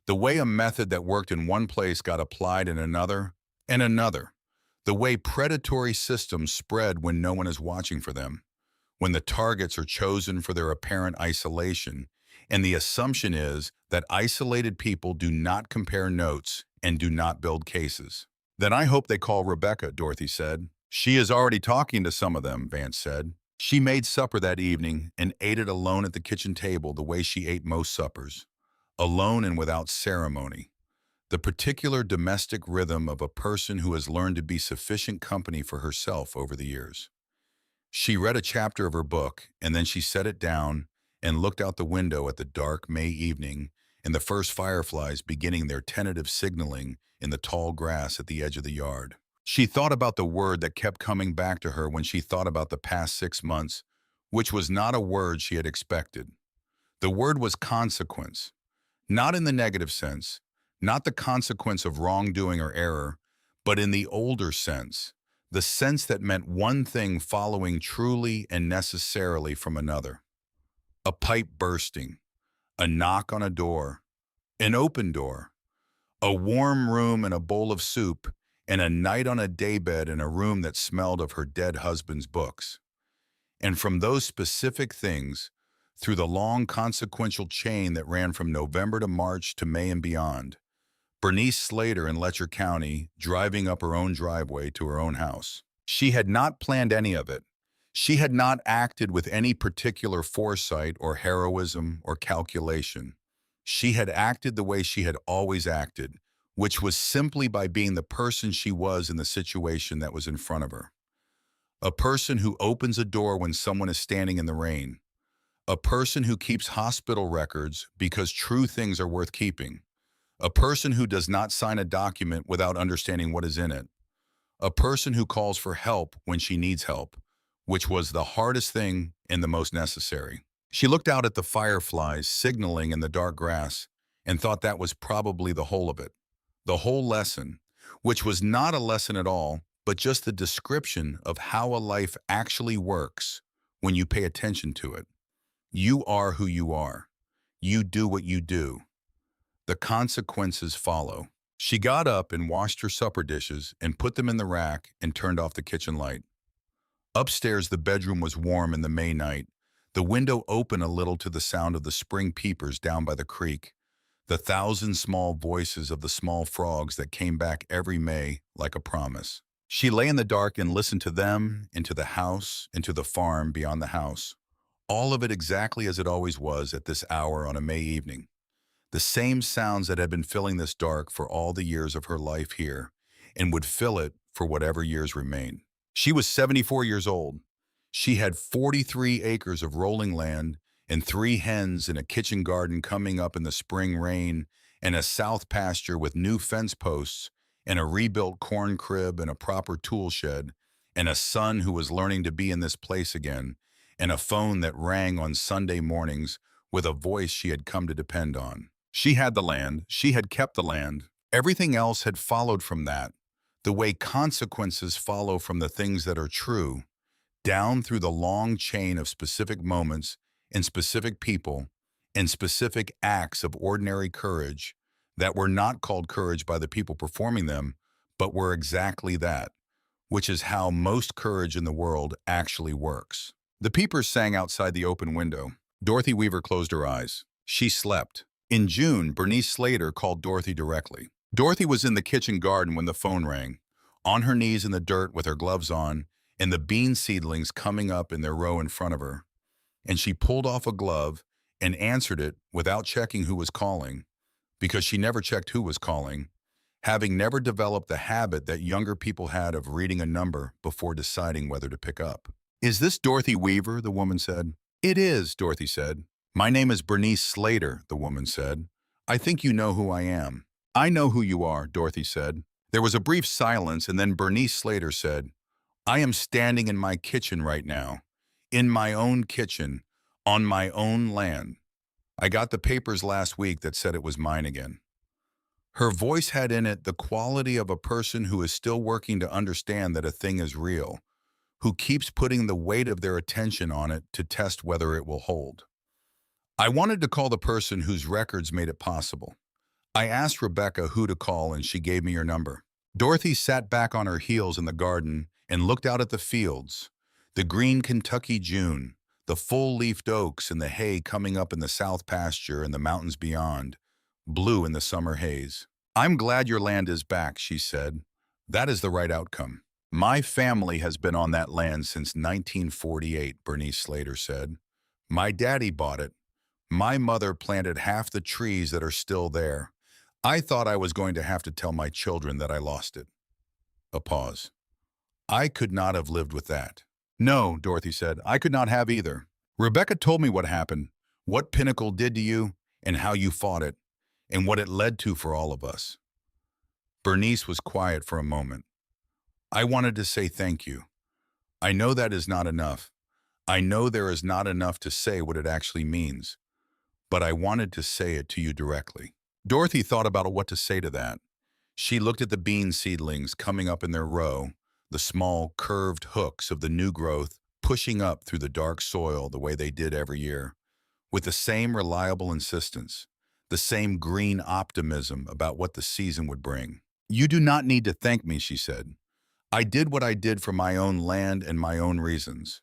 The way a method that worked in one place got applied in another, and another. The way predatory systems spread when no one is watching for them, when the targets are chosen for their apparent isolation, and the assumption is that isolated people do not compare notes and do not build cases. "Then I hope they call Rebecca," Dorothy said. "She is already talking to some of them," Vance said. She made supper that evening and ate it alone at the kitchen table the way she ate most suppers, alone and without ceremony. The particular domestic rhythm of a person who has learned to be sufficient company for herself over the years. She read a chapter of her book, and then she set it down and looked out the window at the dark May evening and the first fireflies beginning their tentative signaling in the tall grass at the edge of the yard. She thought about the word that kept coming back to her when she thought about the past 6 months, which was not a word she had expected. The word was consequence, not in the negative sense, not the consequence of wrongdoing or error, but in the older sense, the sense that meant one thing following truly and necessarily from another. A pipe bursting, a knock on a door, an open door, a warm room and a bowl of soup, and a night on a daybed in a room that smelled of her dead husband's books. And from those specific things, through the long consequential chain that ran from November to March to May and beyond, Bernice Slater in Letcher County, driving up her own driveway to her own house. She had not planned any of it. She had not acted with any particular foresight or heroism or calculation. She had acted the way she had always acted, which was simply by being the person she was in the situation that was in front of her. A person who opens a door when someone is standing in the rain. A person who keeps hospital records because true things are worth keeping. A person who does not sign a document without understanding what is in it. A person who calls for help when she needs help, which was the hardest thing and the most necessary. She looked out at the fireflies signaling in the dark grass and thought that was probably the whole of it. The whole lesson, which was not a lesson at all, but just the description of how a life actually works when you pay attention to it. You are who you are. You do what you do. The consequences follow. She got up and washed her supper dishes and put them in the rack and turned off the kitchen light. Upstairs, the bedroom was warm in the May night, the window open a little to the sound of the spring peepers down by the creek, the thousand small voices of the small frogs that came back every May like a promise. She lay in the dark and listened to them, into the house, into the farm beyond the house. All of it exactly as it always was at this hour on a May evening. The same sounds that had been filling this dark for all the years of her life here, and would fill it for whatever years remain. She was 74 years old. She had 43 acres of rolling land and 3 hens and a kitchen garden coming up in the spring rain and a south pasture with new fence posts and a rebuilt corn crib and a proper tool shed and a son who was learning to be in this place again and a phone that rang on Sunday mornings with a voice she had come to depend on. She had the land. She had kept the land. Everything else had followed from that, the way consequences follow from the things that are true, down through the long chain of specific moments and specific people and specific acts of ordinary courage that were not called courage by the people performing them, but were exactly that, which is how most courage in the world actually works. The peepers sang outside the open window. Dorothy Weaver closed her eyes. She slept. In June, Bernice Slater called Dorothy directly. Dorothy was in the kitchen garden when the phone rang, on her knees in the dirt with her gloves on, and the bean seedlings coming up in their row in front of her. And she pulled off a glove and answered it without checking who was calling, because she never checked who was calling, having never developed the habit that younger people had of reading a number before deciding whether to pick up. "Is this Dorothy Weaver?" the woman said. "It is," Dorothy said. "My name is Bernice Slater," the woman said. "I think you know who I am." "I know who you are," Dorothy said. There was a brief silence, and then Bernice Slater said, "I am standing in my kitchen right now, in my own kitchen, on my own land. I got the papers last week that said it was mine again." Her voice had in it the quality of a person who is still working to understand that a thing is real, who keeps putting the weight of their attention on it to test whether it will hold. "I wanted to call the person whose records made it possible. I asked Rebecca who to call and she gave me your number." Dorothy sat back on her heels in the garden and looked out at the fields, the green Kentucky June, the full-leafed oaks and the hay coming up in the south pasture and the mountains beyond, blue in the summer haze. "I'm glad your land is back," she said. "That is the right outcome." "My family has been on that land since 1948, Bernice Slater said. "My daddy bought it. My mother planted half the trees that are still there. I thought I was going to have to tell my children that I lost it." A pause. "I could not have lived with that." "No," Dorothy said, "I could not have either. Rebecca told me what happened, what Pinnacle did to you, and how you fought it, and what it led to for all of us." Bernice was quiet for a moment. "I wanted to say thank you. I know that is not enough. I know there is not enough to say what it actually means, but I wanted to say it to you directly." Dorothy thought about what to say to that. She looked at the bean seedlings coming up in their row, the small, curved hooks of the new growth pushing up through the dark soil the way they did every year, with the same reliable insistence, the same green optimism about what the season would bring. "You do not need to thank me," she said. "I did what I did for my own land and my own reasons.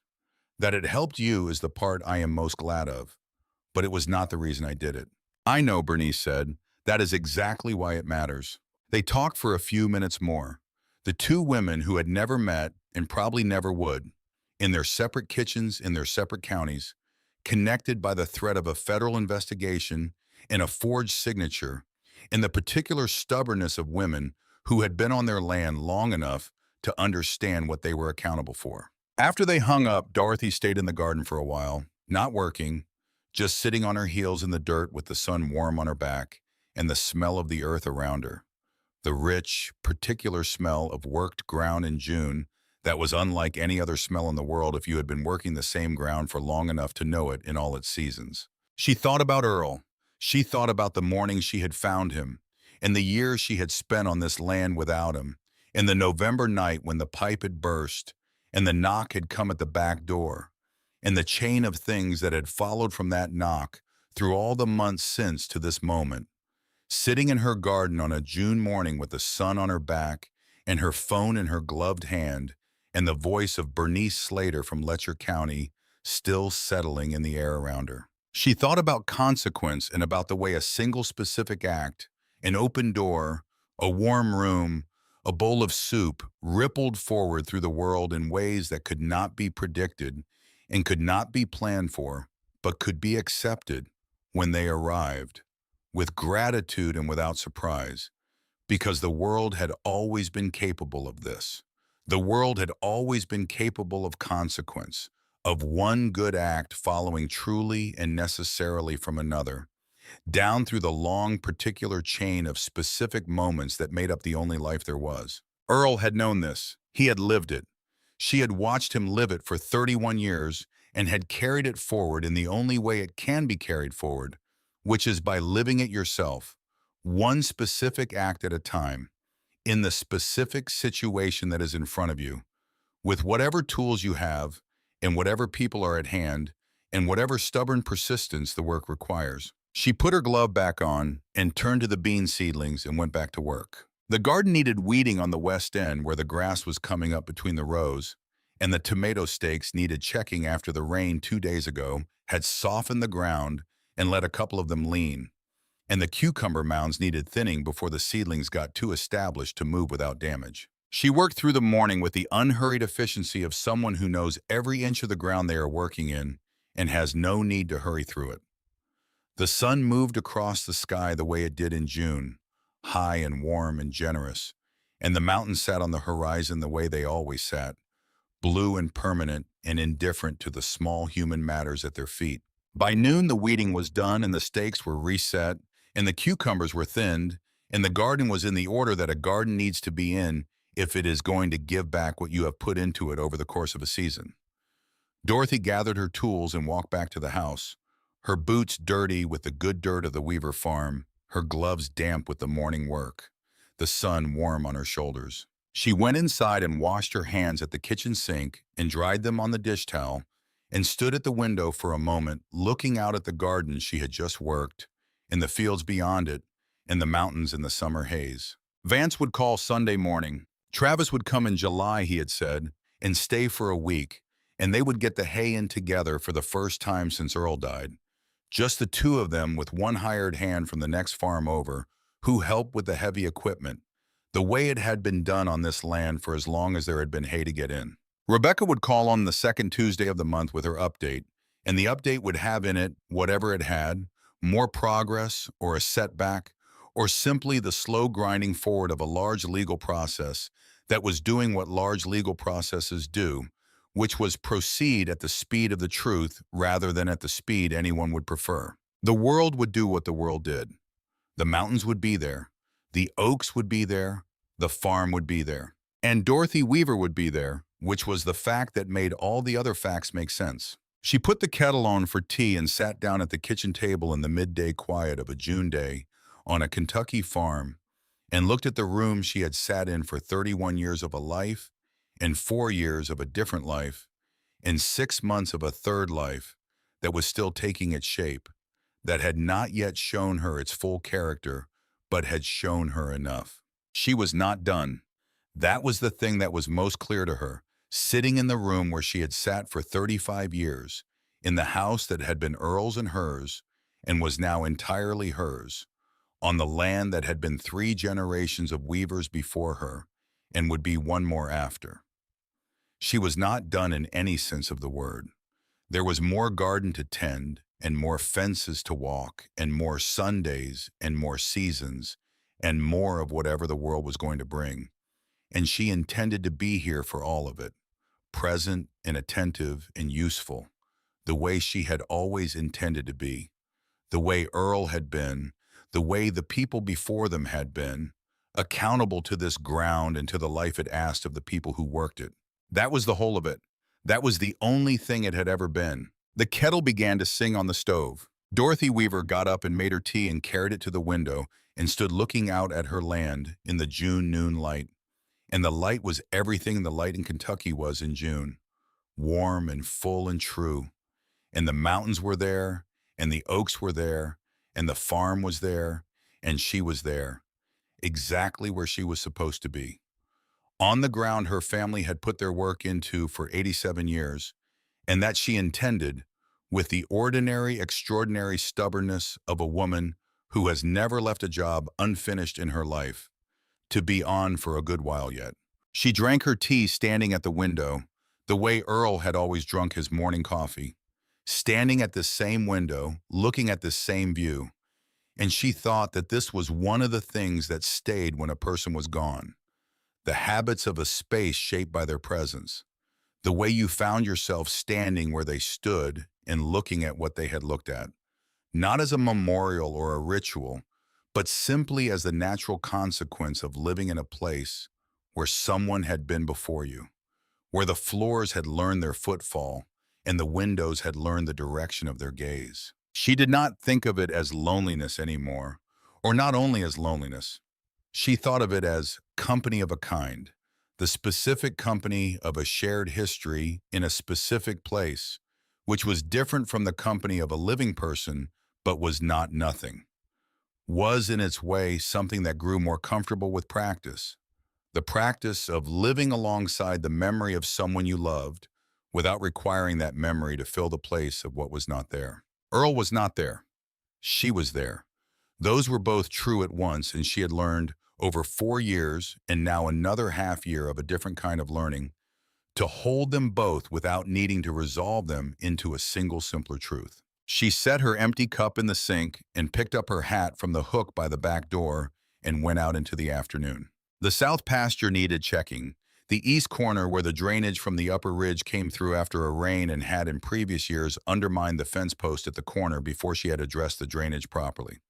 That it helped you is the part I am most glad of, but it was not the reason I did it. I know, Bernice said. That is exactly why it matters. They talked for a few minutes more. The two women who had never met and probably never would, in their separate kitchens in their separate counties, connected by the thread of a federal investigation and a forged signature, and the particular stubbornness of women who had been on their land long enough to understand what they were accountable for. After they hung up, Dorothy stayed in the garden for a while, not working, just sitting on her heels in the dirt with the sun warm on her back and the smell of the earth around her. The rich, particular smell of worked ground in June that was unlike any other smell in the world if you had been working the same ground for long enough to know it in all its seasons. She thought about Earl. She thought about the morning she had found him, and the years she had spent on this land without him, and the November night when the pipe had burst, and the knock had come at the back door, and the chain of things that had followed from that knock through all the months since to this moment. Sitting in her garden on a June morning with the sun on her back and her phone in her gloved hand and the voice of Bernice Slater from Letcher County still settling in the air around her. She thought about consequence and about the way a single specific act, an open door, a warm room, a bowl of soup rippled forward through the world in ways that could not be predicted and could not be planned for, but could be accepted when they arrived with gratitude and without surprise, because the world had always been capable of this. The world had always been capable of consequence, of one good act following truly and necessarily from another, down through the long particular chain of specific moments that made up the only life there was. Earl had known this. He had lived it. She had watched him live it for 31 years and had carried it forward in the only way it can be carried forward, which is by living it yourself, one specific act at a time, in the specific situation that is in front of you, with whatever tools you have, and whatever people are at hand, and whatever stubborn persistence the work requires. She put her glove back on and turned to the bean seedlings and went back to work. The garden needed weeding on the west end where the grass was coming up between the rows, and the tomato stakes needed checking after the rain 2 days ago had softened the ground and let a couple of them lean, and the cucumber mounds needed thinning before the seedlings got too established to move without damage. She worked through the morning with the unhurried efficiency of someone who knows every inch of the ground they are working in and has no need to hurry through it. The sun moved across the sky the way it did in June, high and warm and generous, and the mountains sat on the horizon the way they always sat, blue and permanent and indifferent to the small human matters at their feet. By noon, the weeding was done and the stakes were reset, and the cucumbers were thinned, and the garden was in the order that a garden needs to be in if it is going to give back what you have put into it over the course of a season. Dorothy gathered her tools and walked back to the house, her boots dirty with the good dirt of the Weaver farm, her gloves damp with the morning work, the sun warm on her shoulders. She went inside and washed her hands at the kitchen sink and dried them on the dish towel and stood at the window for a moment looking out at the garden she had just worked, and the fields beyond it, and the mountains in the summer haze. Vance would call Sunday morning. Travis would come in July, he had said, and stay for a week, and they would get the hay in together for the first time since Earl died. Just the two of them with one hired hand from the next farm over, who helped with the heavy equipment, the way it had been done on this land for as long as there had been hay to get in. Rebecca would call on the second Tuesday of the month with her update, and the update would have in it whatever it had, more progress or a setback, or simply the slow grinding forward of a large legal process that was doing what large legal processes do, which was proceed at the speed of the truth rather than at the speed anyone would prefer. The world would do what the world did. The mountains would be there. The oaks would be there. The farm would be there. And Dorothy Weaver would be there, which was the fact that made all the other facts make sense. She put the kettle on for tea and sat down at the kitchen table in the midday quiet of a June day on a Kentucky farm and looked at the room she had sat in for 31 years of a life and 4 years of a different life and 6 months of a third life that was still taking its shape, that had not yet shown her its full character, but had shown her enough. She was not done. That was the thing that was most clear to her, sitting in the room where she had sat for 35 years, in the house that had been Earl's and hers, and was now entirely hers, on the land that had been 3 generations of weavers before her, and would be one more after. She was not done in any sense of the word. There was more garden to tend, and more fences to walk, and more Sundays, and more seasons, and more of whatever the world was going to bring. And she intended to be here for all of it, present and attentive and useful, the way she had always intended to be, the way Earl had been, the way the people before them had been, accountable to this ground and to the life it asked of the people who worked it. That was the whole of it. That was the only thing it had ever been. The kettle began to sing on the stove. Dorothy Weaver got up and made her tea and carried it to the window and stood looking out at her land in the June noon light. And the light was everything the light in Kentucky was in June, warm and full and true. And the mountains were there, and the oaks were there, and the farm was there, and she was there, exactly where she was supposed to be. On the ground her family had put their work into for 87 years, and that she intended, with the ordinary, extraordinary stubbornness of a woman who has never left a job unfinished in her life, to be on for a good while yet. She drank her tea standing at the window, the way Earl had always drunk his morning coffee, standing at this same window, looking at this same view, and she thought that this was one of the things that stayed when a person was gone, the habits of a space shaped by their presence, the way you found yourself standing where they stood and looking at what they had looked at, not as a memorial or a ritual, but simply as the natural consequence of living in a place where someone had been before you, where the floors had learned their footfall and the windows had learned the direction of their gaze. She did not think of it as loneliness anymore, or not only as loneliness. She thought of it as company of a kind, the specific company of a shared history in a specific place, which was different from the company of a living person, but was not nothing, was in its way something that grew more comfortable with practice, the practice of living alongside the memory of someone you loved without requiring that memory to fill the place of what was not there. Earl was not there. She was there. Those were both true at once, and she had learned over 4 years and now another half year of a different kind of learning to hold them both without needing to resolve them into a single simpler truth. She set her empty cup in the sink and picked up her hat from the hook by the back door and went out into the afternoon. The south pasture needed checking. The east corner, where the drainage from the upper ridge came through after a rain and had in previous years undermined the fence post at the corner before she had addressed the drainage properly.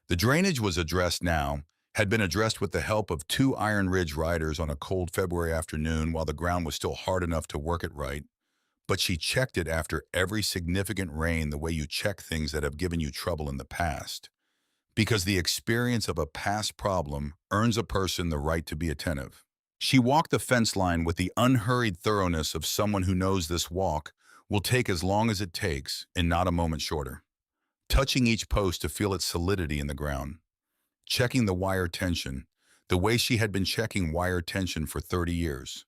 The drainage was addressed now, had been addressed with the help of 2 Iron Ridge riders on a cold February afternoon while the ground was still hard enough to work it right, but she checked it after every significant rain the way you check things that have given you trouble in the past, because the experience of a past problem earns a person the right to be attentive. She walked the fence line with the unhurried thoroughness of someone who knows this walk will take as long as it takes and not a moment shorter, touching each post to feel its solidity in the ground, checking the wire tension, the way she had been checking wire tension for 30 years,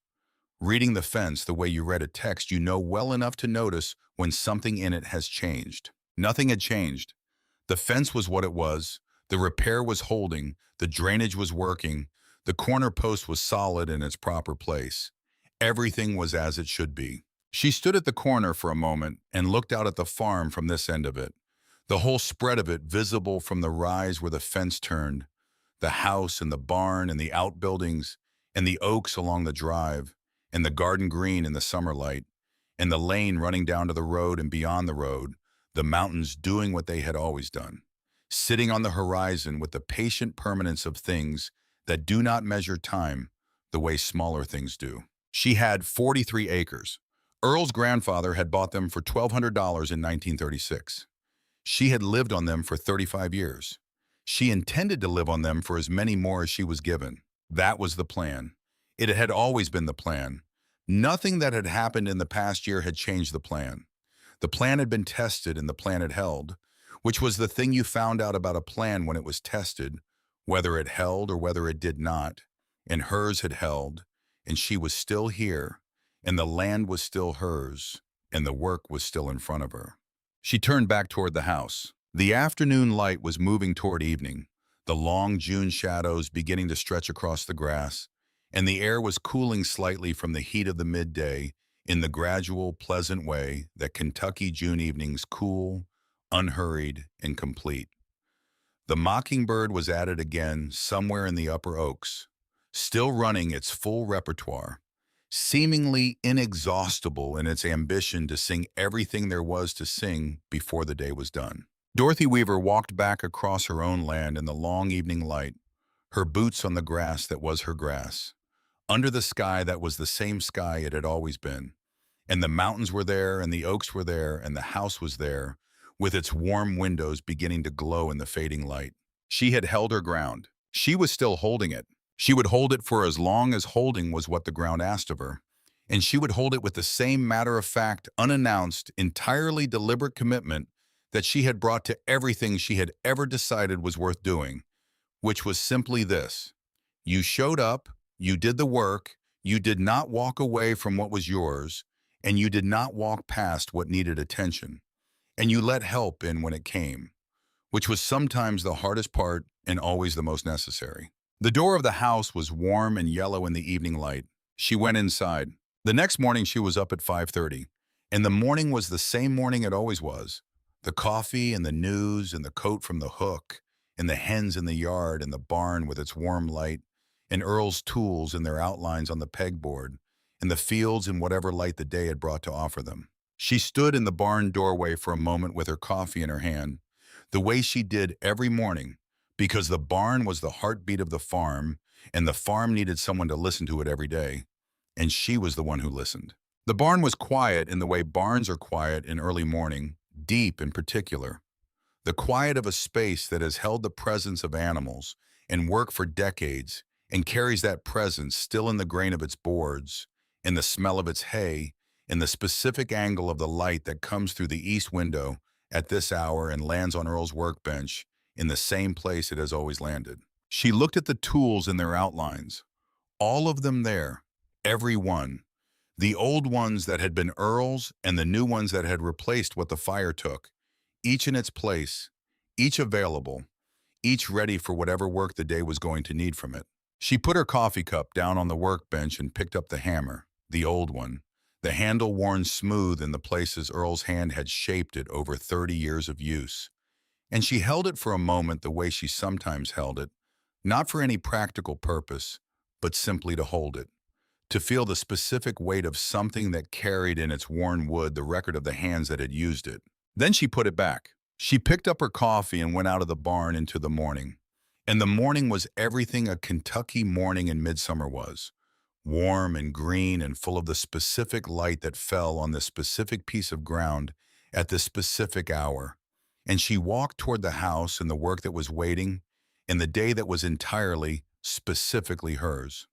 reading the fence the way you read a text you know well enough to notice when something in it has changed. Nothing had changed. The fence was what it was, the repair was holding, the drainage was working, the corner post was solid in its proper place. Everything was as it should be. She stood at the corner for a moment and looked out at the farm from this end of it, the whole spread of it visible from the rise where the fence turned, the house and the barn and the outbuildings and the oaks along the drive and the garden green in the summer light and the lane running down to the road and beyond the road, the mountains doing what they had always done, sitting on the horizon with the patient permanence of things that do not measure time the way smaller things do. She had 43 acres. Earl's grandfather had bought them for $1,200 in 1936. She had lived on them for 35 years. She intended to live on them for as many more as she was given. That was the plan. It had always been the plan. Nothing that had happened in the past year had changed the plan. The plan had been tested and the plan had held, which was the thing you found out about a plan when it was tested, whether it held or whether it did not, and hers had held, and she was still here, and the land was still hers, and the work was still in front of her. She turned back toward the house. The afternoon light was moving toward evening, the long June shadows beginning to stretch across the grass, and the air was cooling slightly from the heat of the midday in the gradual, pleasant way that Kentucky June evenings cool, unhurried, and complete. The mockingbird was at it again somewhere in the upper oaks, still running its full repertoire, seemingly inexhaustible in its ambition to sing everything there was to sing before the day was done. Dorothy Weaver walked back across her own land in the long evening light, her boots on the grass that was her grass, under the sky that was the same sky it had always been. And the mountains were there, and the oaks were there, and the house was there, with its warm windows beginning to glow in the fading light. She had held her ground. She was still holding it. She would hold it for as long as holding was what the ground asked of her. And she would hold it with the same matter-of-fact, unannounced, entirely deliberate commitment that she had brought to everything she had ever decided was worth doing, which was simply this: you showed up, you did the work, you did not walk away from what was yours, and you did not walk past what needed attention, and you let help in when it came, which was sometimes the hardest part and always the most necessary. The door of the house was warm and yellow in the evening light. She went inside. The next morning she was up at 5:30, and the morning was the same morning it always was. The coffee and the news and the coat from the hook, and the hens in the yard and the barn with its warm light, and Earl's tools and their outlines on the pegboard, and the fields in whatever light the day had brought to offer them. She stood in the barn doorway for a moment with her coffee in her hand, the way she did every morning, because the barn was the heartbeat of the farm, and the farm needed someone to listen to it every day, and she was the one who listened. The barn was quiet in the way barns are quiet in early morning, deep in particular. The quiet of a space that has held the presence of animals and work for decades and carries that presence still in the grain of its boards, in the smell of its hay, in the specific angle of the light that comes through the east window at this hour and lands on Earl's workbench in the same place it has always landed. She looked at the tools in their outlines, all of them there, every one, the old ones that had been Earl's and the new ones that had replaced what the fire took, each in its place, each available, each ready for whatever work the day was going to need from it. She put her coffee cup down on the workbench and picked up the hammer, the old one, the handle worn smooth in the places Earl's hand had shaped it over 30 years of use. And she held it for a moment the way she sometimes held it, not for any practical purpose, but simply to hold it, to feel the specific weight of something that carried in its worn wood the record of the hands that had used it. Then she put it back. She picked up her coffee and went out of the barn into the morning. And the morning was everything a Kentucky morning in midsummer was, warm and green and full of the specific light that fell on this specific piece of ground at this specific hour. And she walked toward the house and the work that was waiting, and the day that was entirely, specifically hers.